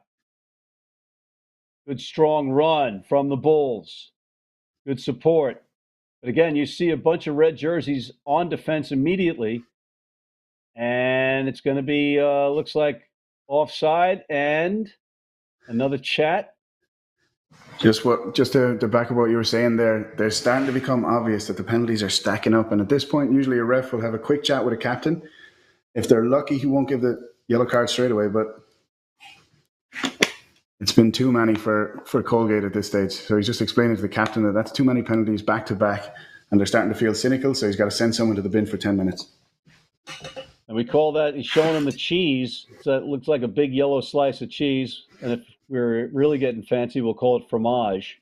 Good strong run from the Bulls. Good support. But again, you see a bunch of red jerseys on defense immediately. And it's going to be, looks like, offside and another chat. Just to back up what you were saying there, they're starting to become obvious that the penalties are stacking up. And at this point, usually a ref will have a quick chat with a captain. If they're lucky, he won't give the yellow card straight away, but it's been too many for Colgate at this stage. So he's just explaining to the captain that that's too many penalties back to back, and they're starting to feel cynical, so he's got to send someone to the bin for 10 minutes. And we call that, he's showing him the cheese. So it looks like a big yellow slice of cheese. And if we're really getting fancy, we'll call it fromage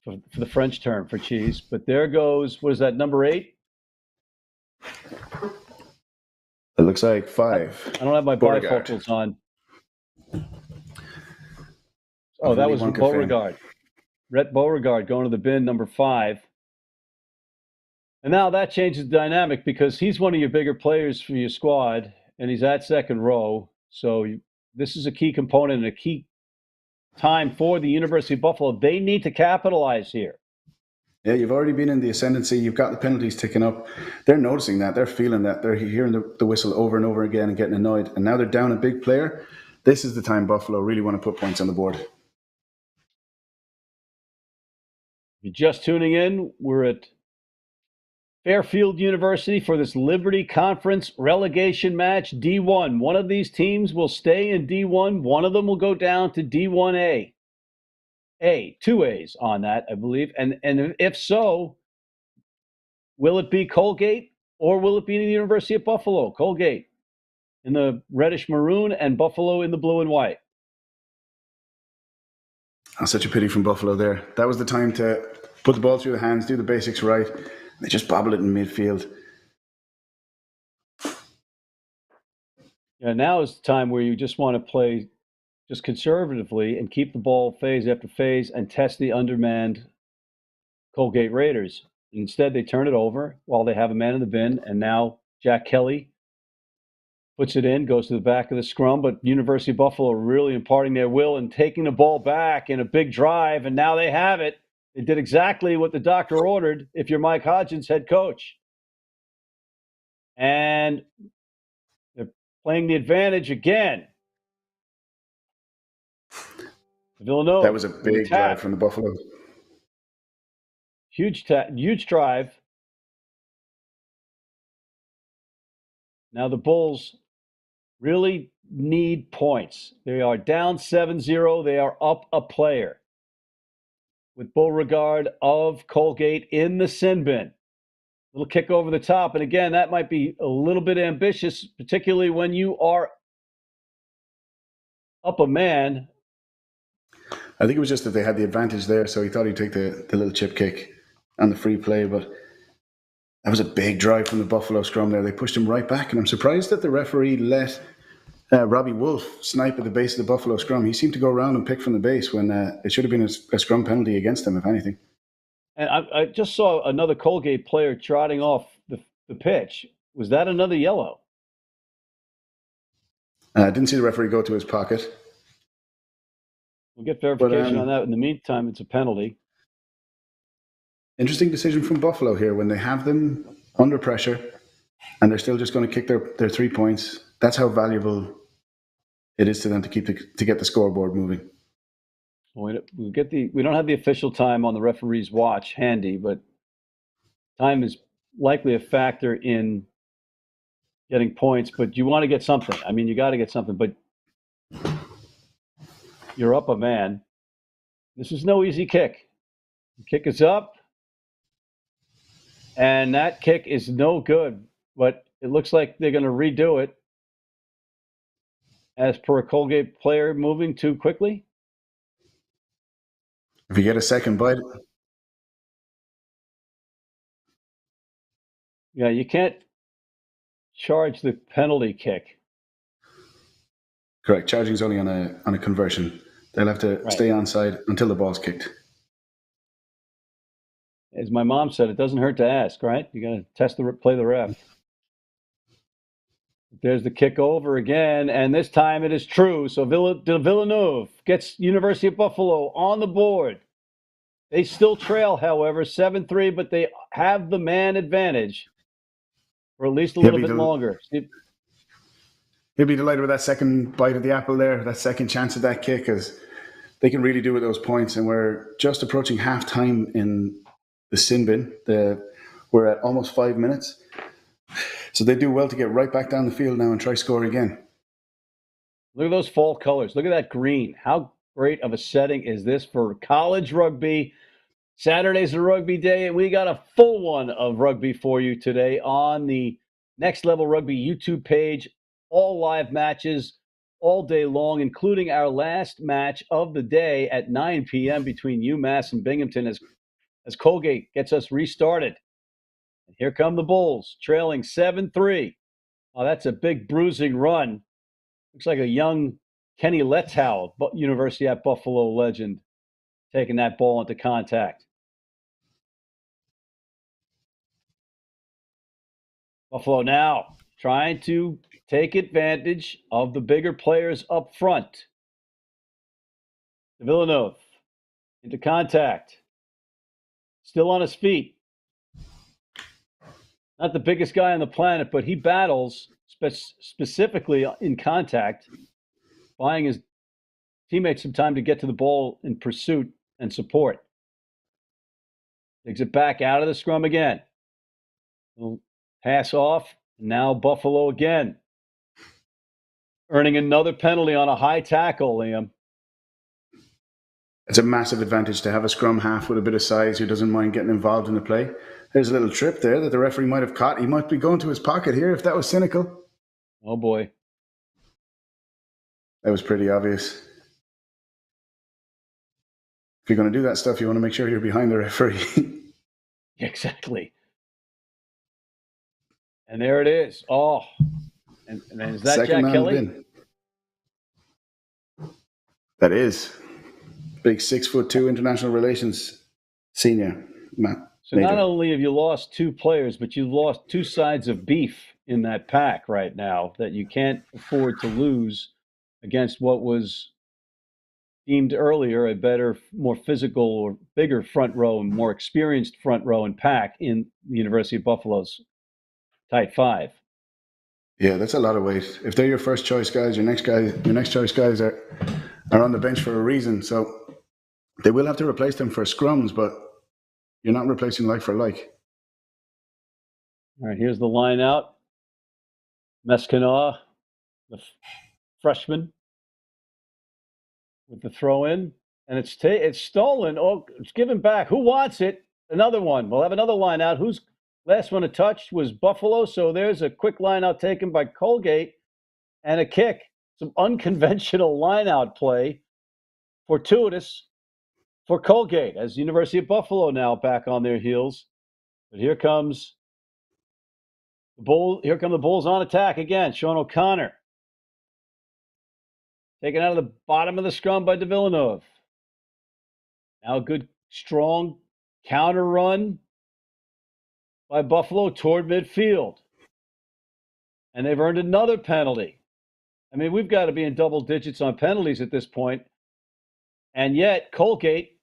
for the French term for cheese. But there goes, what is that, number 8? It looks like 5. I don't have my Beauregard. bifocals on. Oh, that was Beauregard. Rhett Beauregard going to the bin, number 5. And now that changes the dynamic because he's one of your bigger players for your squad, and he's at second row. So this is a key component and a key time for the University of Buffalo. They need to capitalize here. Yeah, you've already been in the ascendancy. You've got the penalties ticking up. They're noticing that. They're feeling that. They're hearing the whistle over and over again and getting annoyed. And now they're down a big player. This is the time Buffalo really want to put points on the board. If you're just tuning in, we're at Fairfield University for this Liberty Conference relegation match, D1. One of these teams will stay in D1. One of them will go down to D1A. Two A's on that, I believe. And if so, will it be Colgate or will it be the University of Buffalo? Colgate in the reddish maroon and Buffalo in the blue and white. Oh, such a pity from Buffalo there. That was the time to put the ball through the hands, do the basics right. They just bobble it in midfield. Yeah, now is the time where you just want to play just conservatively and keep the ball phase after phase and test the undermanned Colgate Raiders. Instead, they turn it over while they have a man in the bin, and now Jack Kelly puts it in, goes to the back of the scrum, but University of Buffalo really imparting their will and taking the ball back in a big drive, and now they have it. They did exactly what the doctor ordered if you're Mike Hodgins, head coach. And they're playing the advantage again. Villanova. That was a big drive from the Buffalo. Huge drive. Now the Bulls really need points. They are down 7-0. They are up a player with Beauregard of Colgate in the sin bin. Little kick over the top. And again, that might be a little bit ambitious, particularly when you are up a man. I think it was just that they had the advantage there, so he thought he'd take the little chip kick on the free play, but that was a big drive from the Buffalo scrum there. They pushed him right back, and I'm surprised that the referee let Robbie Wolf snipe at the base of the Buffalo scrum. He seemed to go around and pick from the base when it should have been a scrum penalty against him, if anything. And I just saw another Colgate player trotting off the pitch. Was that another yellow? I didn't see the referee go to his pocket. We'll get verification on that. In the meantime, it's a penalty. Interesting decision from Buffalo here when they have them under pressure and they're still just going to kick their 3 points. That's how valuable it is to them to get the scoreboard moving. We don't have the official time on the referee's watch handy, but time is likely a factor in getting points. But you want to get something. I mean, you got to get something. But you're up a man. This is no easy kick. The kick is up. And that kick is no good. But it looks like they're going to redo it as per a Colgate player moving too quickly. If you get a second bite. Yeah, you can't charge the penalty kick. Correct. Charging is only on a conversion. They'll have to stay onside until the ball's kicked. As my mom said, it doesn't hurt to ask, right? You got to play the ref. There's the kick over again, and this time it is true. So Villanova gets University of Buffalo on the board. They still trail, however, 7-3, but they have the man advantage for at least a little bit longer. He'll be delighted with that second bite of the apple there, that second chance at that kick, because they can really do with those points. And we're just approaching half-time in the sin bin. We're at almost 5 minutes. So they do well to get right back down the field now and try score again. Look at those fall colors. Look at that green. How great of a setting is this for college rugby? Saturday's a rugby day, and we got a full one of rugby for you today on the Next Level Rugby YouTube page. All live matches all day long, including our last match of the day at 9 p.m. between UMass and Binghamton as Colgate gets us restarted. And here come the Bulls, trailing 7-3. Oh, that's a big bruising run. Looks like a young Kenny Letow, University at Buffalo legend, taking that ball into contact. Buffalo now trying to take advantage of the bigger players up front. Villeneuve into contact. Still on his feet. Not the biggest guy on the planet, but he battles specifically in contact, buying his teammates some time to get to the ball in pursuit and support. Takes it back out of the scrum again. Pass off. Now Buffalo again. Earning another penalty on a high tackle, Liam. It's a massive advantage to have a scrum half with a bit of size who doesn't mind getting involved in the play. There's a little trip there that the referee might have caught. He might be going to his pocket here if that was cynical. Oh, boy. That was pretty obvious. If you're going to do that stuff, you want to make sure you're behind the referee. Exactly. And there it is. Oh. And is that Second Jack Kelly? That is. Big 6'2" international relations senior. So not only have you lost two players, but you've lost two sides of beef in that pack right now that you can't afford to lose against what was deemed earlier a better, more physical or bigger front row and more experienced front row and pack in the University of Buffalo's tight five. Yeah, that's a lot of weight. If they're your first choice guys, your next choice guys are on the bench for a reason. So they will have to replace them for scrums, but you're not replacing like for like. All right, here's the line out. Mescanaw, the freshman, with the throw in, and it's stolen. Oh, it's given back. Who wants it? Another one. We'll have another line out. Who's last one to touch was Buffalo. So there's a quick line out taken by Colgate and a kick. Some unconventional line out play, fortuitous for Colgate as University of Buffalo now back on their heels. But here comes the Bull. Here come the Bulls on attack again. Sean O'Connor taken out of the bottom of the scrum by de Villeneuve. Now a good, strong counter run by Buffalo toward midfield. And they've earned another penalty. I mean, we've got to be in double digits on penalties at this point. And yet, Colgate,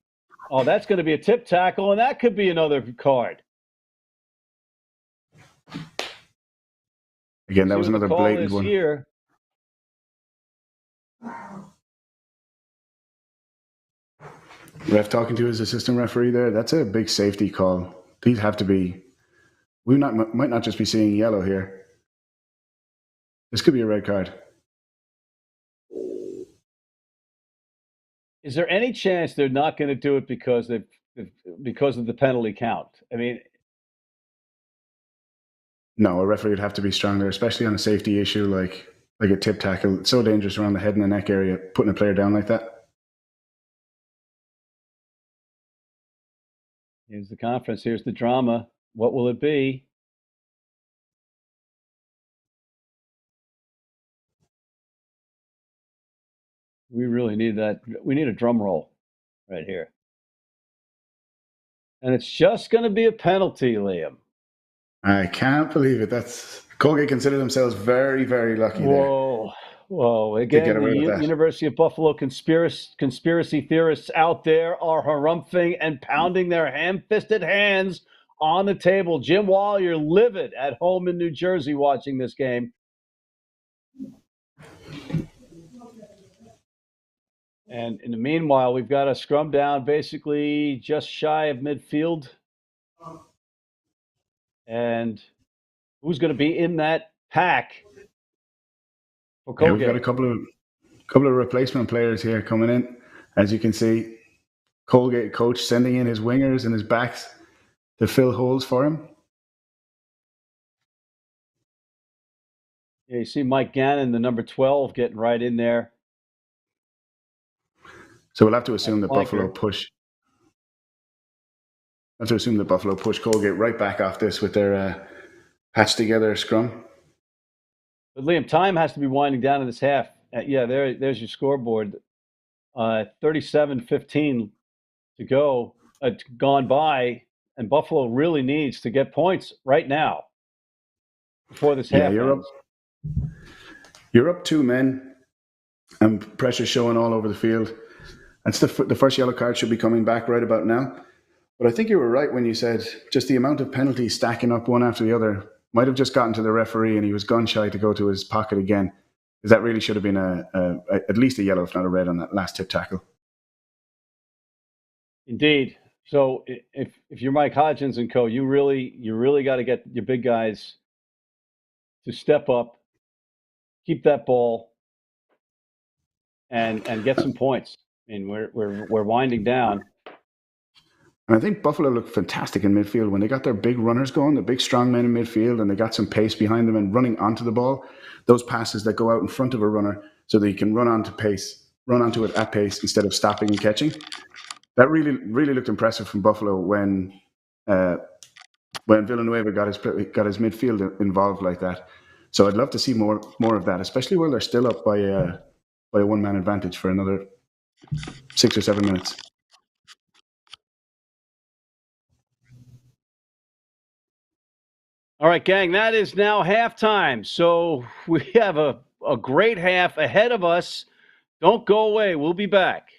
oh, that's going to be a tip tackle, and that could be another card. Again, that was another blatant one. Here. Ref talking to his assistant referee there, that's a big safety call. These have to be, might not just be seeing yellow here. This could be a red card. Is there any chance they're not going to do it because of the penalty count? I mean, no, a referee would have to be stronger, especially on a safety issue like a tip tackle. It's so dangerous around the head and the neck area, putting a player down like that. Here's the conference. Here's the drama. What will it be? We really need that. We need a drum roll right here. And it's just going to be a penalty, Liam. I can't believe it. That's Colgate consider themselves very, very lucky there. Whoa. Again, the University of Buffalo conspiracy theorists out there are harumphing and pounding their ham-fisted hands on the table. Jim Wall, you're livid at home in New Jersey watching this game. And in the meanwhile, we've got a scrum down basically just shy of midfield. And who's going to be in that pack for Colgate? Yeah, we've got a couple of replacement players here coming in. As you can see, Colgate coach sending in his wingers and his backs to fill holes for him. Yeah, you see Mike Gannon, the number 12, getting right in there. So we'll have to assume that Buffalo push. Colgate right back off this with their patched together scrum. But Liam, time has to be winding down in this half. There's your scoreboard. 37-15 to go. Gone by, and Buffalo really needs to get points right now before this half ends. You're up 2 men, and pressure showing all over the field. That's the first yellow card should be coming back right about now. But I think you were right when you said just the amount of penalties stacking up one after the other might have just gotten to the referee, and he was gun shy to go to his pocket again. Because that really should have been at least a yellow, if not a red, on that last tip tackle. Indeed. So if you're Mike Hodgins and co, you really got to get your big guys to step up, keep that ball, and get some points. I mean, we're winding down. And I think Buffalo looked fantastic in midfield when they got their big runners going, the big strong men in midfield, and they got some pace behind them and running onto the ball. Those passes that go out in front of a runner so that you can run onto it at pace instead of stopping and catching. That really looked impressive from Buffalo when Villanueva got his midfield involved like that. So I'd love to see more of that, especially while they're still up by a 1-man advantage for another 6 or 7 minutes. All right, gang, that is now halftime. So we have a great half ahead of us. Don't go away. We'll be back.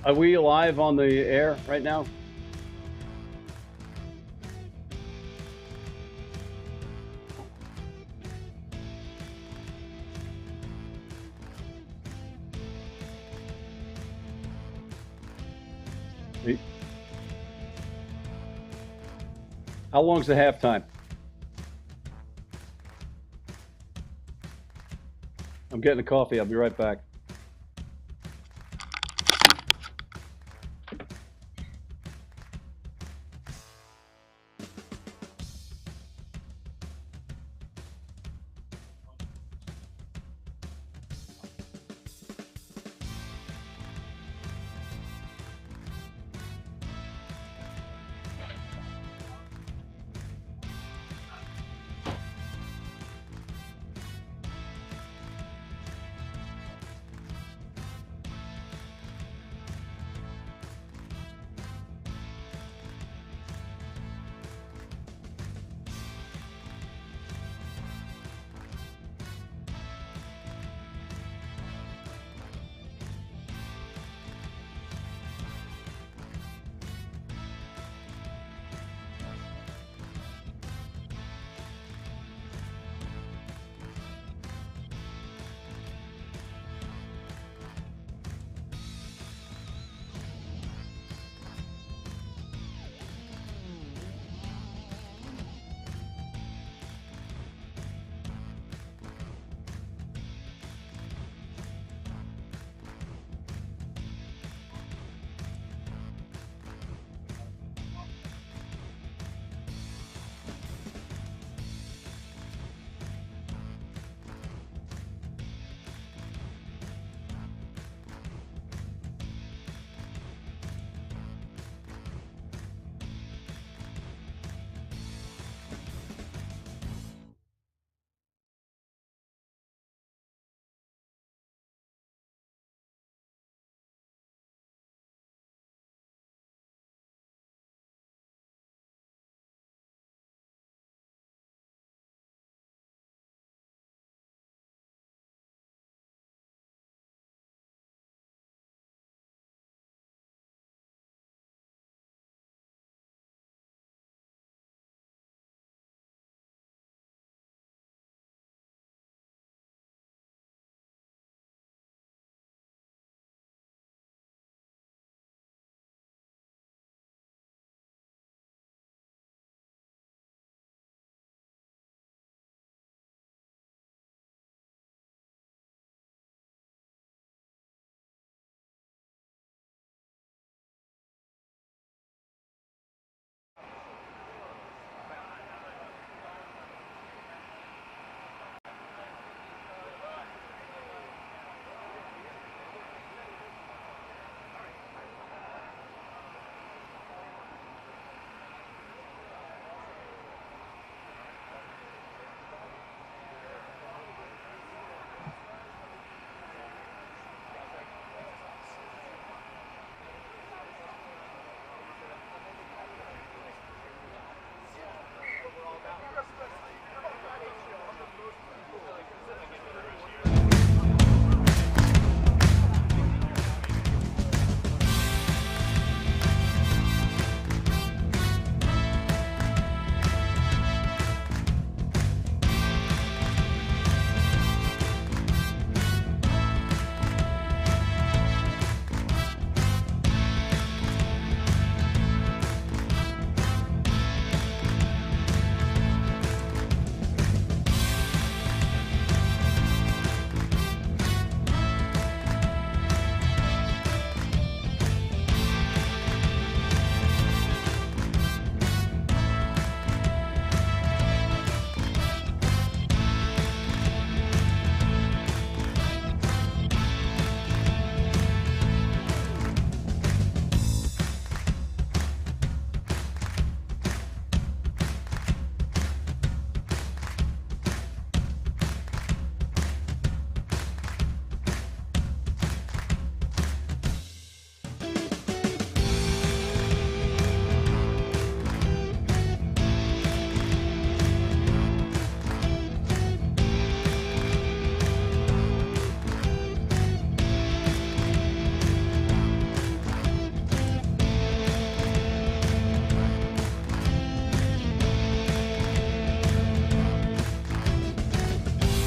Are we live on the air right now? How long's the halftime? I'm getting a coffee. I'll be right back.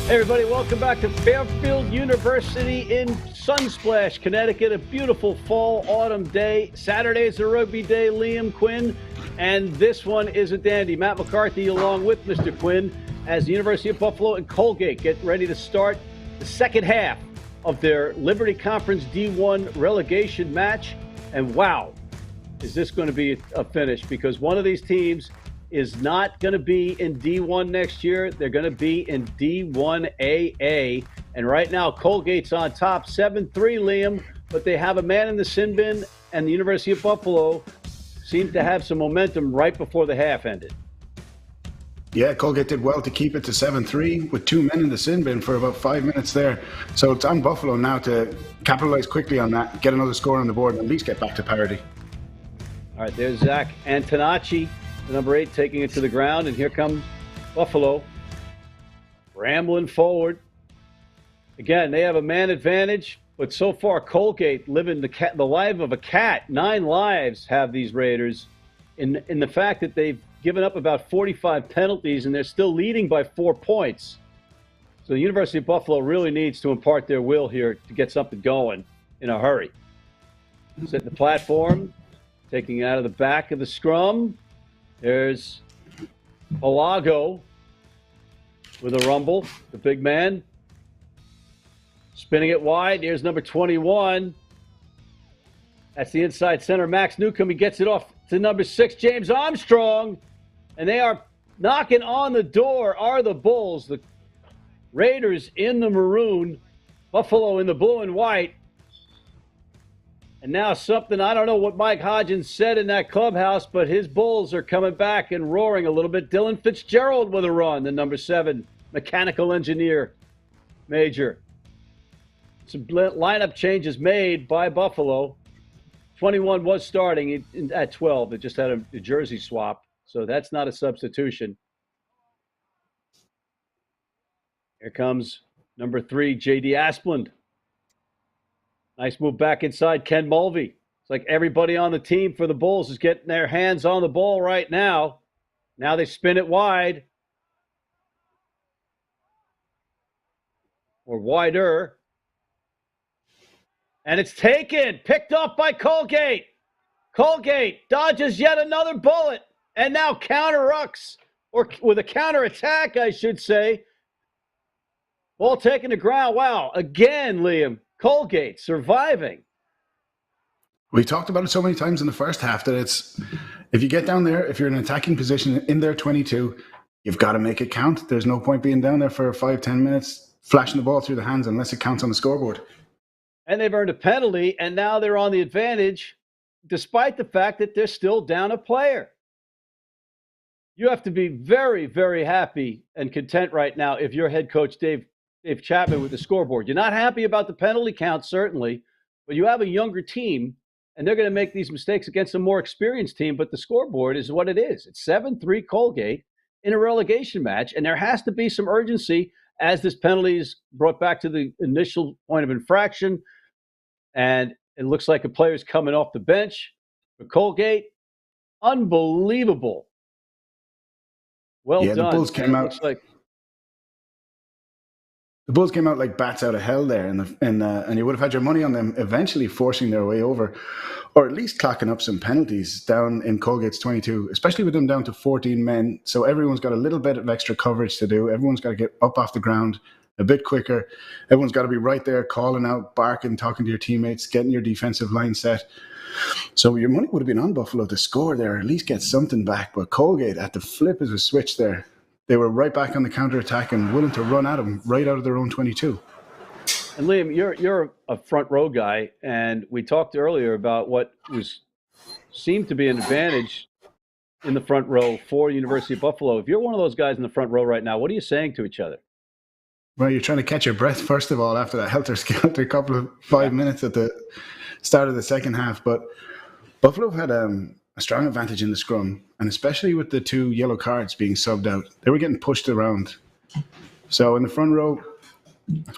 Hey everybody, welcome back to Fairfield University in Sunsplash, Connecticut. A beautiful fall autumn day. Saturday is a rugby day, Liam Quinn, and this one is a dandy. Matt McCarthy along with Mr. Quinn as the University of Buffalo and Colgate get ready to start the second half of their Liberty Conference D1 relegation match. And wow, is this going to be a finish, because one of these teams is not going to be in D1 next year. They're going to be in D1AA. And right now, Colgate's on top, 7-3, Liam. But they have a man in the sin bin, and the University of Buffalo seemed to have some momentum right before the half ended. Yeah, Colgate did well to keep it to 7-3 with 2 men in the sin bin for about 5 minutes there. So it's on Buffalo now to capitalize quickly on that, get another score on the board, and at least get back to parity. All right, there's Zach Antonacci, the number 8, taking it to the ground, and here comes Buffalo, rambling forward. Again, they have a man advantage, but so far Colgate living the life of a cat. 9 lives have these Raiders in the fact that they've given up about 45 penalties, and they're still leading by 4 points. So the University of Buffalo really needs to impart their will here to get something going in a hurry. Setting the platform, taking it out of the back of the scrum. There's Palago with a rumble, the big man. Spinning it wide. Here's number 21. That's the inside center, Max Newcomb. He gets it off to number 6, James Armstrong. And they are knocking on the door, are the Bulls. The Raiders in the maroon, Buffalo in the blue and white. And now something, I don't know what Mike Hodgins said in that clubhouse, but his Bulls are coming back and roaring a little bit. Dylan Fitzgerald with a run, the number 7 mechanical engineer major. Some lineup changes made by Buffalo. 21 was starting at 12. It just had a jersey swap, so that's not a substitution. Here comes number 3, J.D. Asplund. Nice move back inside, Ken Mulvey. It's like everybody on the team for the Bulls is getting their hands on the ball right now. Now they spin it wide. Or wider. And it's taken, picked up by Colgate. Colgate dodges yet another bullet. And now counter-rucks, or with a counter-attack, I should say. Ball taken to ground. Wow, again, Liam. Colgate surviving. We talked about it so many times in the first half that it's, if you get down there, if you're in an attacking position in their 22, you've got to make it count. There's no point being down there for 5-10 minutes, flashing the ball through the hands unless it counts on the scoreboard. And they've earned a penalty, and now they're on the advantage, despite the fact that they're still down a player. You have to be very, very happy and content right now if you're head coach Dave Chapman with the scoreboard. You're not happy about the penalty count, certainly, but you have a younger team, and they're going to make these mistakes against a more experienced team, but the scoreboard is what it is. It's 7-3 Colgate in a relegation match, and there has to be some urgency as this penalty is brought back to the initial point of infraction, and it looks like a player's coming off the bench for Colgate. Unbelievable. Well done. The Bulls came out. The Bulls came out like bats out of hell there, and you would have had your money on them eventually forcing their way over, or at least clocking up some penalties down in Colgate's 22, especially with them down to 14 men. So everyone's got a little bit of extra coverage to do. Everyone's got to get up off the ground a bit quicker. Everyone's got to be right there, calling out, barking, talking to your teammates, getting your defensive line set. So your money would have been on Buffalo to score there, at least get something back. But Colgate had to flip as a switch there. They were right back on the counter-attack and willing to run at them right out of their own 22. And Liam, you're a front row guy, and we talked earlier about what seemed to be an advantage in the front row for University of Buffalo. If you're one of those guys in the front row right now, what are you saying to each other? Well, you're trying to catch your breath, first of all, after that helter-skelter couple of 5 minutes at the start of the second half. But Buffalo had a strong advantage in the scrum, and especially with the 2 yellow cards being subbed out, they were getting pushed around. So in the front row,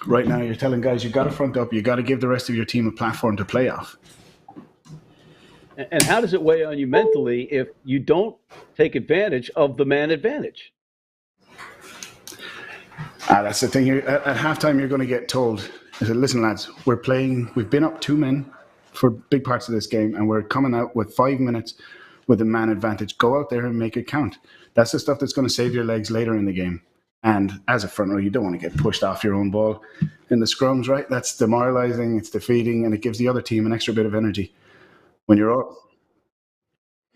right now, you're telling guys, you've got to front up, you've got to give the rest of your team a platform to play off. And how does it weigh on you mentally if you don't take advantage of the man advantage? That's the thing. At halftime, you're going to get told, I said, listen, lads, we've been up 2 men for big parts of this game, and we're coming out with 5 minutes with a man advantage. Go out there and make it count. That's the stuff that's going to save your legs later in the game. And as a front row, you don't want to get pushed off your own ball in the scrums, right? That's demoralizing, it's defeating, and it gives the other team an extra bit of energy. When you're all...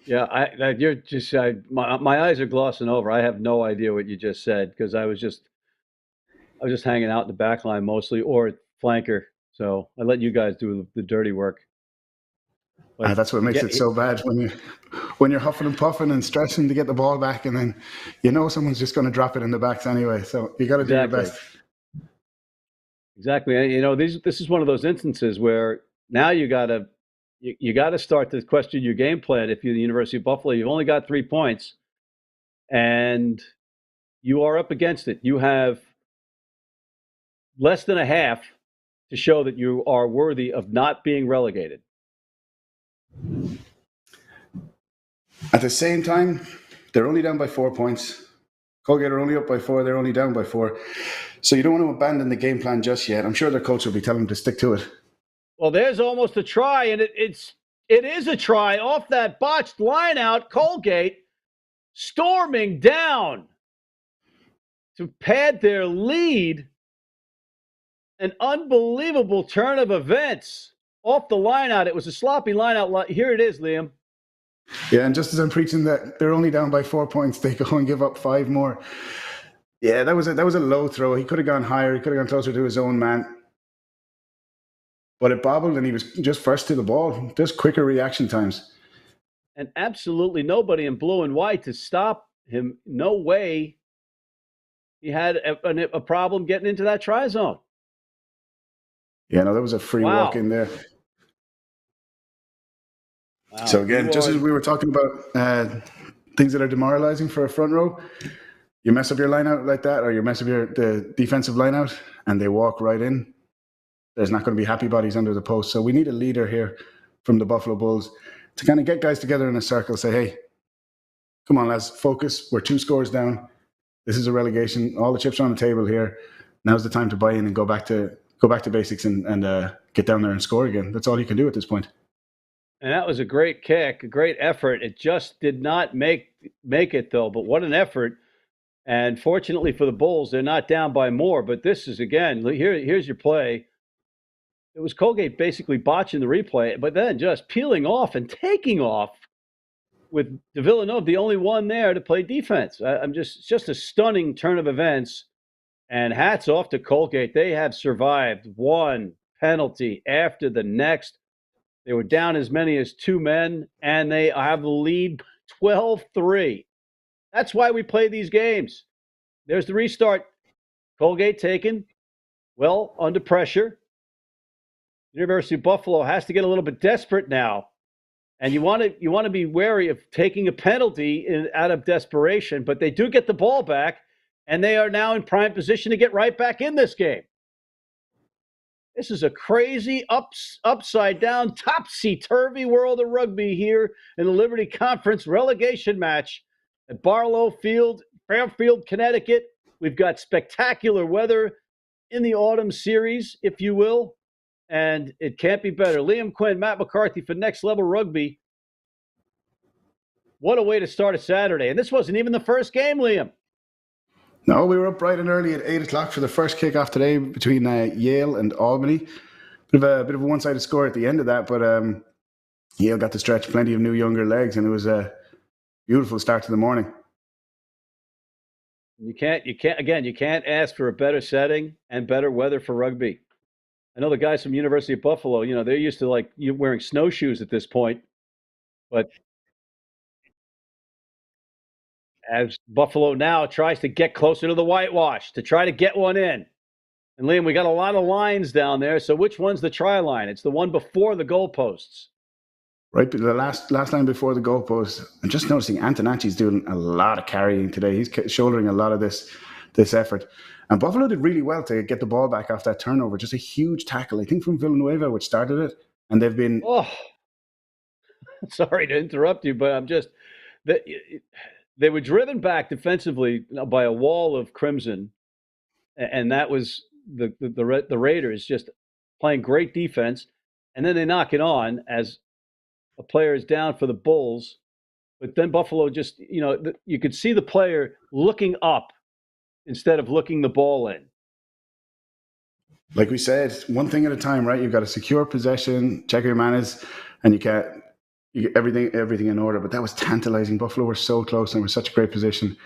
Yeah, you're just my eyes are glossing over. I have no idea what you just said because I was just hanging out in the back line mostly or flanker. So I let you guys do the dirty work. That's what makes it so bad when you're huffing and puffing and stressing to get the ball back, and then someone's just going to drop it in the backs anyway. So you got to do your best. Exactly. This is one of those instances where now you got to start to question your game plan. If you're the University of Buffalo, you've only got 3 points, and you are up against it. You have less than a half to show that you are worthy of not being relegated. At the same time, they're only down by 4 points. Colgate are only up by 4. They're only down by 4. So you don't want to abandon the game plan just yet. I'm sure their coach will be telling them to stick to it. Well, there's almost a try, and it is a try off that botched line out. Colgate storming down to pad their lead. An unbelievable turn of events off the line out. It was a sloppy line out. Here it is, Liam. Yeah, and just as I'm preaching that they're only down by 4 points, they go and give up 5 more. Yeah, that was a low throw. He could have gone higher. He could have gone closer to his own man. But it bobbled, and he was just first to the ball. Just quicker reaction times. And absolutely nobody in blue and white to stop him. No way he had a problem getting into that try zone. Yeah, no, that was a free walk in there. Wow. So again, just as we were talking about things that are demoralizing for a front row, you mess up your line out like that, or you mess up the defensive line out, and they walk right in, there's not going to be happy bodies under the post. So we need a leader here from the Buffalo Bulls to kind of get guys together in a circle, say, hey, come on, lads, focus. We're 2 scores down. This is a relegation. All the chips are on the table here. Now's the time to buy in and go back to basics and get down there and score again. That's all you can do at this point. And that was a great kick, a great effort. It just did not make it, though. But what an effort. And fortunately for the Bulls, they're not down by more. But this is, again, here's your play. It was Colgate basically botching the replay, but then just peeling off and taking off with de Villeneuve, the only one there to play defense. It's just a stunning turn of events. And hats off to Colgate. They have survived one penalty after the next. They were down as many as 2 men, and they have the lead 12-3. That's why we play these games. There's the restart. Colgate taken, well, under pressure. University of Buffalo has to get a little bit desperate now. And you want to be wary of taking a penalty out of desperation, but they do get the ball back, and they are now in prime position to get right back in this game. This is a crazy, upside-down, topsy-turvy world of rugby here in the Liberty Conference relegation match at Barlow Field, Fairfield, Connecticut. We've got spectacular weather in the autumn series, if you will, and it can't be better. Liam Quinn, Matt McCarthy for Next Level Rugby. What a way to start a Saturday. And this wasn't even the first game, Liam. No, we were up bright and early at 8 o'clock for the first kickoff today between Yale and Albany. Bit of a one-sided score at the end of that, but Yale got to stretch plenty of new, younger legs, and it was a beautiful start to the morning. You can't ask for a better setting and better weather for rugby. I know the guys from University of Buffalo, they're used to like you wearing snowshoes at this point, but as Buffalo now tries to get closer to the whitewash to try to get one in. And Liam, we got a lot of lines down there. So which one's the try line? It's the one before the goalposts. Right, the last line before the goalposts. I'm just noticing Antonacci's doing a lot of carrying today. He's shouldering a lot of this effort. And Buffalo did really well to get the ball back off that turnover. Just a huge tackle, I think, from Villanueva, which started it. And they've been... Oh, sorry to interrupt you, but I'm just... They were driven back defensively by a wall of crimson, and that was the Raiders just playing great defense, and then they knock it on as a player is down for the Bulls. But then Buffalo just, you could see the player looking up instead of looking the ball in. Like we said, one thing at a time, right? You've got to secure possession, check your manners, and you get everything in order. But that was tantalizing. Buffalo were so close and were such a great position.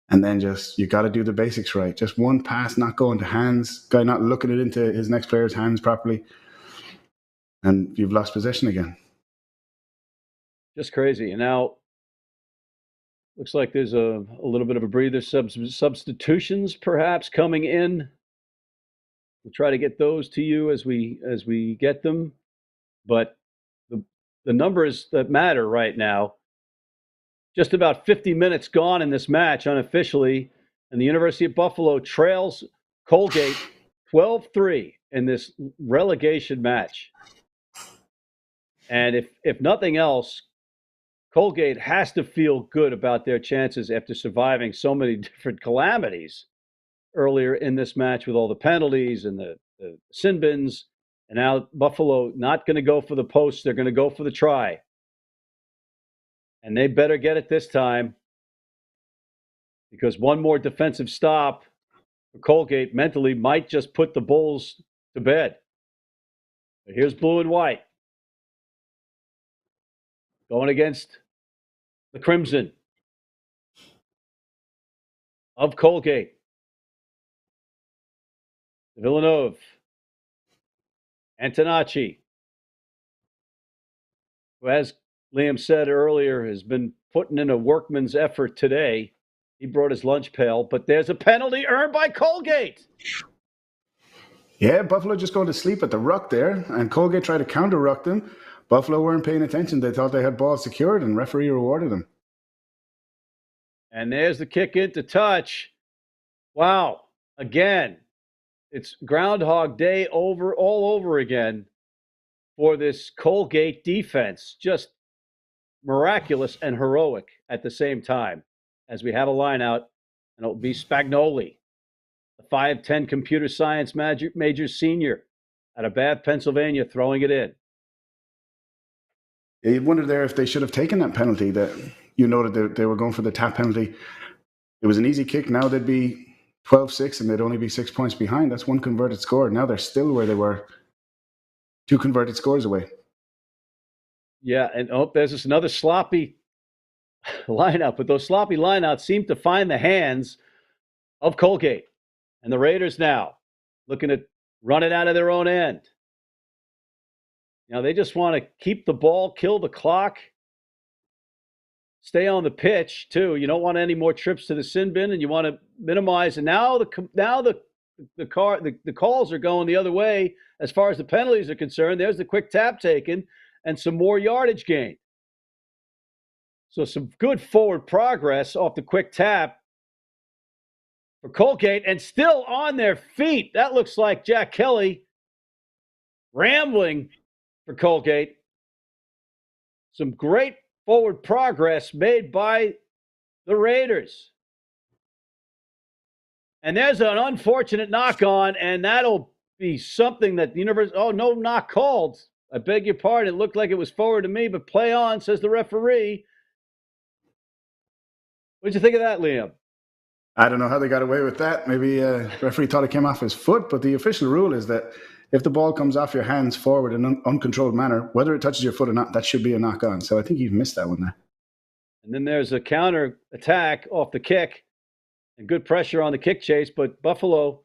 And then you got to do the basics right. Just one pass, not going to hands, guy not looking it into his next player's hands properly. And you've lost possession again. Just crazy. And now, looks like there's a little bit of a breather. Substitutions perhaps coming in. We'll try to get those to you as we get them. But the numbers that matter right now, just about 50 minutes gone in this match unofficially, and the University of Buffalo trails Colgate 12-3 in this relegation match. And if nothing else, Colgate has to feel good about their chances after surviving so many different calamities earlier in this match with all the penalties and the sin bins. And now Buffalo not going to go for the post. They're going to go for the try. And they better get it this time, because one more defensive stop for Colgate mentally might just put the Bulls to bed. But here's blue and white going against the Crimson of Colgate. Villanova, Antonacci, who, as Liam said earlier, has been putting in a workman's effort today. He brought his lunch pail, but there's a penalty earned by Colgate. Yeah, Buffalo just going to sleep at the ruck there, and Colgate tried to counter-ruck them. Buffalo weren't paying attention. They thought they had ball secured, and referee rewarded them. And there's the kick into touch. Wow. Again, it's Groundhog Day all over again for this Colgate defense. Just miraculous and heroic at the same time, as we have a line out, and it'll be Spagnoli, the 5'10" computer science major senior out of Bath, Pennsylvania, throwing it in. Yeah, you'd wonder there if they should have taken that penalty. That you noted they were going for the tap penalty. It was an easy kick. Now they'd be 12-6 and they'd only be 6 points behind. That's one converted score. Now they're still where they were, 2 converted scores away. Yeah, and there's just another sloppy lineup. But those sloppy lineouts seem to find the hands of Colgate. And the Raiders now looking to run it out of their own end. They just want to keep the ball, kill the clock, stay on the pitch too. You don't want any more trips to the sin bin, and you want to minimize. And now the calls are going the other way as far as the penalties are concerned. There's the quick tap taken and some more yardage gain. So some good forward progress off the quick tap for Colgate, and still on their feet. That looks like Jack Kelly rambling for Colgate. Some great forward progress made by the Raiders. And there's an unfortunate knock on, and that'll be something that the universe. Oh, no knock called. I beg your pardon. It looked like it was forward to me, but play on, says the referee. What did you think of that, Liam? I don't know how they got away with that. Maybe the referee thought it came off his foot, but the official rule is that if the ball comes off your hands forward in an uncontrolled manner, whether it touches your foot or not, that should be a knock on. So I think you've missed that one there. And then there's a counter attack off the kick and good pressure on the kick chase, but Buffalo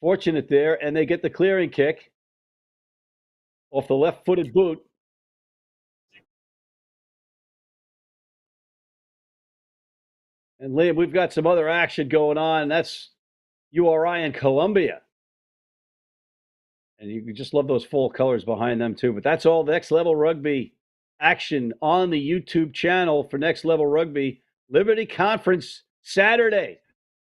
fortunate there, and they get the clearing kick off the left-footed boot. And Liam, we've got some other action going on. That's URI in Columbia. And you just love those full colors behind them too. But that's all the Next Level Rugby action on the YouTube channel for Next Level Rugby. Liberty Conference Saturday.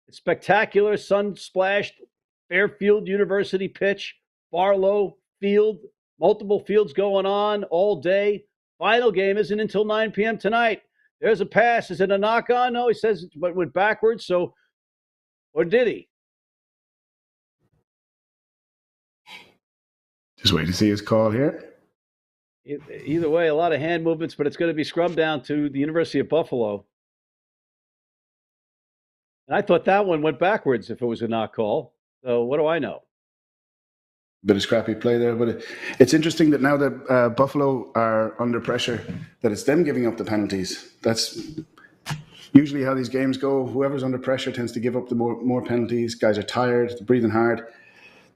It's spectacular, sun-splashed Fairfield University pitch. Barlow Field, multiple fields going on all day. Final game isn't until 9 p.m. tonight. There's a pass. Is it a knock-on? No, he says it went backwards. So, or did he? Just wait to see his call here. Either way, a lot of hand movements, but it's going to be scrubbed down to the University of Buffalo. And I thought that one went backwards if it was a knock call. So what do I know? Bit of scrappy play there, but it's interesting that now that Buffalo are under pressure, that it's them giving up the penalties. That's usually how these games go. Whoever's under pressure tends to give up the more penalties. Guys are tired, breathing hard,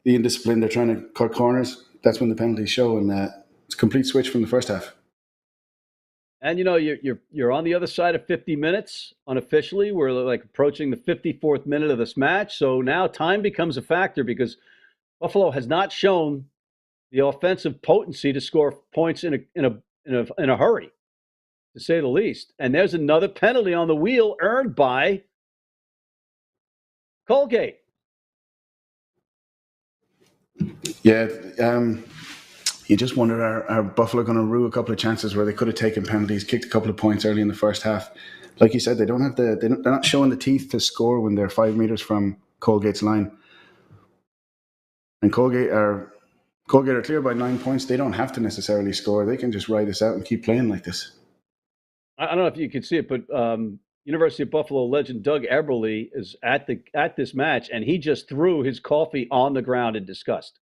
the indiscipline. They're trying to cut corners. That's when the penalties show, and it's a complete switch from the first half. And you're on the other side of 50 minutes unofficially. We're like approaching the 54th minute of this match, so now time becomes a factor because Buffalo has not shown the offensive potency to score points in a hurry, to say the least. And there's another penalty on the wheel earned by Colgate. Yeah, you just wonder, are Buffalo going to rue a couple of chances where they could have taken penalties, kicked a couple of points early in the first half? Like you said, they're not showing the teeth to score when they're 5 meters from Colgate's line. And Colgate are clear by 9 points. They don't have to necessarily score. They can just ride this out and keep playing like this. I don't know if you can see it, but University of Buffalo legend Doug Eberle is at this match, and he just threw his coffee on the ground in disgust.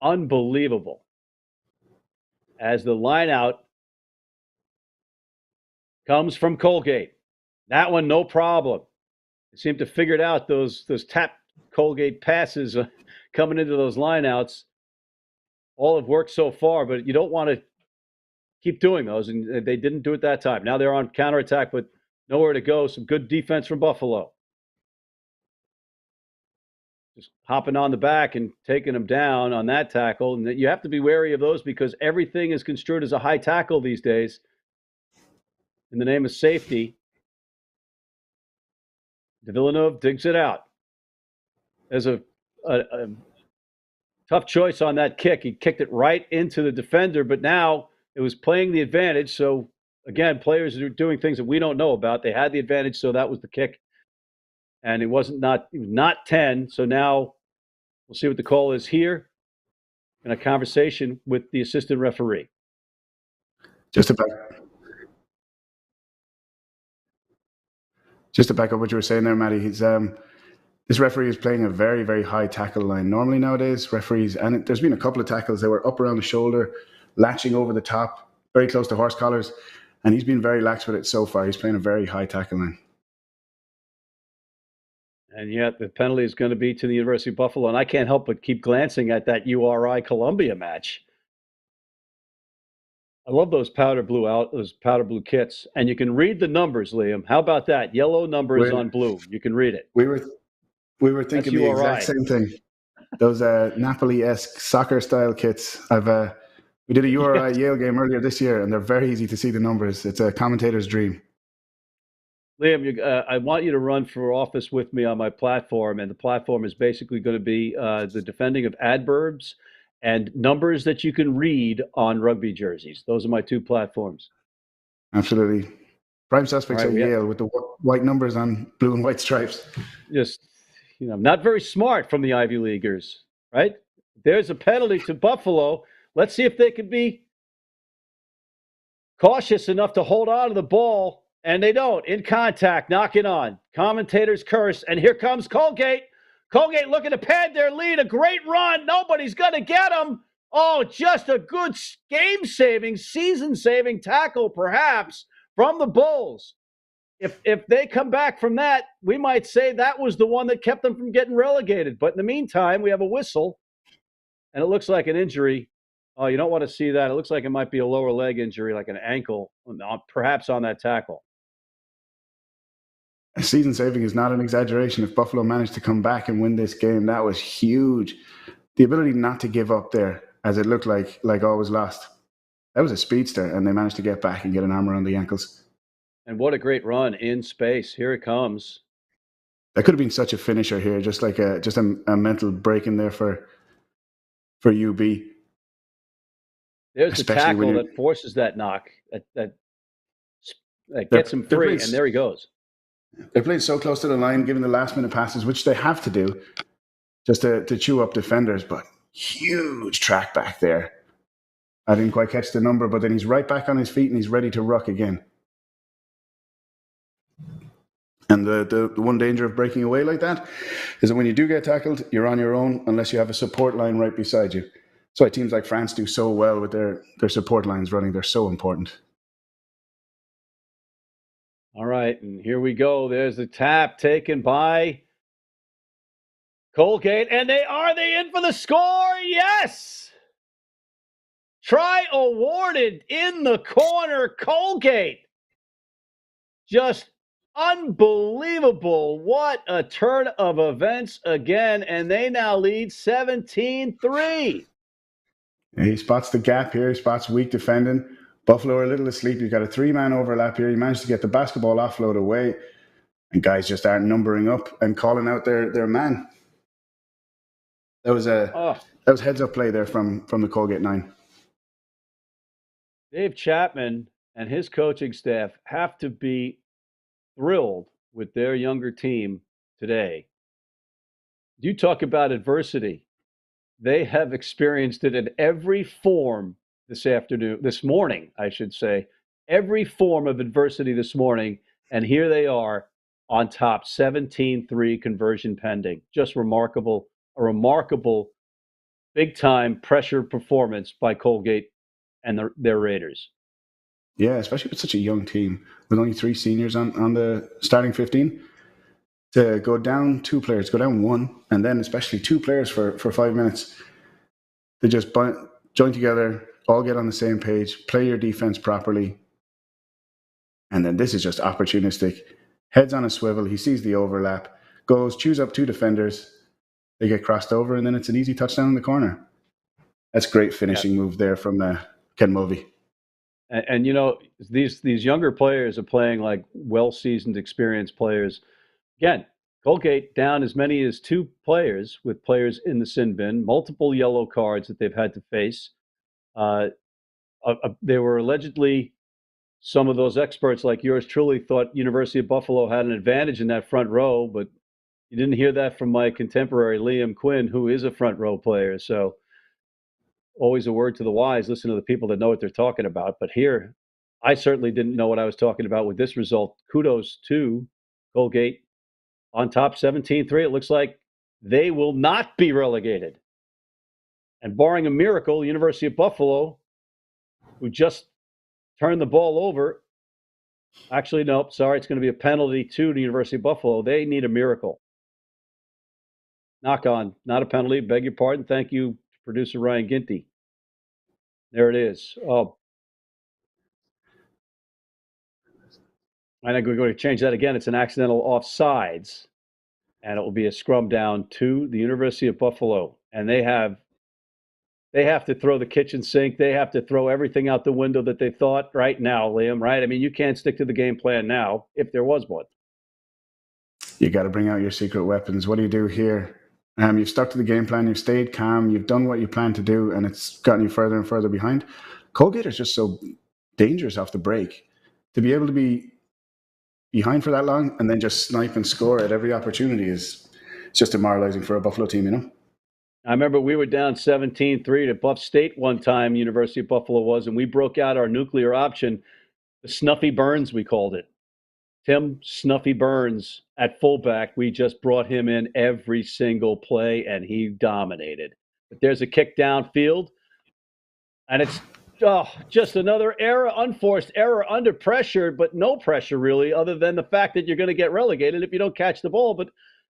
Unbelievable. As the line out comes from Colgate. That one, no problem. They seem to figure it out, those tap Colgate passes coming into those lineouts. All have worked so far, but you don't want to keep doing those, and they didn't do it that time. Now they're on counterattack, but nowhere to go. Some good defense from Buffalo. Just hopping on the back and taking them down on that tackle. And you have to be wary of those because everything is construed as a high tackle these days in the name of safety. De Villeneuve digs it out. There's a tough choice on that kick. He kicked it right into the defender, but now it was playing the advantage. So, again, players are doing things that we don't know about. They had the advantage, so that was the kick. And it was not 10. So now we'll see what the call is here in a conversation with the assistant referee. Just to back up what you were saying there, Matty, this referee is playing a very, very high tackle line. Normally nowadays, referees, and there's been a couple of tackles that were up around the shoulder, latching over the top, very close to horse collars, and he's been very lax with it so far. He's playing a very high tackle line. And yet the penalty is going to be to the University of Buffalo, and I can't help but keep glancing at that URI Columbia match. I love those powder blue kits, and you can read the numbers, Liam. How about that? Yellow numbers on blue. You can read it. We were thinking the exact same thing. Those Napoli-esque soccer-style kits. We did a URI Yale game earlier this year, and they're very easy to see the numbers. It's a commentator's dream. Liam, I want you to run for office with me on my platform, and the platform is basically going to be the defending of adverbs and numbers that you can read on rugby jerseys. Those are my two platforms. Absolutely. Prime suspects at Yale with the white numbers on blue and white stripes. Just, not very smart from the Ivy Leaguers, right? There's a penalty to Buffalo. Let's see if they can be cautious enough to hold on to the ball. And they don't. In contact, knocking on. Commentators curse. And here comes Colgate. Colgate looking to pad their lead. A great run. Nobody's going to get them. Oh, just a good game-saving, season-saving tackle, perhaps, from the Bulls. If they come back from that, we might say that was the one that kept them from getting relegated. But in the meantime, we have a whistle, and it looks like an injury. Oh, you don't want to see that. It looks like it might be a lower leg injury, like an ankle, perhaps on that tackle. A season saving is not an exaggeration. If Buffalo managed to come back and win this game, that was huge. The ability not to give up there, as it looked like all was lost. That was a speedster, and they managed to get back and get an arm around the ankles. And what a great run in space. Here it comes. That could have been such a finisher here, just like a mental break in there for UB. There's the tackle that forces that knock, that gets him free, and there he goes. They're playing so close to the line, giving the last-minute passes, which they have to do, just to chew up defenders. But huge track back there. I didn't quite catch the number, but then he's right back on his feet and he's ready to ruck again. And the one danger of breaking away like that is that when you do get tackled, you're on your own unless you have a support line right beside you. That's why teams like France do so well with their support lines running. They're so important. All right, and here we go. There's the tap taken by Colgate, and are they in for the score? Yes! Try awarded in the corner, Colgate. Just unbelievable. What a turn of events again, and they now lead 17-3. He spots the gap here. He spots weak defending. Buffalo are a little asleep. You've got a 3-man overlap here. He managed to get the basketball offload away, and guys just aren't numbering up and calling out their man. That was heads up play there from the Colgate 9. Dave Chapman and his coaching staff have to be thrilled with their younger team today. You talk about adversity. They have experienced it in every form this morning, I should say, every form of adversity this morning. And here they are on top, 17-3, conversion pending. Just remarkable, a remarkable big-time pressure performance by Colgate and their Raiders. Yeah, especially with such a young team, with only 3 seniors on the starting 15. To go down 2 players, go down 1, and then especially 2 players for 5 minutes. They just join together, all get on the same page, play your defense properly. And then this is just opportunistic. Heads on a swivel, he sees the overlap, goes, chews up 2 defenders, they get crossed over, and then it's an easy touchdown in the corner. That's great finishing move there from Ken Mulvey. And you know, these younger players are playing like well-seasoned, experienced players. Again, Colgate down as many as 2 players with players in the sin bin, multiple yellow cards that they've had to face. They were allegedly, some of those experts like yours truly thought University of Buffalo had an advantage in that front row, but you didn't hear that from my contemporary Liam Quinn, who is a front row player. So always a word to the wise, listen to the people that know what they're talking about. But here, I certainly didn't know what I was talking about with this result. Kudos to Colgate. On top 17-3, it looks like they will not be relegated. And barring a miracle, University of Buffalo, who just turned the ball over, actually, nope, sorry, it's going to be a penalty to the University of Buffalo. They need a miracle. Knock on, not a penalty, beg your pardon. Thank you, producer Ryan Ginty. There it is. Oh, I think we're going to change that again. It's an accidental offsides. And it will be a scrum down to the University of Buffalo. And they have to throw the kitchen sink. They have to throw everything out the window that they thought right now, Liam, right? I mean, you can't stick to the game plan now if there was one. You got to bring out your secret weapons. What do you do here? You've stuck to the game plan. You've stayed calm. You've done what you planned to do, and it's gotten you further and further behind. Colgate is just so dangerous off the break. To be able to be behind for that long and then just snipe and score at every opportunity is just demoralizing for a Buffalo team, you know? I remember we were down 17-3 to Buff State one time, University of Buffalo was, and we broke out our nuclear option, the Snuffy Burns, we called it. Tim Snuffy Burns at fullback. We just brought him in every single play, and he dominated. But there's a kick downfield, and it's just another error, unforced error under pressure, but no pressure really, other than the fact that you're going to get relegated if you don't catch the ball, but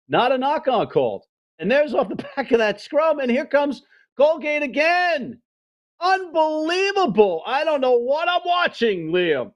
not a knock-on called. And there's off the back of that scrum, and here comes Colgate again. Unbelievable. I don't know what I'm watching, Liam.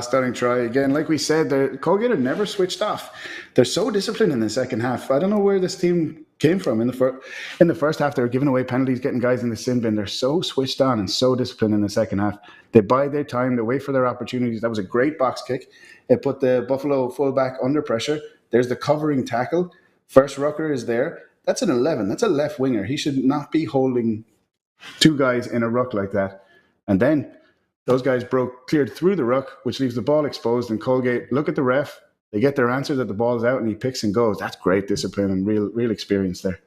Stunning try again. Like we said, Colgate have never switched off. They're so disciplined in the second half. I don't know where this team came from. In the first half, they were giving away penalties, getting guys in the sin bin. They're so switched on and so disciplined in the second half. They bide their time. They wait for their opportunities. That was a great box kick. It put the Buffalo fullback under pressure. There's the covering tackle. First rucker is there. That's an 11. That's a left winger. He should not be holding 2 guys in a ruck like that. And then those guys cleared through the ruck, which leaves the ball exposed. And Colgate look at the ref. They get their answer that the ball's out, and he picks and goes. That's great discipline and real experience there.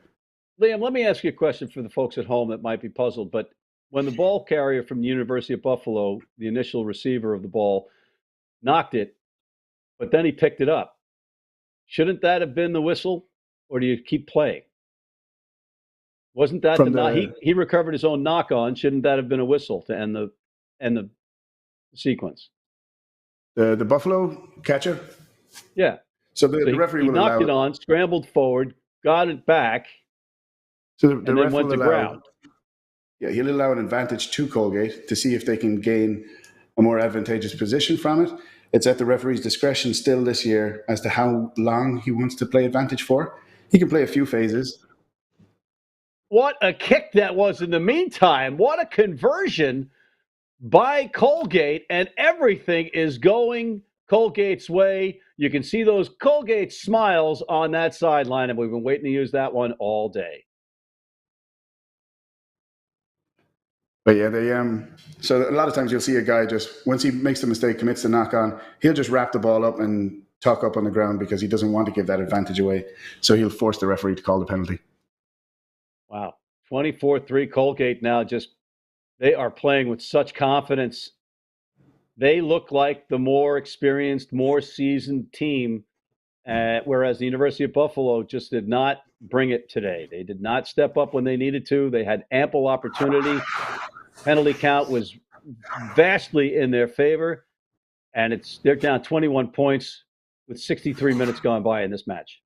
Liam, let me ask you a question for the folks at home that might be puzzled. But when the ball carrier from the University of Buffalo, the initial receiver of the ball, knocked it, but then he picked it up, shouldn't that have been the whistle, or do you keep playing? Wasn't that From the knock? the He recovered his own knock on. Shouldn't that have been a whistle to end the sequence? the Buffalo catcher. Yeah. So So the referee he will knocked allow it on, scrambled forward, got it back, So the and then ref went will to allow. ground. Yeah, he'll allow an advantage to Colgate to see if they can gain a more advantageous position from it. It's at the referee's discretion still this year as to how long he wants to play advantage for. He can play a few phases. What a kick that was in the meantime. What a conversion by Colgate, and everything is going Colgate's way. You can see those Colgate smiles on that sideline, and we've been waiting to use that one all day. But yeah, so a lot of times you'll see a guy just once he makes the mistake, commits the knock on, he'll just wrap the ball up and tuck up on the ground because he doesn't want to give that advantage away. So he'll force the referee to call the penalty. Wow. 24-3 Colgate now, just they are playing with such confidence. They look like the more experienced, more seasoned team, whereas the University of Buffalo just did not bring it today. They did not step up when they needed to. They had ample opportunity. Penalty count was vastly in their favor, and they're down 21 points with 63 minutes gone by in this match.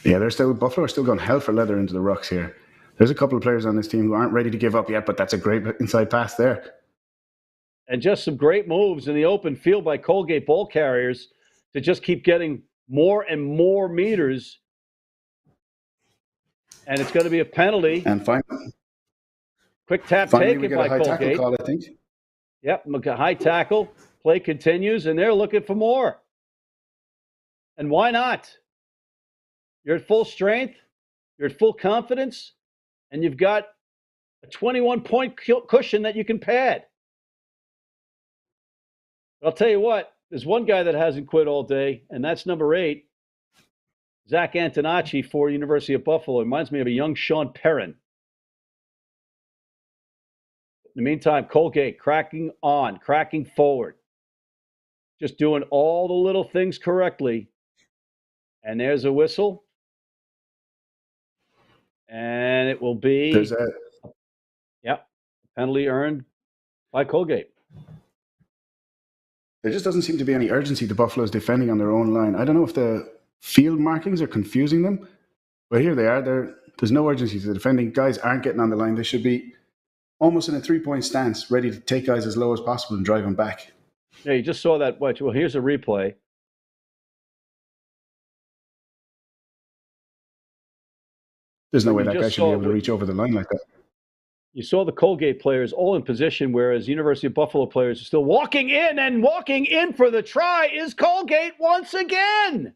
Yeah, Buffalo are still going hell for leather into the rucks here. There's a couple of players on this team who aren't ready to give up yet, but that's a great inside pass there. And just some great moves in the open field by Colgate ball carriers to just keep getting more and more meters. And it's going to be a penalty. And finally, quick tap finally taken by Colgate. Tackle call, I think. Yep, high tackle. Play continues, and they're looking for more. And why not? You're at full strength, you're at full confidence, and you've got a 21-point cushion that you can pad. But I'll tell you what, there's one guy that hasn't quit all day, and that's number 8, Zach Antonacci for University of Buffalo. It reminds me of a young Sean Perrin. In the meantime, Colgate cracking forward, just doing all the little things correctly. And there's a whistle. And it will be penalty earned by Colgate. There just doesn't seem to be any urgency to Buffalo's defending on their own line. I don't know if the field markings are confusing them, but here they are. There's no urgency to the defending. Guys aren't getting on the line. They should be almost in a 3-point stance, ready to take guys as low as possible and drive them back. Yeah, you just saw that. Well, here's a replay. There's no way that guy should be able to reach over the line like that. You saw the Colgate players all in position, whereas University of Buffalo players are still walking in, and walking in for the try is Colgate once again.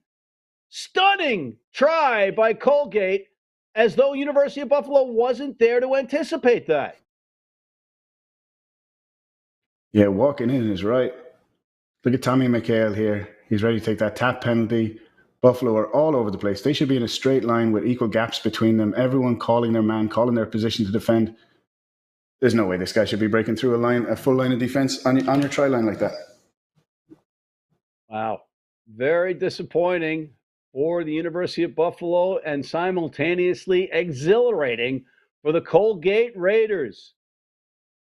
Stunning try by Colgate, as though University of Buffalo wasn't there to anticipate that. Yeah, walking in is right. Look at Tommy McHale here. He's ready to take that tap penalty. Buffalo are all over the place. They should be in a straight line with equal gaps between them. Everyone calling their man, calling their position to defend. There's no way this guy should be breaking through a full line of defense on your try line like that. Wow. Very disappointing for the University of Buffalo, and simultaneously exhilarating for the Colgate Raiders.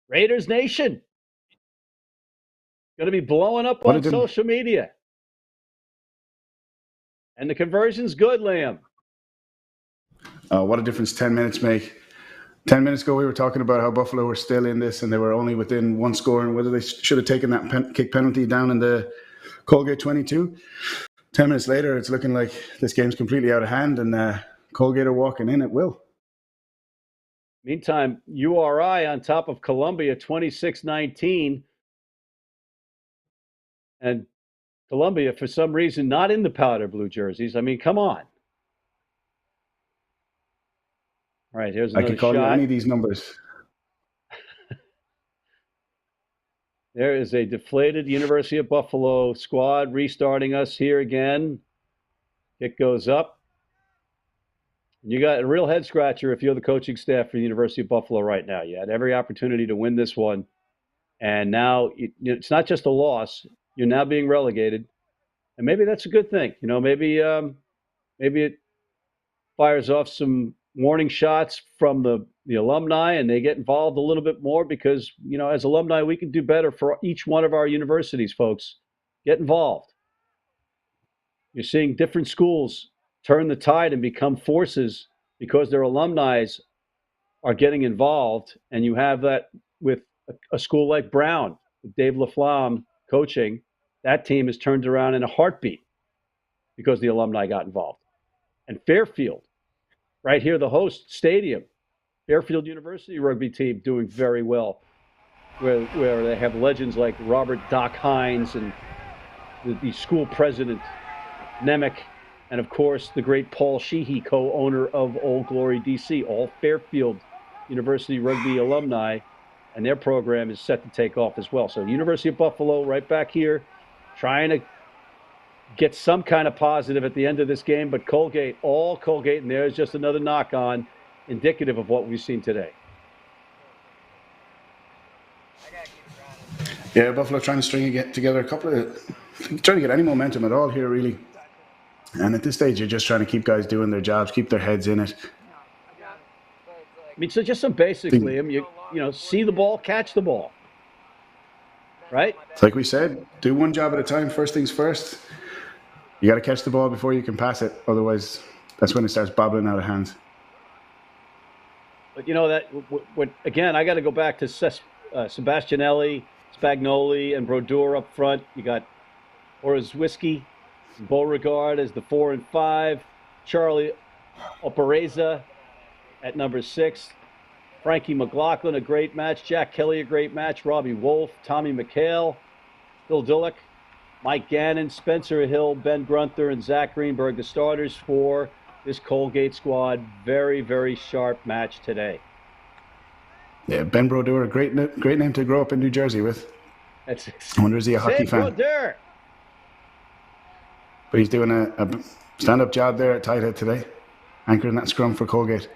Raiders Nation. Going to be blowing up on social media. And the conversion's good, Liam. What a difference 10 minutes make. 10 minutes ago, we were talking about how Buffalo were still in this and they were only within one score and whether they should have taken that kick penalty down in the Colgate 22. 10 minutes later, it's looking like this game's completely out of hand and Colgate are walking in at will. Meantime, URI on top of Columbia 26-19. And Columbia, for some reason, not in the powder blue jerseys. I mean, come on. All right, here's another shot. I can call you any of these numbers. There is a deflated University of Buffalo squad restarting us here again. Kick goes up. You got a real head scratcher if you're the coaching staff for the University of Buffalo right now. You had every opportunity to win this one, and now it's not just a loss. You're now being relegated, and maybe that's a good thing. Maybe it fires off some warning shots from the alumni, and they get involved a little bit more because as alumni we can do better for each one of our universities. Folks, get involved. You're seeing different schools turn the tide and become forces because their alumni are getting involved. And you have that with a school like Brown, with Dave LaFlamme coaching. That team has turned around in a heartbeat because the alumni got involved. And Fairfield, right here, the host stadium, Fairfield University rugby team doing very well, where they have legends like Robert Doc Hines and the school president, Nemec, and of course the great Paul Sheehy, co-owner of Old Glory DC, all Fairfield University rugby alumni, and their program is set to take off as well. So University of Buffalo right back here trying to get some kind of positive at the end of this game, but Colgate, and there's just another knock on, indicative of what we've seen today. Yeah, Buffalo trying to trying to get any momentum at all here, really. And at this stage, you're just trying to keep guys doing their jobs, keep their heads in it. I mean, so just some basics, Liam. You see the ball, catch the ball. Right? It's like we said, do one job at a time. First things first. You got to catch the ball before you can pass it. Otherwise, that's when it starts bobbling out of hands. But again, I got to go back to Sebastianelli, Spagnoli, and Brodeur up front. You got Orozwiski, Beauregard as the 4 and 5, Charlie Opereza at number 6, Frankie McLaughlin, a great match, Jack Kelly, a great match, Robbie Wolf, Tommy McHale, Phil Dillick, Mike Gannon, Spencer Hill, Ben Grunther, and Zach Greenberg, the starters for this Colgate squad. Very, very sharp match today. Yeah, Ben Brodeur, a great name to grow up in New Jersey with. I wonder, is he a hockey fan? Brodeur. But he's doing a stand-up job there at tight head today, anchoring that scrum for Colgate.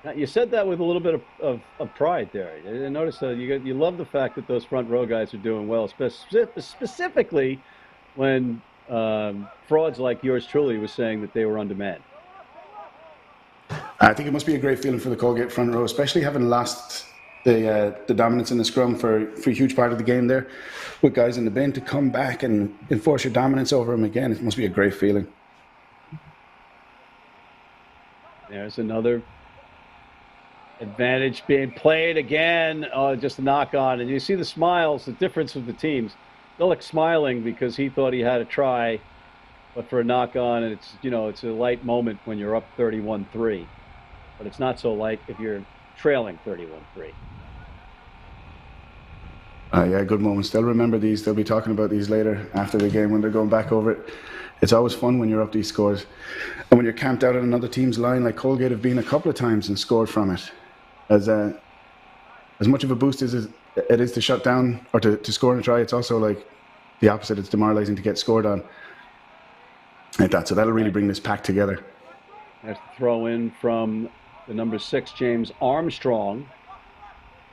Now, you said that with a little bit of pride there. I noticed that you love the fact that those front row guys are doing well, specifically when frauds like yours truly was saying that they were on demand. I think it must be a great feeling for the Colgate front row, especially having lost the dominance in the scrum for a huge part of the game there, with guys in the bin, to come back and enforce your dominance over them again. It must be a great feeling. There's another advantage being played again. Just a knock on, and you see the smiles, the difference of the teams. Billick smiling because he thought he had a try, but for a knock on, and it's a light moment when you're up 31-3, but it's not so light if you're trailing 31-3. Yeah, good moments. They'll remember these. They'll be talking about these later after the game when they're going back over it. It's always fun when you're up these scores. And when you're camped out on another team's line, like Colgate have been a couple of times and scored from it. As much of a boost as it is to shut down or to score and try, it's also like the opposite. It's demoralizing to get scored on like that. So that'll really bring this pack together. That's the throw in from the number 6, James Armstrong.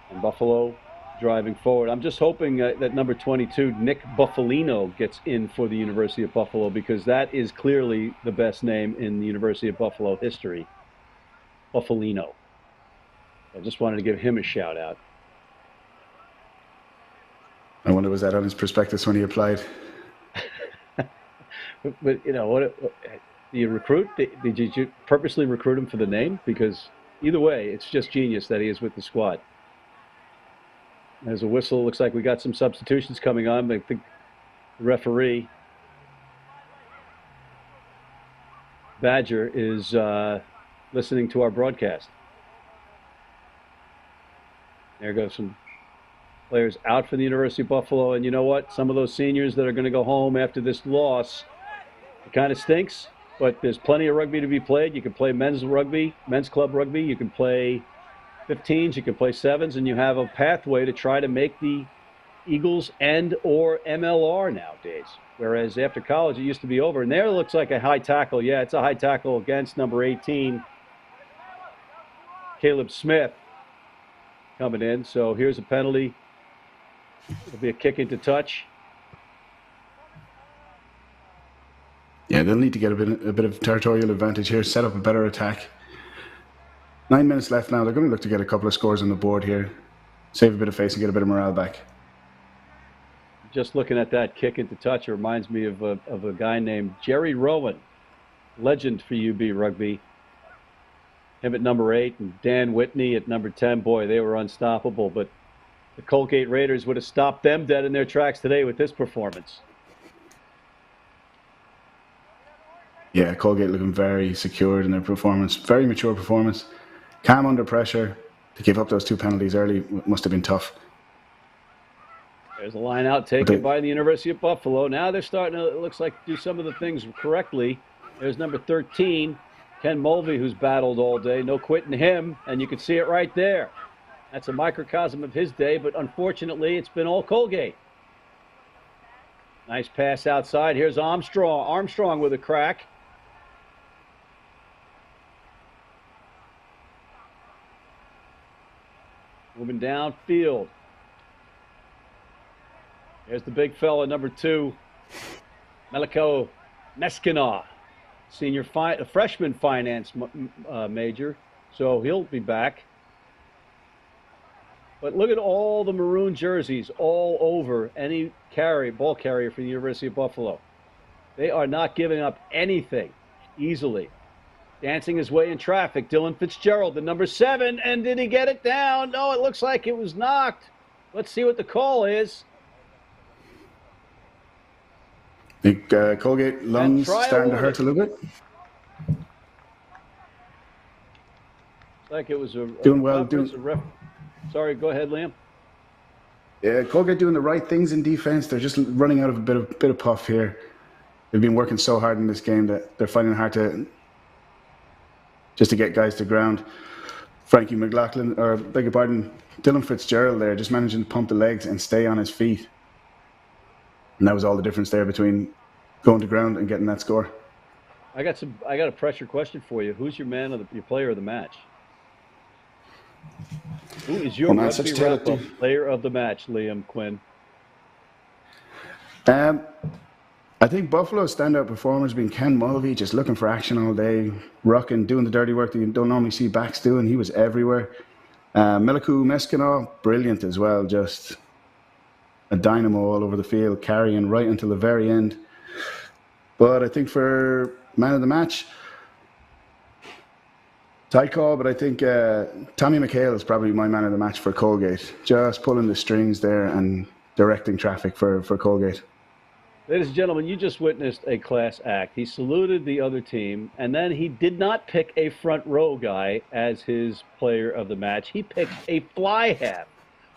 And Buffalo driving forward. I'm just hoping that number 22, Nick Buffalino, gets in for the University of Buffalo, because that is clearly the best name in the University of Buffalo history. Buffalino. I just wanted to give him a shout out. I wonder, was that on his prospectus when he applied? But what do you recruit? Did you purposely recruit him for the name? Because either way, it's just genius that he is with the squad. There's a whistle. Looks like we got some substitutions coming on. I think the referee, Badger, is listening to our broadcast. There goes some players out for the University of Buffalo. And you know what? Some of those seniors that are going to go home after this loss, it kind of stinks, but there's plenty of rugby to be played. You can play men's club rugby. You can play 15s, you can play 7s, and you have a pathway to try to make the Eagles and or MLR nowadays. Whereas after college, it used to be over. And there looks like a high tackle. Yeah, it's a high tackle against number 18, Caleb Smith, coming in. So here's a penalty. It'll be a kick into touch. Yeah, they'll need to get a bit of territorial advantage here, set up a better attack. 9 minutes left now. They're going to look to get a couple of scores on the board here, save a bit of face and get a bit of morale back. Just looking at that kick into touch, it reminds me of a guy named Jerry Rowan, legend for UB Rugby. Him at number 8 and Dan Whitney at number 10. Boy, they were unstoppable, but the Colgate Raiders would have stopped them dead in their tracks today with this performance. Yeah, Colgate looking very secured in their performance. Very mature performance. Calm under pressure. To give up those 2 penalties early must have been tough. There's a line out taken by the University of Buffalo. Now they're starting to, it looks like, do some of the things correctly. There's number 13, Ken Mulvey, who's battled all day. No quitting him, and you can see it right there. That's a microcosm of his day, but unfortunately, it's been all Colgate. Nice pass outside. Here's Armstrong. Armstrong with a crack. Moving downfield. There's the big fella, number 2, Meliko Meskina, a freshman finance major, so he'll be back. But look at all the maroon jerseys all over any ball carrier for the University of Buffalo. They are not giving up anything easily. Dancing his way in traffic, Dylan Fitzgerald, the number 7, and did he get it down? No, it looks like it was knocked. Let's see what the call is. I think Colgate lungs starting to hurt a little bit. Like it was doing well. Sorry, go ahead, Liam. Yeah, Colgate doing the right things in defense. They're just running out of a bit of puff here. They've been working so hard in this game that they're finding it hard to get guys to ground. Frankie McLaughlin, or beg your pardon, Dylan Fitzgerald there, just managing to pump the legs and stay on his feet. And that was all the difference there between going to ground and getting that score. I got a pressure question for you. Who's your your player of the match? Who is your rugby wrap-up player of the match, Liam Quinn? I think Buffalo's standout performers being Ken Mulvey, just looking for action all day, rocking, doing the dirty work that you don't normally see backs doing. He was everywhere. Meliko Meskina, brilliant as well, just a dynamo all over the field, carrying right until the very end. But I think for man of the match, tight call, but I think Tommy McHale is probably my man of the match for Colgate. Just pulling the strings there and directing traffic for Colgate. Ladies and gentlemen, you just witnessed a class act. He saluted the other team, and then he did not pick a front row guy as his player of the match. He picked a fly half.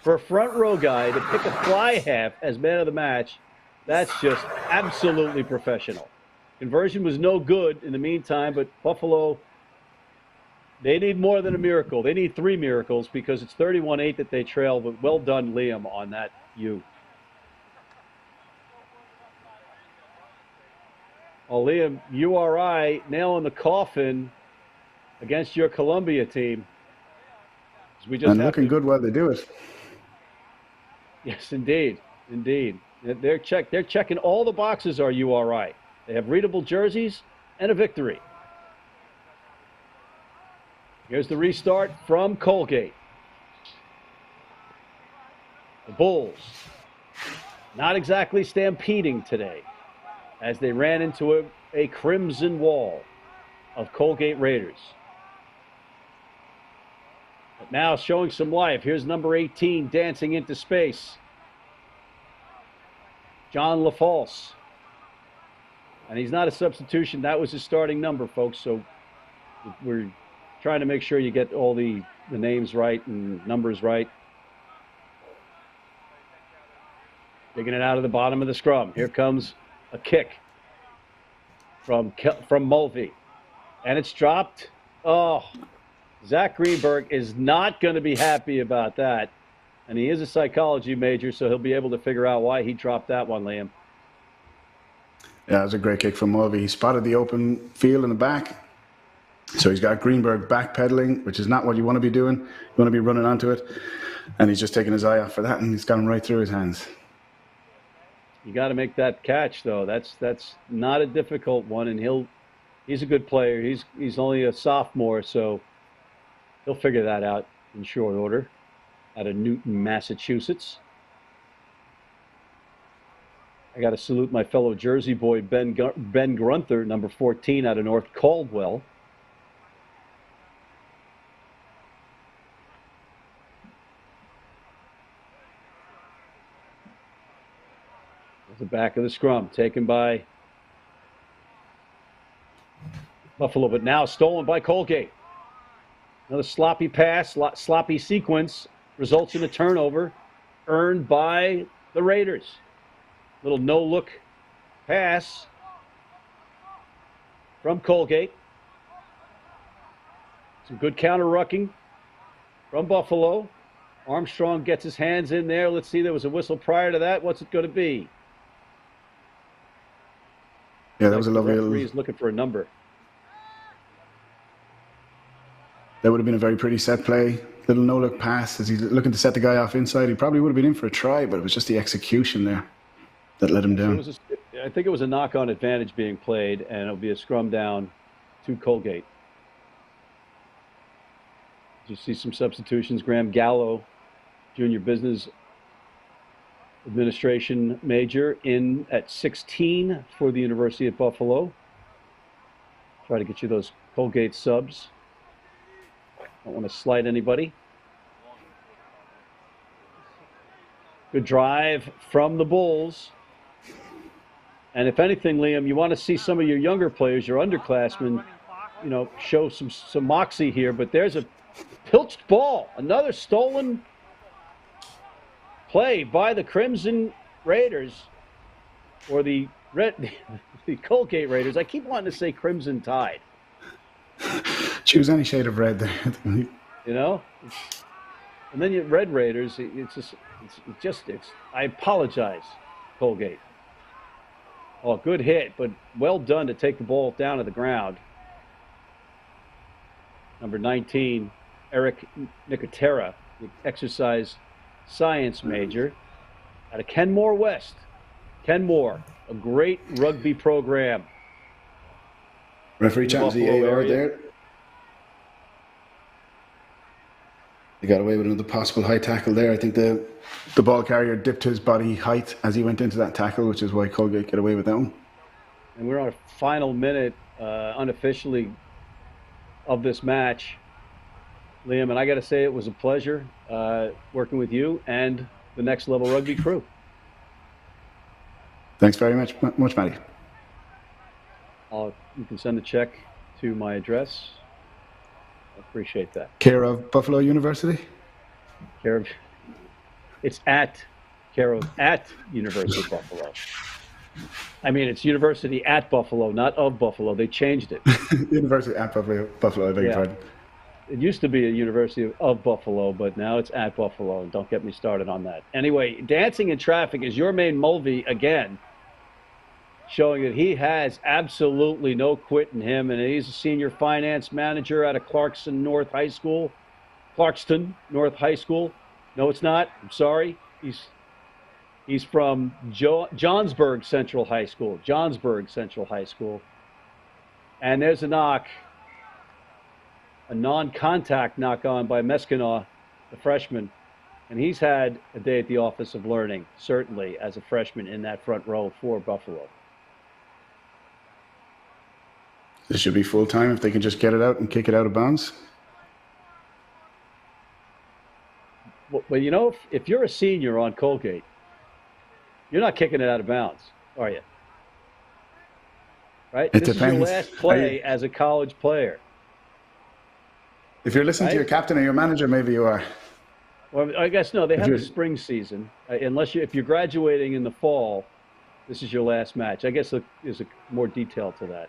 For a front row guy to pick a fly half as man of the match, that's just absolutely professional. Conversion was no good in the meantime, but Buffalo, they need more than a miracle. They need 3 miracles because it's 31-8 that they trail, but well done, Liam, on that U. Oh, Liam, URI nail in the coffin against your Columbia team. And looking good while they do it. Yes, indeed. Indeed. They're checking all the boxes, are URI. They have readable jerseys and a victory. Here's the restart from Colgate. The Bulls not exactly stampeding today as they ran into a crimson wall of Colgate Raiders. But now showing some life. Here's number 18 dancing into space. John LaFalce. And he's not a substitution. That was his starting number, folks. So we're trying to make sure you get all the names right and numbers right. Digging it out of the bottom of the scrum. Here comes a kick from Mulvey. And it's dropped. Oh, Zach Greenberg is not going to be happy about that. And he is a psychology major, so he'll be able to figure out why he dropped that one, Liam. Yeah, it was a great kick from Mulvey. He spotted the open field in the back. So he's got Greenberg backpedaling, which is not what you want to be doing. You want to be running onto it. And he's just taking his eye off for that, and he's got him right through his hands. You got to make that catch, though. That's not a difficult one, and he's a good player. He's only a sophomore, so he'll figure that out in short order. Out of Newton, Massachusetts. I got to salute my fellow Jersey boy, Ben Grunther, number 14, out of North Caldwell. The back of the scrum, taken by Buffalo, but now stolen by Colgate. Another sloppy pass, sloppy sequence, results in a turnover earned by the Raiders. Little no-look pass from Colgate. Some good counter-rucking from Buffalo. Armstrong gets his hands in there. Let's see, there was a whistle prior to that. What's it going to be? Yeah, that was a lovely little... He's looking for a number. That would have been a very pretty set play. Little no-look pass as he's looking to set the guy off inside. He probably would have been in for a try, but it was just the execution there that let him down. I think it was a knock-on advantage being played, and it'll be a scrum down to Colgate. You see some substitutions. Graham Gallo, junior business administration major, in at 16 for the University of Buffalo. Try to get you those Colgate subs. Don't want to slight anybody. Good drive from the Bulls. And if anything, Liam, you want to see some of your younger players, your underclassmen, show some moxie here. But there's a pilched ball, another stolen play by the Crimson Raiders, or the Colgate Raiders. I keep wanting to say Crimson Tide. Choose any shade of red there. And then you Red Raiders. I apologize, Colgate. Oh, good hit, but well done to take the ball down to the ground. Number 19, Eric Nicotera, the exercise science major out of Kenmore West. Kenmore, a great rugby program. Referee challenged the AR there. They got away with another possible high tackle there. I think the ball carrier dipped his body height as he went into that tackle, which is why Colgate got away with that one. And we're on a final minute, unofficially, of this match, Liam. And I got to say, it was a pleasure working with you and the Next Level Rugby crew. Thanks very much, Matty. You can send a check to my address. I appreciate that. Care of Buffalo University? It's at University of Buffalo. I mean, it's University at Buffalo, not of Buffalo. They changed it. University at Buffalo, I beg your pardon. It used to be a University of Buffalo, but now it's at Buffalo. Don't get me started on that. Anyway, dancing in traffic is your main Mulvey again, showing that he has absolutely no quit in him, and he's a senior finance manager out of Clarkston North High School. No, it's not. I'm sorry. He's from Johnsburg Central High School. And there's a knock, a non-contact knock on by Meskinaw, the freshman. And he's had a day at the Office of Learning, certainly, as a freshman in that front row for Buffalo. This should be full-time if they can just get it out and kick it out of bounds. Well, if you're a senior on Colgate, you're not kicking it out of bounds, are you? Right? This is your last play as a college player. If you're listening to your captain or your manager, maybe you are. Well, I guess no. They have a spring season, if you're graduating in the fall. This is your last match. I guess there's more detail to that.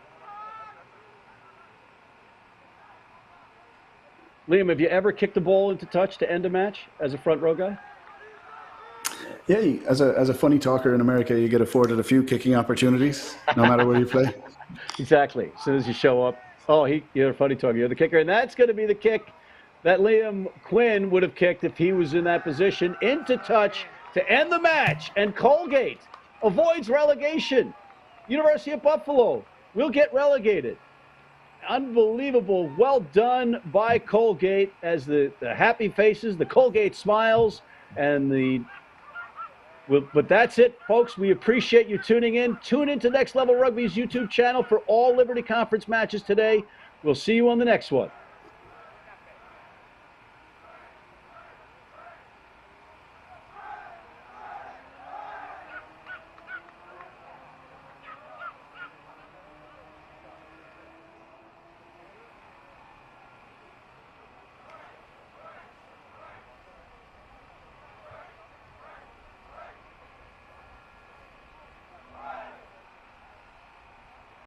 Liam, have you ever kicked the ball into touch to end a match as a front row guy? Yeah, as a funny talker in America, you get afforded a few kicking opportunities, no matter where you play. Exactly. As soon as you show up, oh, you're a funny talker. You're the kicker. And that's going to be the kick that Liam Quinn would have kicked if he was in that position, into touch to end the match. And Colgate avoids relegation. University of Buffalo will get relegated. Unbelievable. Well done by Colgate, as the happy faces, the Colgate smiles, and but that's it, folks. We appreciate you tuning in. Tune into Next Level Rugby's YouTube channel for all Liberty Conference matches today. We'll see you on the next one.